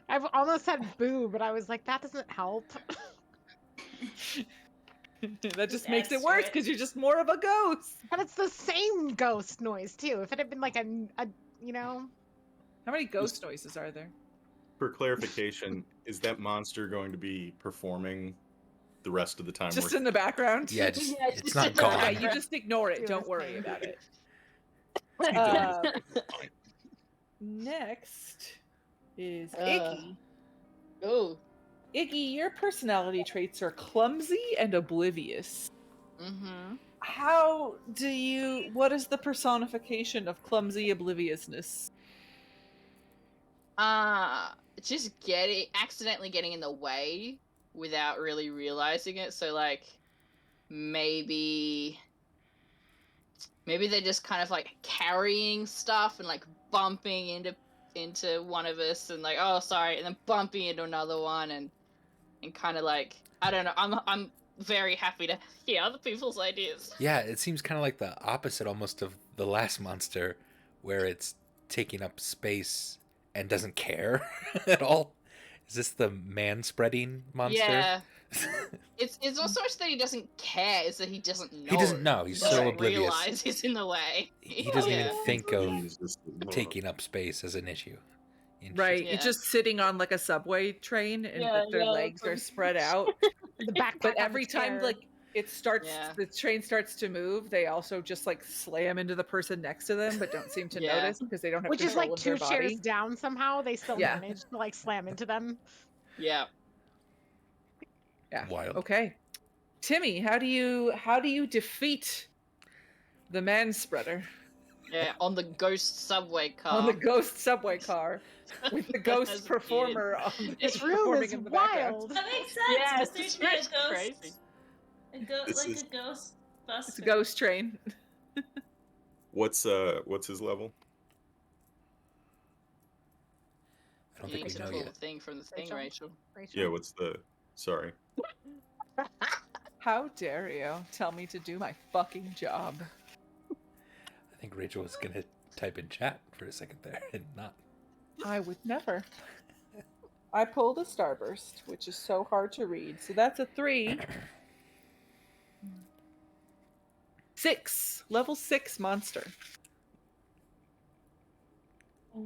I've almost said boo, but I was like, that doesn't help. That just Just makes adds it to worse it. because you're just more of a ghost. But it's the same ghost noise too. If it had been like a How many ghost noises are there? For clarification, is that monster going to be performing the rest of the time? Just we're- in the background? Yeah, just, Yeah, it's just not in the Yeah, gone. you just ignore it. Do Don't his worry thing. about it. Next is Iggy. Oh. Iggy, your personality traits are clumsy and oblivious. Mm-hmm. What is the personification of clumsy obliviousness? Just accidentally getting in the way without really realizing it. So like maybe they're just kind of like carrying stuff and like bumping into one of us and like, oh sorry, and then bumping into another one and kind of like, I don't know, I'm very happy to hear other people's ideas. Yeah, it seems kind of like the opposite almost of the last monster, where it's taking up space and doesn't care at all. Is this the man-spreading monster? Yeah. It's not so much that he doesn't care, it's that he doesn't know. He doesn't know. He's He so doesn't oblivious. realize he's in the way. He doesn't Yeah. even think of He's just- taking up space as an issue. Right. Yeah. It's just sitting on like a subway train and Yeah, like, their yeah, legs that's are what- spread out. The backpack. But on the every time chair. like it starts Yeah. the train starts to move, they also just like slam into the person next to them but don't seem to Yeah. notice because they don't have which is control like of their 2 chairs body. down somehow, they still Yeah. manage to like slam into them. Yeah. Yeah. Wild. Okay. Timmy, how do you defeat the man spreader Yeah, on the ghost subway car. on the ghost subway car with the As ghost a kid. performer This room performing is in the background? wild. That makes sense. Yes, because there's it's been a just ghost, crazy. This like is- a ghost buster. It's a ghost train. What's his level? I don't You think need we to know pull yet. the thing from the thing, Rachel? Rachel. Yeah, what's the? Sorry. How dare you tell me to do my fucking job? I think Rachel was gonna type in chat for a second there and not. I would never. I pulled a starburst, which is so hard to read. So that's a 3. 6. Level 6 monster. How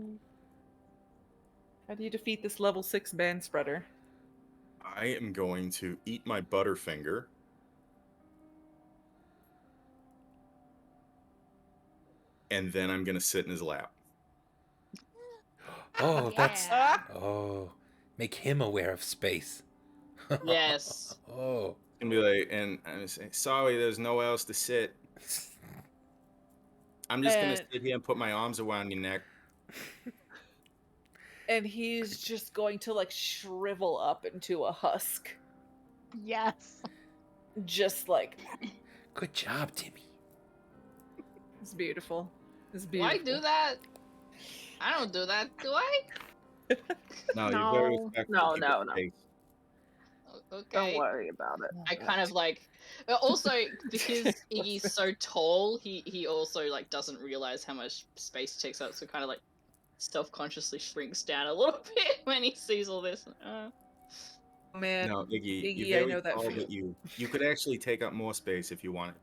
do you defeat this level 6 band spreader? I am going to eat my Butterfinger. And then I'm gonna sit in his lap. Oh, that's. Yeah. Oh, make him aware of space. Yes. Oh. And be like, and I'm gonna say, sorry, there's nowhere else to sit. I'm just gonna And- sit here and put my arms around your neck. And he's just going to like shrivel up into a husk. Yes. Just like, Good job, Timmy. it's beautiful. It's Do I beautiful. do that? I don't do that, do I? No, you're very No. respectful. No, Keep no, it no. safe. Okay. Don't worry about it. I kind of like also because Iggy's so tall, he also like doesn't realize how much space he takes up, so kind of like self-consciously shrinks down a little bit when he sees all this. Man, No, Iggy, Iggy, you're I very know that tall, for but you could actually take up more space if you wanted.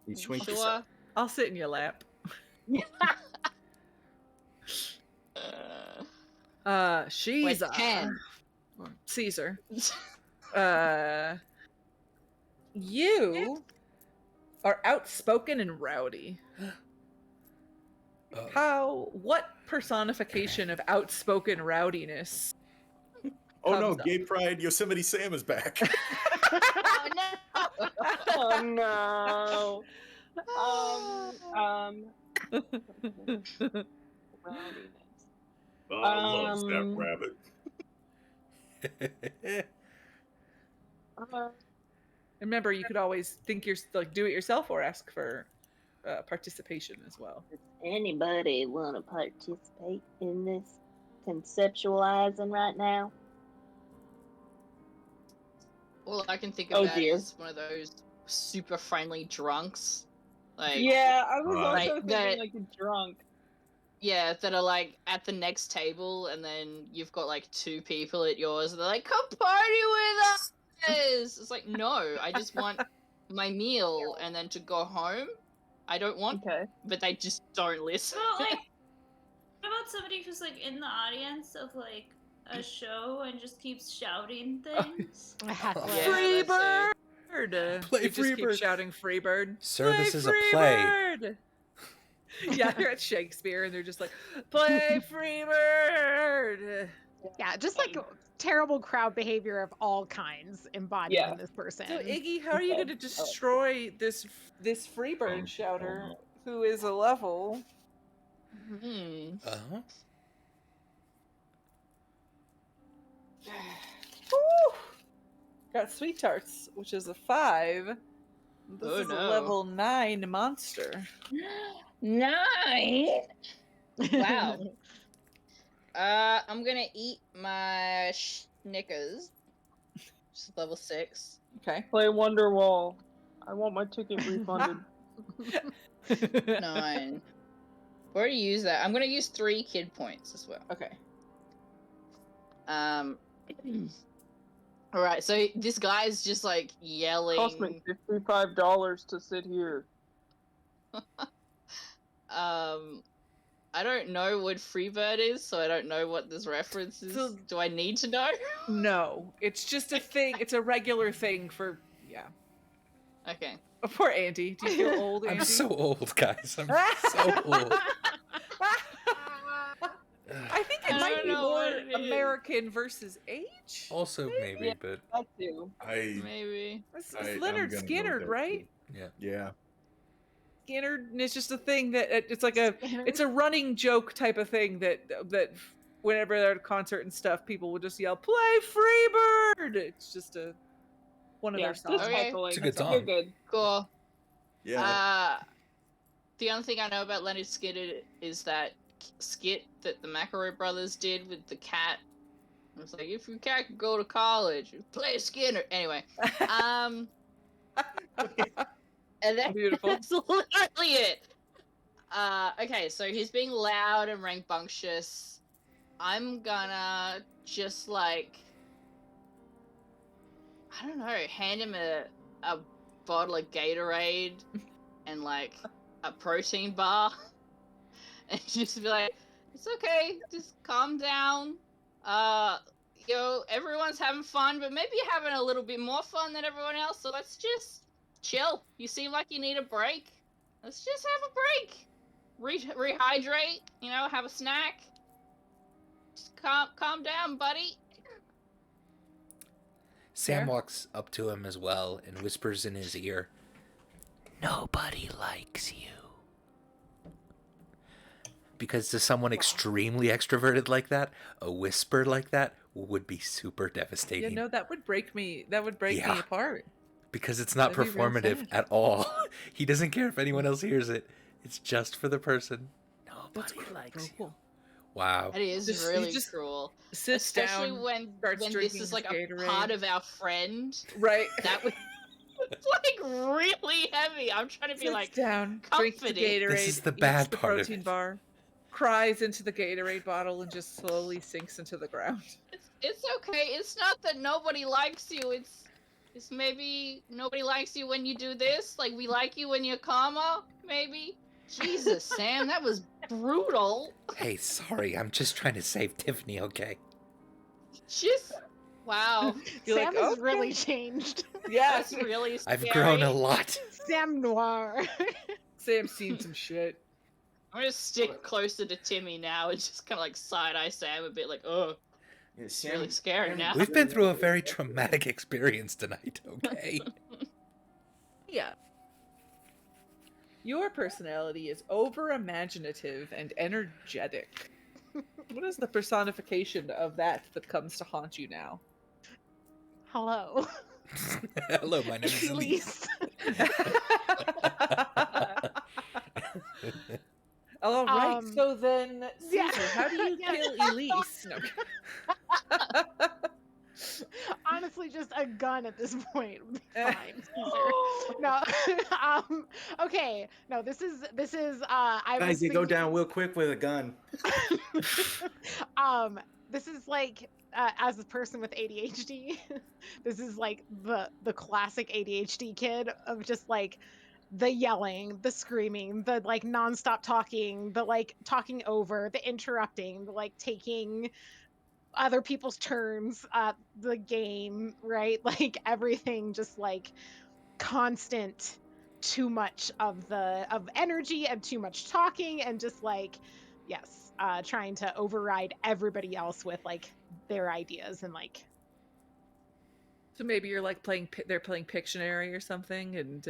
You shrink Sure. yourself. I'll sit in your lap. She's Wait, 10. Caesar. You are outspoken and rowdy. What personification of outspoken rowdiness? Oh no, Thumbs up. Gay Pride Yosemite Sam is back. Oh no! Oh no. Rowdiness. Loves that rabbit. Remember, you could always think you're like do it yourself or ask for participation as well. Does anybody want to participate in this conceptualizing right now? All I can think Oh, about dear. is one of those super friendly drunks. Like Yeah, I was Right. also Like thinking that- like a drunk. yeah, that are like at the next table, and then you've got like 2 people at yours, and they're like, "Come party with us!" It's like, no, I just want my meal and then to go home. I don't want, Okay. but they just don't listen. Well, like, what about somebody who's like in the audience of like a show and just keeps shouting things? Yeah, Free that's bird! Play You just keep Freebird. shouting Freebird. Sir, Play this is a play. Freebird! Yeah, they're at Shakespeare and they're just like, play Freebird! Yeah, just like terrible crowd behavior of all kinds embodied Yeah. in this person. So Iggy, how are you Okay. going to destroy this Freebird shouter who is a level? Uh-huh. Woo! Got Sweet Tarts, which is a 5. This Oh, is a no. level 9 monster. 9. Wow. I'm gonna eat my Snickers. Just level 6. Okay. Play Wonderwall. I want my ticket refunded. 9. I've already used that. I'm gonna use 3 kid points as well. Okay. Alright, so this guy's just like Cost me yelling. $55 to sit here. I don't know what Freebird is, so I don't know what this reference is. So- Do I need to know? No, it's just a thing. It's a regular thing for Okay. Oh, poor Andy. Do you feel old, Andy? I'm so old, guys. I'm so old. I think it I might don't be know more what it is. American versus age. Also, maybe, but That too. Maybe. It's I'm Leonard gonna go Skinner, with that, right? Yeah. Skinner is just a thing that it's like it's a running joke type of thing that whenever they're at a concert and stuff, people would just yell, "Play Freebird!" It's just one of their Just songs. Okay. heckling. It's a good You're song. good. Cool. Yeah. The only thing I know about Leonard Skinner is that skit that the McElroy brothers did with the cat. It's like, if your cat could go to college, play Skinner. Anyway, and that's Beautiful. that's literally it. Okay, so he's being loud and rambunctious. I'm gonna just like, I don't know, hand him a bottle of Gatorade and like a protein bar, and just be like, it's okay, just calm down. Everyone's having fun, but maybe you're having a little bit more fun than everyone else, so let's just chill. You seem like you need a break. Let's just have a break. Rehydrate, have a snack. Just calm down, buddy. Sam Fair. walks up to him as well and whispers in his ear, "Nobody likes you." Because to someone extremely extroverted like that, a whisper like that would be super Yeah, devastating. no, that would break me. That would break Yeah. me apart. Because it's not That'd be real performative sad. at all. He doesn't care if anyone else hears it. It's just for the person. That's Nobody likes you. cruel. Wow. That is Just- he really just cruel. Sits Especially down, when starts this drinking is like a his Gatorade. part of our friend. Right. That was it's like really heavy. I'm trying to be Sits like, down, drinks the comforting. Gatorade, This is the eats bad the part of protein it. bar, cries into the Gatorade bottle, and just slowly sinks into the ground. it's okay. It's not that nobody likes you. It's maybe nobody likes you when you do this. Like, we like you when you're calmer, maybe. Jesus, Sam, that was brutal. Hey, sorry. I'm just trying to save Tiffany, okay? Just wow. You're Sam like, has "Okay." really changed. Yes, That's really scary. I've grown a lot. Sam Noir. Sam's seen some shit. I'm gonna stick closer to Timmy now and just kind of like side-eye Sam a bit, like, oh, Yeah, it's really scary now. We've been through a very traumatic experience tonight, okay? Yeah. Your personality is over-imaginative and energetic. What is the personification of that comes to haunt you now? Hello. Hello, my name is Elise. All right, Um, so then, Caesar, yeah. how do you Yeah. kill Elise? No. Honestly, just a gun at this point would be fine. Caesar. No. Okay. No, this is I was Guys, you go thinking- down real quick with a gun. This is like as a person with ADHD, this is like the classic ADHD kid of just like the yelling, the screaming, the like nonstop talking, the like talking over, the interrupting, the like taking other people's turns at the game, right? Like everything just like constant too much of energy and too much talking and just like yes, trying to override everybody else with like their ideas and like So maybe you're like they're playing Pictionary or something, and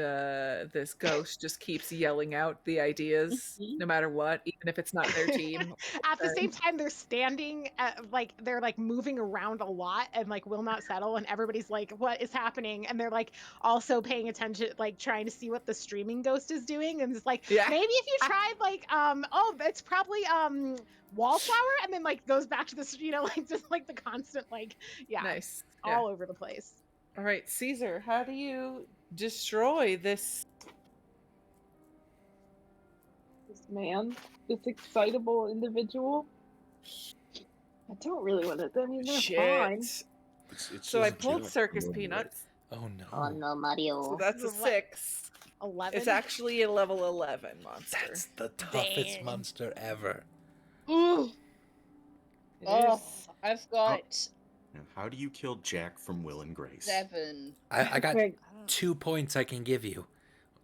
this ghost just keeps yelling out the ideas no matter what, even if it's not their team. at the same time they're standing like they're like moving around a lot and like will not settle and everybody's like what is happening and they're like also paying attention like trying to see what the streaming ghost is doing and it's like Yeah. maybe if you tried like oh that's probably wallflower and then like goes back to this like just like the constant like yeah Nice. Yeah. all over the place. All right, Caesar, how do you destroy this? This man, this excitable individual. I don't really want to. I mean, they're fine. Shit. It's So I just pulled Jack circus from Winnie, right? peanuts. Oh no. Oh no, So Mario. that's a This is what, 6. 11. It's actually a level 11 monster. That's the toughest Damn. monster ever. Ooh. It Oh, is. I've got Now, how do you kill Jack from Will and Grace? 7. I got Okay. 2 points I can give you.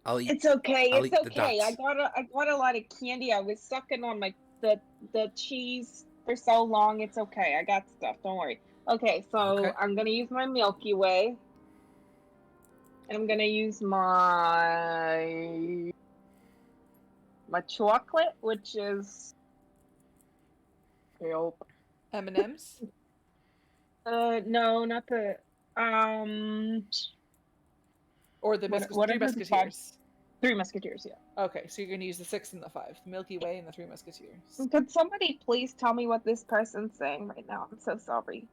I'll eat. It's okay. I'll It's eat the okay. I dots. got a lot of candy. I was sucking on the cheese for so long. It's okay. I got stuff. Don't worry. Okay, so Okay. I'm gonna use my Milky Way. And I'm gonna use my chocolate, which is help. M&M's? No, not the Or the what Three are the five? Musketeers? Three Musketeers, yeah. Okay, so you're going to use the 6 and the 5. The Milky Way and the Three Musketeers. Could somebody please tell me what this person's saying right now? I'm so sorry.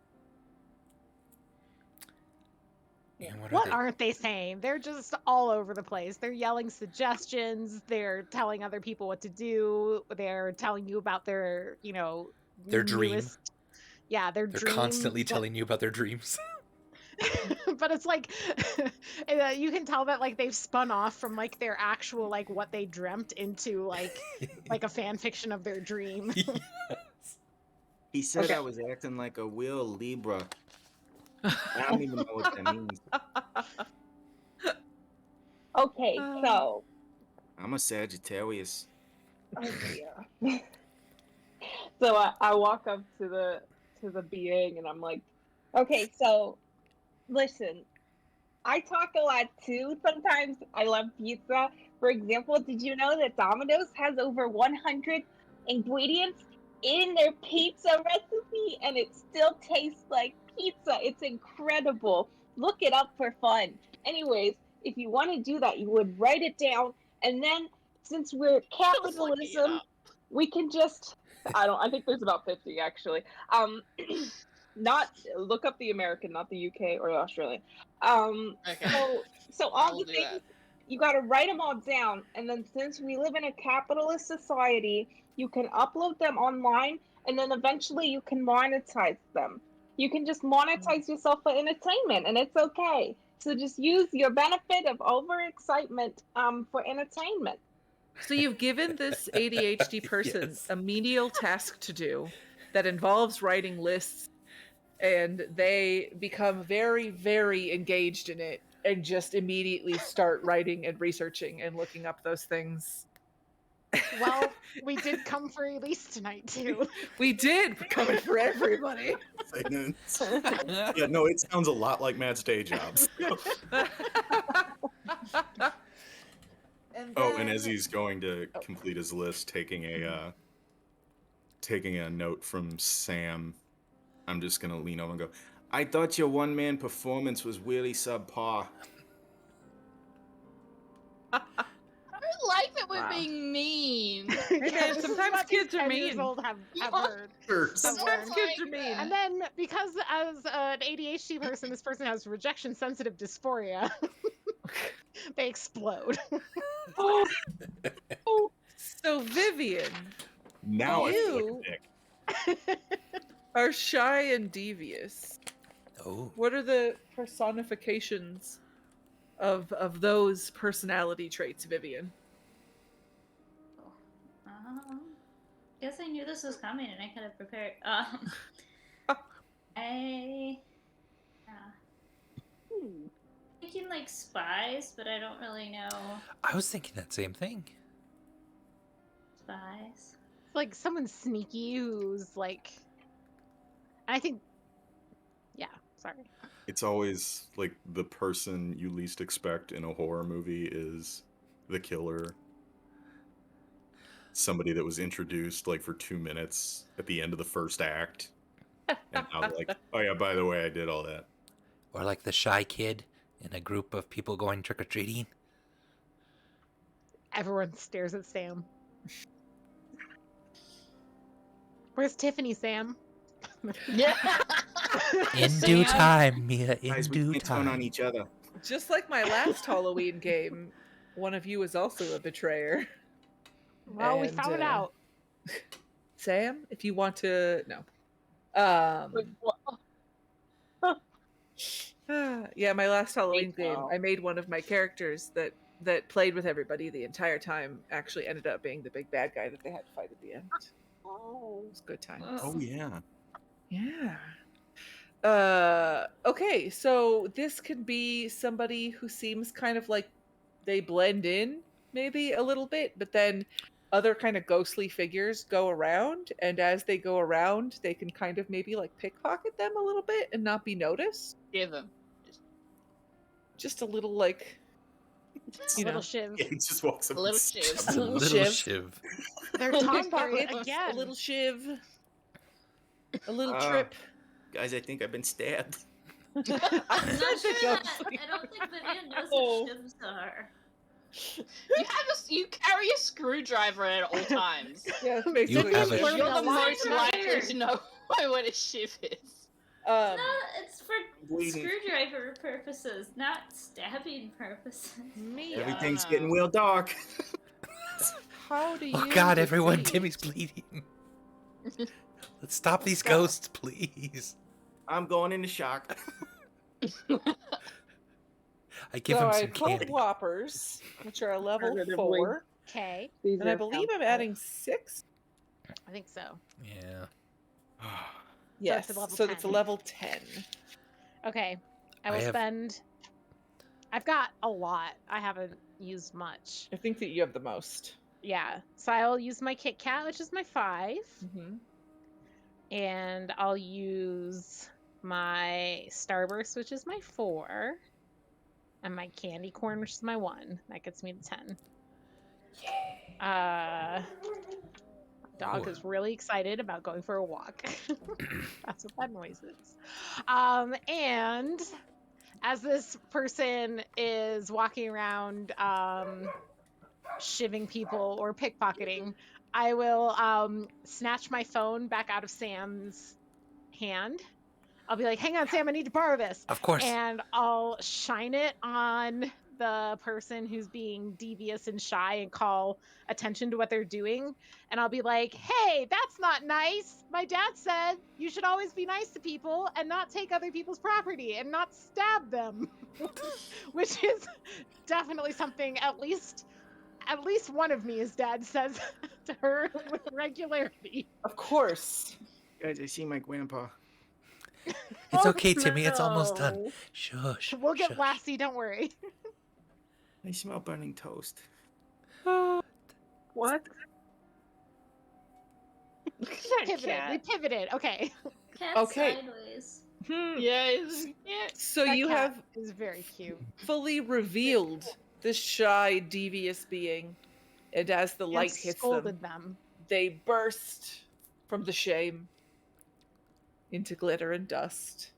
And what What are aren't they saying? They're just all over the place. They're yelling suggestions. They're telling other people what to do. They're telling you about their, Their dream. newest, yeah, their They're dreams. constantly telling you about their dreams. But it's like you can tell that like they've spun off from like their actual like what they dreamt into like a fan fiction of their dream. He said Okay. I was acting like a Will Libra. I don't even know what that means. Okay, so I'm a Sagittarius. oh dear. So I walk up to the being and I'm like, okay, so listen, I talk a lot too. Sometimes I love pizza. For example, did you know that Domino's has over 100 ingredients in their pizza recipe and it still tastes like pizza? It's incredible. Look it up for fun. Anyways, if you want to do that, you would write it down, and then since we're capitalism, we can just I think there's about 50 actually. Not look up the American, not the UK or the Australian. Okay. So all will the do things that. you got to write them all down, and then since we live in a capitalist society, you can upload them online, and then eventually you can monetize them. You can just monetize yourself for entertainment, and it's okay. So just use your benefit of overexcitement for entertainment. So you've given this ADHD person Yes. a menial task to do that involves writing lists, and they become very, very engaged in it and just immediately start writing and researching and looking up those things. Well, we did come for Elise tonight too. We did. We're coming for everybody. Yeah, no, it sounds a lot like Matt's day jobs. And as he's going to complete his list, taking a note from Sam, I'm just gonna lean over and go, I thought your one-man performance was really subpar. I don't like that we're Wow. being mean. Hey man, This is sometimes what these kids are 10 years mean. old have Yeah. heard. "Sure." Sometimes Like, kids are mean. And then, because as an ADHD person, this person has rejection sensitive dysphoria, they explode. So Vivian, Now I feel like You- a dick. are shy and devious. Oh. What are the personifications of those personality traits, Vivian? Guess I knew this was coming and I could have prepared. I thinking like spies, but I don't really know I was thinking that same thing. spies. Like someone sneaky who's like, I think, yeah, sorry. It's always like the person you least expect in a horror movie is the killer. Somebody that was introduced like for 2 minutes at the end of the first act. And now they're like, oh yeah, by the way, I did all that. Or like the shy kid in a group of people going trick-or-treating. Everyone stares at Sam. Where's Tiffany, Sam? Yeah. In Sam, due time, Mia. In Guys, we due can't count on time. each other. Just like my last Halloween game, one of you is also a betrayer. Well, we And, found out. Sam, if you want to, no. Like, Yeah, my last Halloween game, no. I made one of my characters that played with everybody the entire time. Actually, ended up being the big bad guy that they had to fight at the end. It Oh. was a good time. Oh yeah. Yeah. Okay, so this could be somebody who seems kind of like they blend in maybe a little bit, but then other kind of ghostly figures go around, and as they go around, they can kind of maybe like pickpocket them a little bit and not be noticed. Give him. Just a little like you Little know, shiv. Yeah, he just walks up. A little and shiv. Just a little little shiv. shiv. They're Pickpocket, talking a again. little shiv, a little Ah. trip. Guys, I think I've been stabbed. I I'm not said the sure that. ghostly. I don't think Vivian knows Oh. what shivs are. You carry a screwdriver at all times. Yeah, basically. have a You're shiv. the Learned a lot most from likely here. to know what a shiv is. Um, No, it's for Bleeding. screwdriver purposes, not stabbing purposes. me. Everything's know. getting real dark. How do you? Oh God, everyone, defeat- Timmy's bleeding. Let's stop these Stop. ghosts, please. I'm going into shock. I give So him I some pulled candy. whoppers, which are a level Alternatively. 4, Okay, and I believe I'm adding 6. I think so. Yeah. Yes, it's a level so it's a 10. level 10. Okay, I I will have- spend. I've got a lot. I haven't used much. I think that you have the most. Yeah, so I'll use my Kit Kat, which is my 5, Mm-hmm. and I'll use my Starburst, which is my 4, and my Candy Corn, which is my 1. That gets me to 10. Dog Ooh. is really excited about going for a walk. That's what that noise is. And as this person is walking around shivving people or pickpocketing, I will snatch my phone back out of Sam's hand. I'll be like, hang on, Sam, I need to borrow this. Of course. And I'll shine it on the person who's being devious and shy and call attention to what they're doing. And I'll be like, hey, that's not nice. My dad said you should always be nice to people and not take other people's property and not stab them. Which is definitely something at least one of me's dad says to her with regularity. Of course. Guys, I see my grandpa. It's okay, Timmy. It's almost done. no. Shush. We'll get shush. Lassie, don't worry. I smell burning toast. What? We pivoted. Okay. Cat Okay. sideways. Yes. Yeah. So That you cat have is very cute. fully revealed this shy, devious being, and as the light And hits scolded them, them. they burst from the shame into glitter and dust.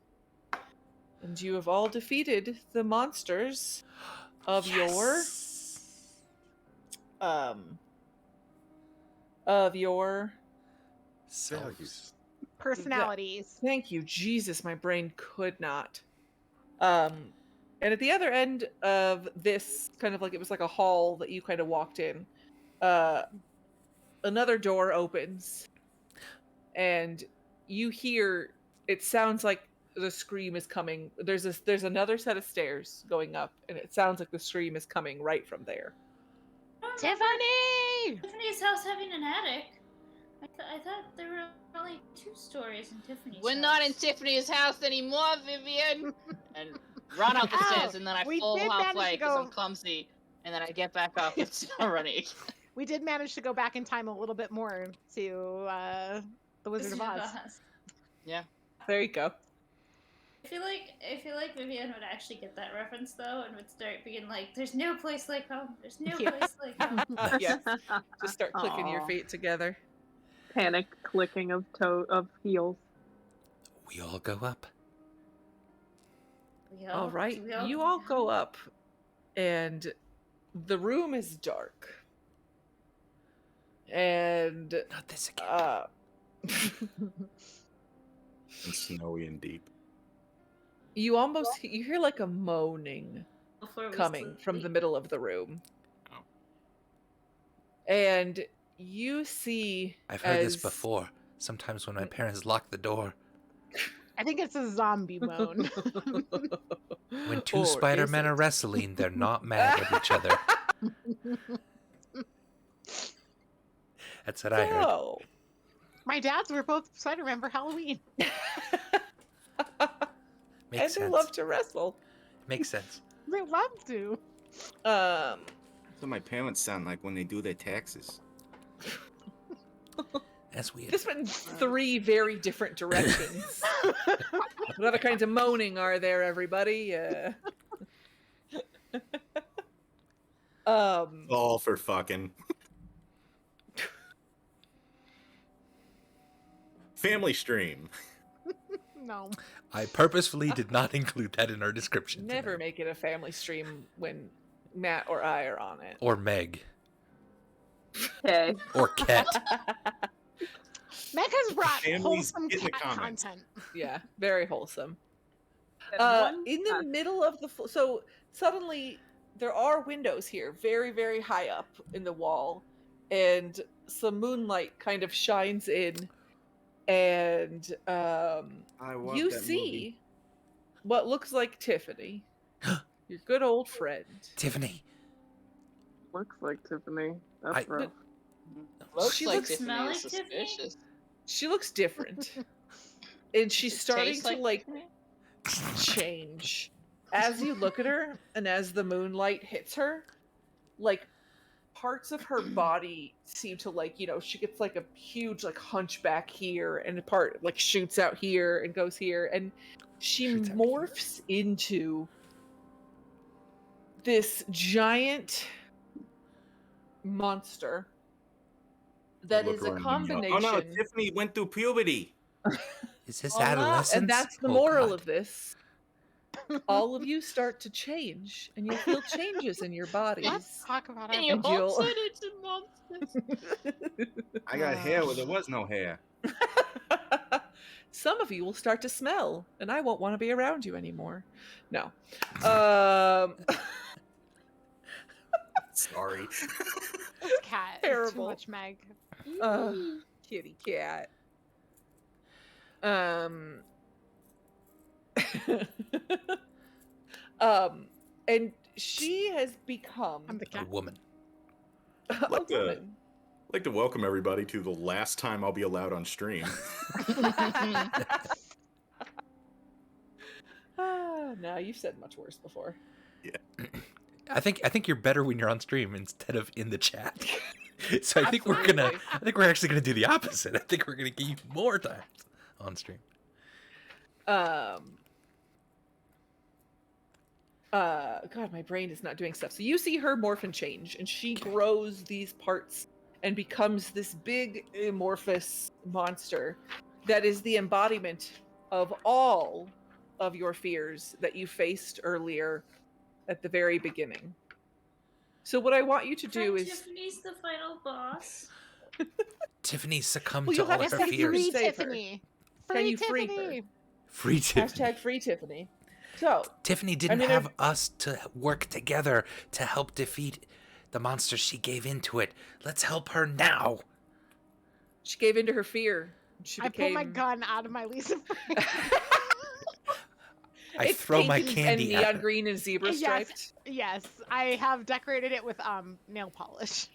And you have all defeated the monsters of your Selves. Personalities. thank you, Jesus, my brain could not. And at the other end of this, kind of like it was like a hall that you kind of walked in, another door opens, and you hear, it sounds like the scream is coming. There's another set of stairs going up, and it sounds like the scream is coming right from there. Tiffany! Tiffany's house having an attic. I thought there were only 2 stories in Tiffany's We're house. not in Tiffany's house anymore, Vivian. And run up the Ow, stairs, and then I we fall did manage halfway to because I'm go- clumsy, and then I get back up and start running. We did manage to go back in time a little bit more to the Wizard of Oz. There you go. I feel like Vivian would actually get that reference though, and would start being like, "There's no place like home. There's no Yeah. place like home." Yeah. Just start clicking your Aw. feet together. Panic clicking of heels. We all go up. All right, do we all you go all down? go up, and the room is dark. And Not this again. and snowy and deep. You almost you hear like a moaning Before we coming from the sleep. middle of the room. Oh. And you see I've heard this as- before. Sometimes when my parents lock the door. I think it's a zombie moan. When two Or Spider-Men is are it? wrestling, they're not mad at each other. That's what I heard. So, My dads were both Spider-Man for Halloween. and Makes they sense. love to wrestle. Makes sense. They love to. That's what my parents sound like when they do their taxes. That's weird. This went in 3 very different directions. What other kinds of moaning are there, everybody? All for fucking. Family stream. No. I purposefully did not include that in our description. Never tonight. make it a family stream when Matt or I are on it. Or Meg. Okay. Or Ket. Meg has brought Families, wholesome get in the cat comments. content. Yeah, very wholesome. One In the middle of the so suddenly there are windows here, very very high up in the wall, and some moonlight kind of shines in, and I love you that see movie. what looks like Tiffany, your good old friend. Tiffany. Looks like Tiffany. I- That's rough. Looks She like looks- Tiffany Smell is like Tiffany? suspicious. She looks different, and she's Does it starting taste to like Tiffany? change as you look at her, and as the moonlight hits her, like parts of her body seem to like, you know, she gets like a huge like hunchback here, and a part like shoots out here and goes here, and she Shoots out morphs into this giant monster that Look is a around and combination. Oh no, Tiffany went through puberty. Is this Voila, adolescence? and that's the Oh, moral God. of this. All of you start to change, and you'll feel changes in your bodies. Let's talk about our And you And all you'll- said it's a monster. I got hair where there was no hair. Some of you will start to smell, and I won't want to be around you anymore. No. Sorry. This cat is too Terrible. much Meg. Kitty cat. And she has become I'm the A cat. woman. a Like a- woman. I'd like to welcome everybody to the last time I'll be allowed on stream. No, you've said much worse before. I think you're better when you're on stream instead of in the chat. So I think we're actually gonna do the opposite. I think we're gonna give you more time on stream. God, my brain is not doing stuff. So you see her morph and change, and she grows these parts and becomes this big amorphous monster that is the embodiment of all of your fears that you faced earlier at the very beginning. So what I want you to do is Tiffany's the final boss. Tiffany succumbed Well, to you'll all have of to her say fears. free Free Save her. Tiffany. Can Free you free her? Tiffany. Free Tiffany. hashtag free Tiffany. So Tiffany didn't gonna- have us to work together to help defeat the monster she gave into it. Let's help her now. she gave into her fear. She I pull my became- gun out of my Lisa. I It's throw my pink candy and at neon her. green and zebra Yes. striped. Yes, I have decorated it with nail polish.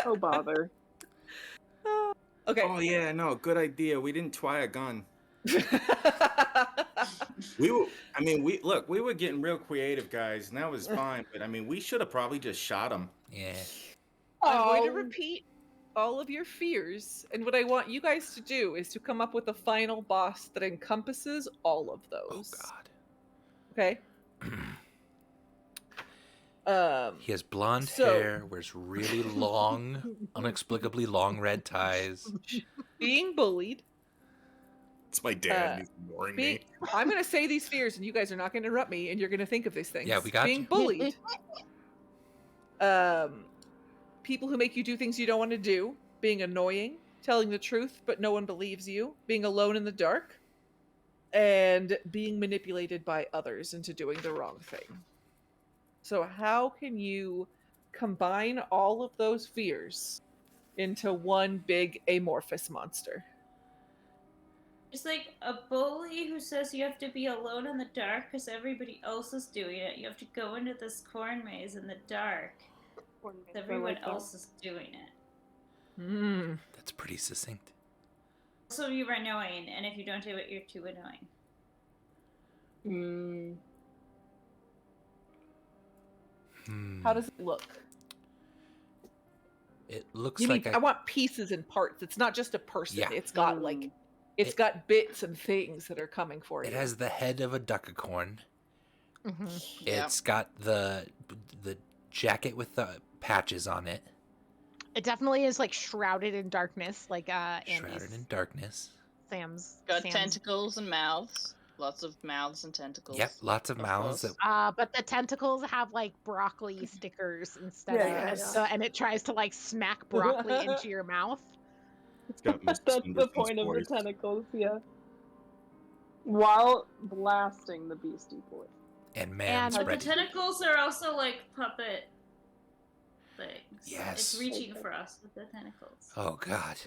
Oh bother. Okay. Oh yeah, no, good idea. We didn't try a gun. We were, We were getting real creative, guys, and that was fine. But I mean, we should have probably just shot him. Yeah. I'm going to Oh. repeat all of your fears, and what I want you guys to do is to come up with a final boss that encompasses all of Oh those. God. Okay. He has blonde So- hair, wears really long, inexplicably long red ties. Being bullied. it's my dad. Uh, He's ignoring Being, me. I'm going to say these fears, and you guys are not going to interrupt me, and you're going to think of these things. Yeah, we got Being you. bullied. People who make you do things you don't want to do. Being annoying. Telling the truth, but no one believes you. Being alone in the dark. and being manipulated by others into doing the wrong thing. So how can you combine all of those fears into one big amorphous monster? It's like a bully who says you have to be alone in the dark because everybody else is doing it. You have to go into this corn maze in the dark. Everyone else is doing it. That's pretty succinct. Also, you're annoying, and if you don't do it, you're too annoying. How does it look? It looks You like mean, I want pieces and parts. It's not just a person. Yeah. It's got it's got bits and things that are coming for it you. has the head of a duckicorn. Mm-hmm. Yeah. It's got the jacket with the patches on it. It definitely is like shrouded in darkness, like Shrouded in darkness. Sam's. Got Sam's. tentacles and mouths. Lots of mouths and tentacles. Yep, lots of mouths. course. But the tentacles have like broccoli stickers instead Yeah, of, yeah. So, and it tries to like smack broccoli into your mouth. It's got Mrs. That's the Henderson's point of the voice. tentacles, yeah. While blasting the beastie boy. And man's And- But the ready. tentacles are also like puppet things. Yes. It's reaching for us with the tentacles. Oh god.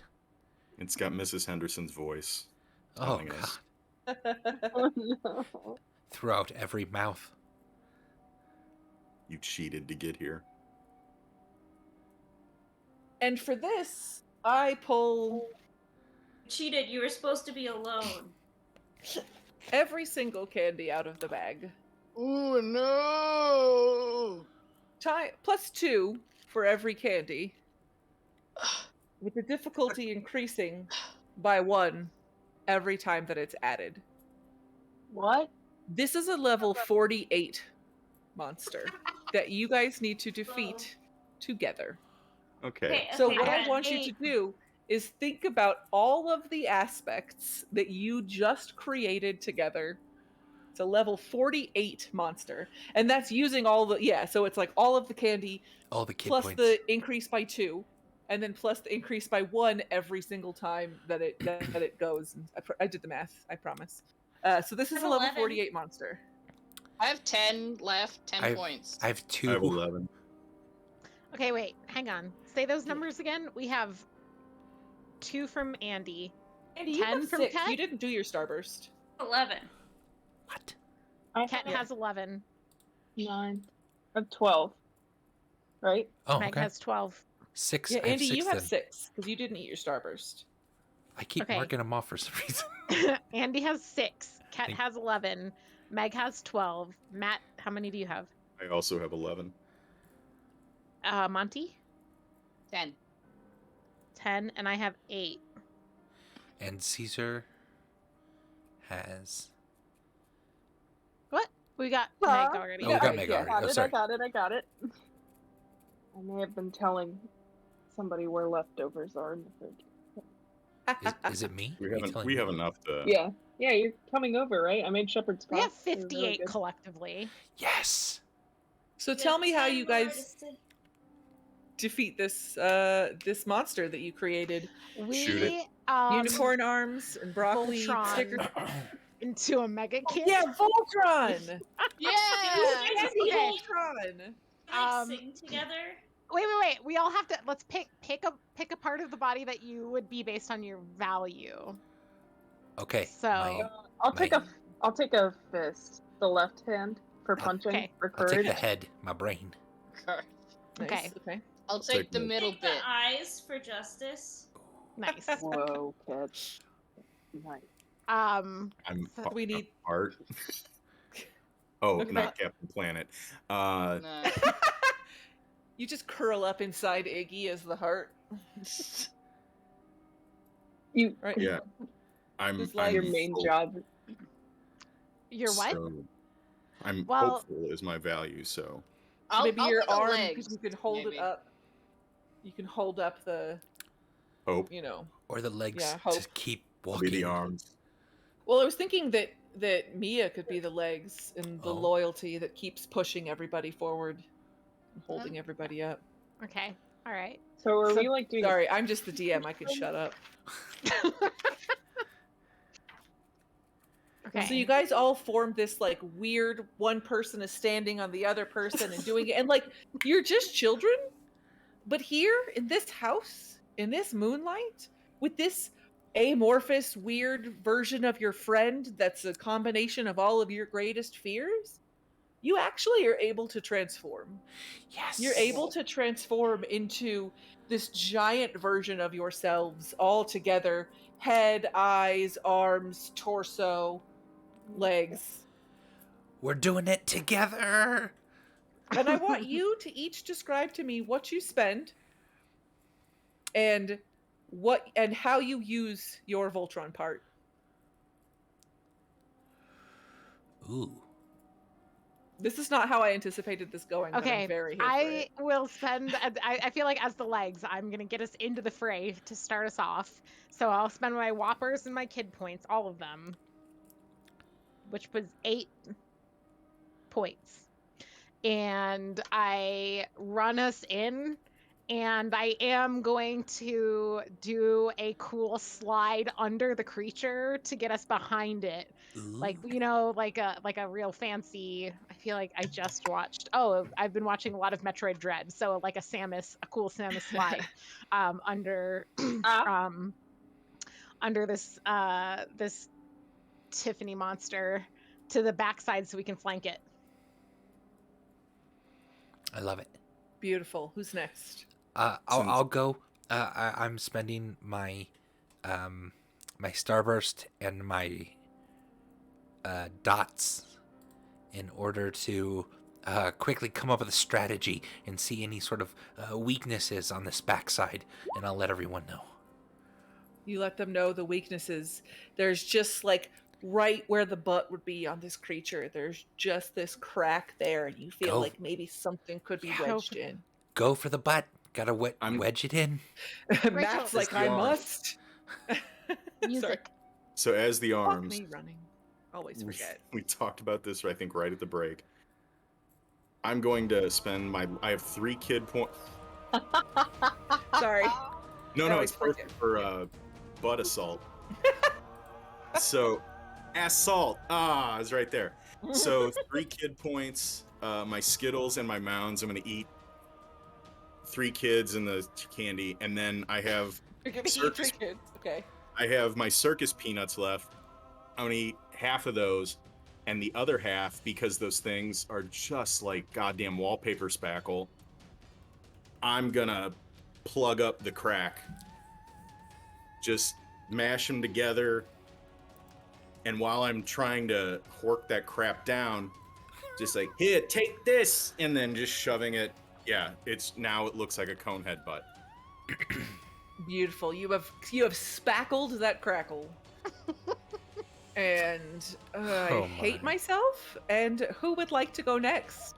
It's got Mrs. Henderson's voice. Oh telling god. us. Oh no. Throughout every mouth. You cheated to get here. And for this, I pull Cheated, you were supposed to be alone. every single candy out of the bag. Ooh, no! +2 for every candy, with the difficulty increasing by 1 every time that it's added. What? This is a level 48 monster that you guys need to defeat together. Okay. So Okay, what I Ren, want you to do is think about all of the aspects that you just created together. It's a level 48 monster. And that's using all the so it's like all of the candy All the kid plus points. the increase by 2 and then plus the increase by 1 every single time that it goes. I did the math, I promise. So this is a level 11. 48 monster. I have 10 left, 10 points. I have I have 2. 11. Okay, wait, hang on. Say those numbers again. We have 2 from Andy. Andy, you 10 have from 6. Kat? You didn't do your starburst. 11. What? Ket has 11. 9. I have 12. Right? Oh, Meg okay. has 12. 6. Yeah, I have Andy, 6 you have then. 6 because you didn't eat your starburst. I keep Okay. marking them off for some reason. Andy has 6. Ket Thank- has 11. Meg has 12. Matt, how many do you have? I also have 11. Monty? 10. 10. And I have 8. And Caesar has. What? We got Huh? Meg already. Oh, we got Yeah, Meg yeah. already. Got Oh, it, sorry. I got it. I may have been telling somebody where leftovers are in the fridge. Is it me? We Are you haven't. telling We me? have enough to. Yeah. Yeah, you're coming over, right? I made shepherd's pie. We have It was really 58 good. collectively. Yes. So You tell have me how 10 you more guys to defeat this this monster that you created. Shoot it. We Unicorn arms and broccoli Voltron. stickers. into a mega kit. Yeah, Voltron. Yeah! Yes, Okay. Voltron. Can I Um, sing together? Wait. We all have to. Let's pick a part of the body that you would be based on your value. Okay. So- I'll take my- a fist, the left hand for punching, Okay. for I'll take courage. the head, my brain. Nice. Okay. Okay. I'll take the the- middle Take bit. the eyes for justice. Nice. Whoa, kid. Nice. I'm. So we need- art. Oh, Okay. not Captain Planet. No. You just curl up inside Iggy as the heart. You. Right. Yeah. I'm. It's like I'm Your main full- job. You're what? so I'm Well- hopeful is my value. So I'll, Maybe I'll your take the arm legs, because you can hold maybe. it up. You can hold up the, hope Or the legs Yeah, to hope. keep will walking. be the arms. Well, I was thinking that Mia could be the legs and the Oh. loyalty that keeps pushing everybody forward and holding everybody up. Okay. All right. So are So- we like doing? Sorry, I'm just the DM. I can shut up. Okay. So you guys all form this like weird one person is standing on the other person and doing it, and like you're just children. But here in this house, in this moonlight, with this amorphous, weird version of your friend that's a combination of all of your greatest fears, you actually are able to transform. Yes. You're able to transform into this giant version of yourselves all together: head, eyes, arms, torso, legs. We're doing it together. And I want you to each describe to me what you spend and how you use your Voltron part. Ooh. This is not how I anticipated this going, but Okay, I'm very here for I it. will spend. I feel like as the legs, I'm gonna get us into the fray to start us off. So I'll spend my whoppers and my kid points, all of them, which was 8 points, and I run us in. And I am going to do a cool slide under the creature to get us behind it. Like, Ooh. you know, like a real fancy. I feel like I just watched. Oh, I've been watching a lot of Metroid Dread, so like a cool Samus slide, under under this Tiffany monster to the backside so we can flank it. I love it. Beautiful. Who's next? I'll go. I'm spending my my starburst and my dots in order to quickly come up with a strategy and see any sort of weaknesses on this backside, and I'll let everyone know. You let them know the weaknesses. There's just like right where the butt would be on this creature, there's just this crack there, and you feel Go. like maybe something could be wedged in. Go for the butt. Gotta wedge it in. Matt's like, I must. Music. So as the Fuck arms, me running. Always we, forget. we talked about this, I think, right at the break. I'm going to spend I have 3 kid points. Sorry. No, always it's perfect for butt assault. So, assault. It's right there. So 3 kid points, my Skittles and my Mounds. I'm going to eat 3 kids and the candy, and then I have You're gonna eat circus, 3 kids. Okay. I have my circus peanuts left. I'm going to eat half of those, and the other half, because those things are just like goddamn wallpaper spackle, I'm going to plug up the crack. Just mash them together, and while I'm trying to hork that crap down, just like, here, take this, and then just shoving it. Yeah, it looks like a cone head butt. Beautiful. You have spackled that crackle. And I hate myself. And who would like to go next?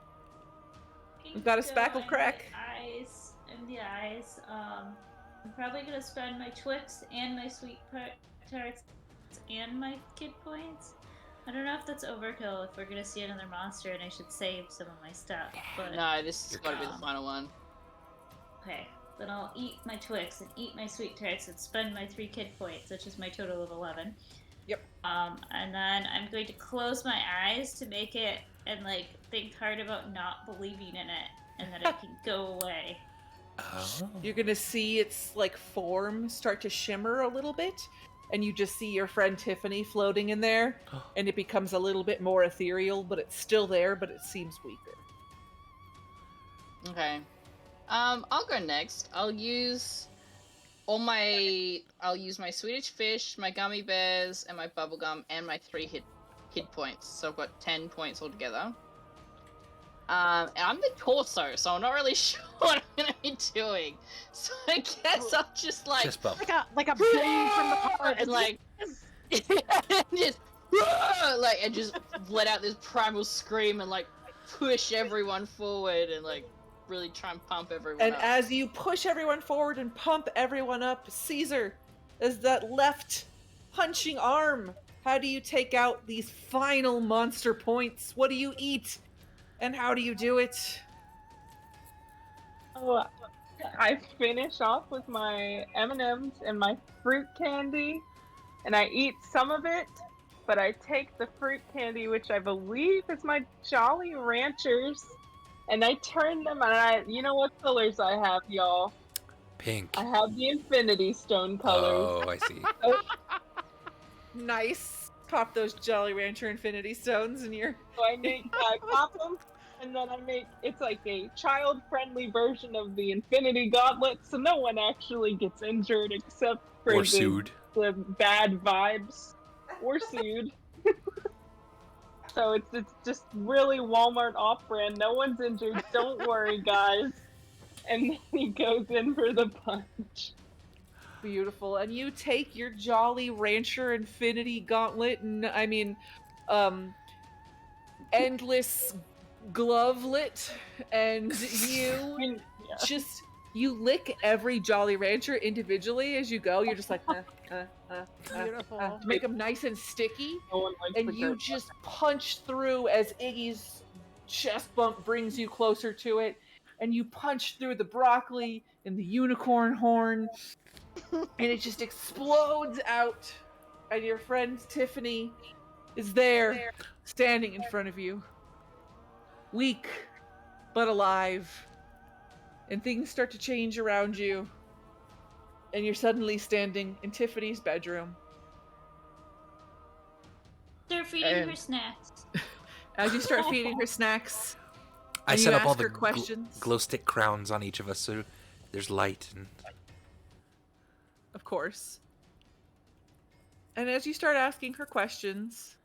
We've got a spackled crack. Eyes and the eyes. I'm probably gonna spend my Twix and my sweet tarts and my kid points. I don't know if that's overkill, if we're gonna see another monster and I should save some of my stuff, but... No, this has got to be the final one. Okay, then I'll eat my Twix and eat my sweet tarts and spend my 3 kid points, which is my total of 11. Yep. And then I'm going to close my eyes to make it, and like think hard about not believing in it, and then it can go away. Oh. You're gonna see its like form start to shimmer a little bit, and you just see your friend Tiffany floating in there, and it becomes a little bit more ethereal, but it's still there, but it seems weaker. Okay. I'll go next. I'll use my Swedish fish, my gummy bears, and my bubblegum, and my 3 hit points. So I've got 10 points altogether. And I'm the torso, so I'm not really sure what I'm gonna be doing. So I guess I'll just like like a boom from the heart, and like and just let out this primal scream and like push everyone forward and like really try and pump everyone And up. as you push everyone forward and pump everyone up, Caesar, as that left punching arm, how do you take out these final monster points? What do you eat? And how do you do it? Oh, I finish off with my M&Ms and my fruit candy, and I eat some of it, but I take the fruit candy, which I believe is my Jolly Ranchers, and I turn them, and you know what colors I have, y'all? Pink. I have the Infinity Stone colors. Oh, I see. Nice. Pop those Jolly Rancher Infinity Stones in your. So I pop them, and then it's like a child-friendly version of the Infinity Gauntlet, so no one actually gets injured except for Or sued. the bad vibes, or sued. So it's just really Walmart off-brand. No one's injured. Don't worry, guys. And then he goes in for the punch. Beautiful. And you take your Jolly Rancher Infinity Gauntlet and endless glovelet, and you just you lick every Jolly Rancher individually as you go. You're just like Beautiful. to make them nice and sticky, No one likes and the you group. just punch through as Iggy's chest bump brings you closer to it, and you punch through the broccoli and the unicorn horn, and it just explodes out, and your friend Tiffany is there, standing in front of you, weak but alive, and things start to change around you, and you're suddenly standing in Tiffany's bedroom. They're feeding And- her snacks. As you start feeding her snacks, I and set you up all ask the her questions. glow stick crowns on each of us, so there's light. And Of course. And as you start asking her questions,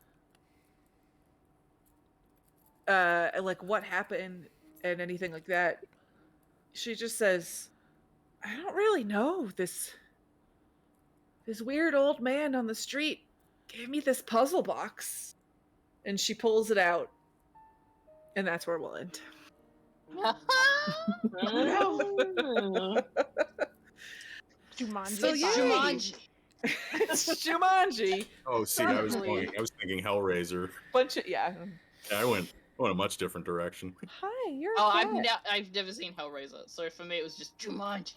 like what happened and anything like that, she just says, I don't really know. This weird old man on the street gave me this puzzle box. And she pulls it out. And that's where we'll end. Jumanji. So, yay! Jumanji. It's Jumanji. Oh, see, I was thinking Hellraiser. Yeah. Yeah, I went a much different direction. Hi, you're a Oh, cat. I've never seen Hellraiser, so for me it was just Jumanji.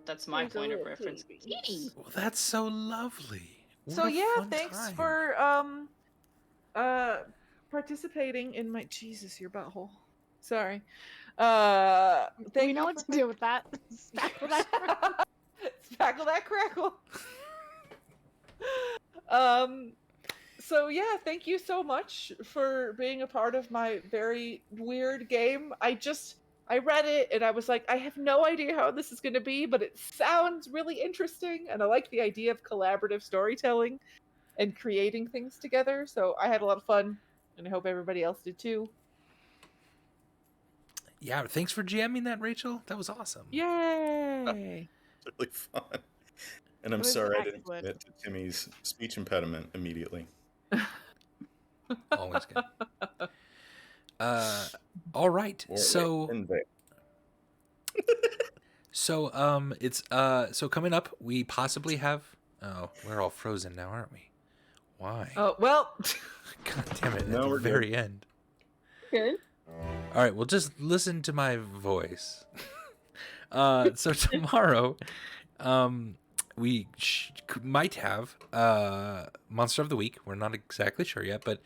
That's my There's a point of little reference. baby. Kitty. well, that's so lovely. What So a yeah, fun thanks time. for participating in my Jesus, your butthole. Sorry. We know what to do with that. Spackle that. Spackle that crackle. So yeah, thank you so much for being a part of my very weird game. I read it and I was like, I have no idea how this is going to be, but it sounds really interesting, and I like the idea of collaborative storytelling and creating things together. So I had a lot of fun, and I hope everybody else did too. Yeah, thanks for GMing that, Rachel. That was awesome. Yay! It's really fun. And I'm It was sorry I didn't excellent. commit to Timmy's speech impediment immediately. Always good. All right. So it's so coming up, we possibly have. Oh, we're all frozen now, aren't we? Why? Oh well. God damn it! No, At the we're good. very end. Good. All right, well, just listen to my voice. So tomorrow, we might have Monster of the Week. We're not exactly sure yet, but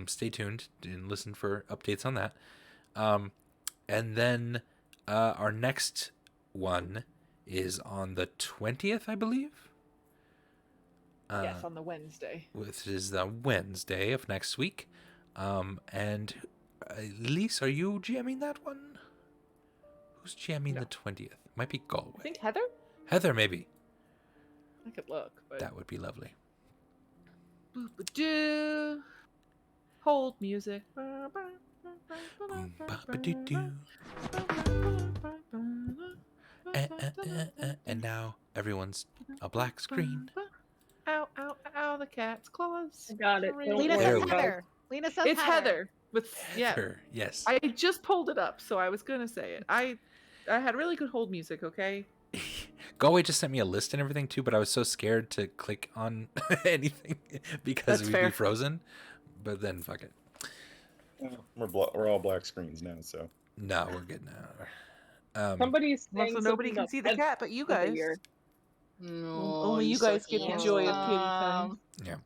stay tuned and listen for updates on that. And then our next one is on the 20th, I believe. Yes, on the Wednesday. Which is the Wednesday of next week. And Elise, are you GMing that one? Who's GMing No. the 20th? Might be Galway. I think Heather. Heather, maybe. I could look, but That would be lovely. Boop-a-doo. Hold music. Boom, bop-a-doo-doo. And now everyone's a black screen. Ow, ow, ow, the cat's claws. I got it. Don't Lena There says we go. Heather. Lena says It's Heather. With yeah, Heather, yes. I just pulled it up, so I was gonna say it. I had really good hold music. Okay. Galway just sent me a list and everything too, but I was so scared to click on anything because That's we'd fair. be frozen. But then fuck it. We're all black screens now, so. No, we're good now. Somebody's saying So nobody something can about see the cat, but you guys. earlier. No, Only you so guys get the joy of kitty time. Yeah.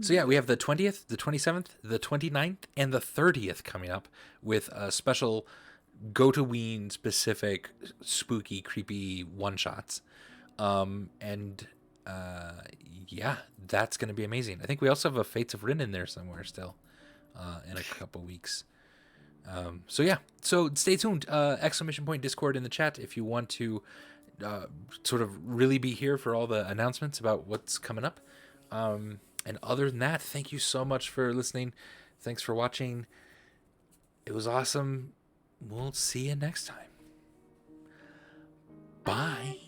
So yeah, we have the 20th, the 27th, the 29th, and the 30th coming up with a special Goataween specific spooky, creepy one-shots. And yeah, that's going to be amazing. I think we also have a Fates of Rin in there somewhere still in a couple weeks. So yeah, so stay tuned. Exclamation point Discord in the chat if you want to sort of really be here for all the announcements about what's coming up. And other than that, thank you so much for listening. Thanks for watching. It was awesome. We'll see you next time. Bye.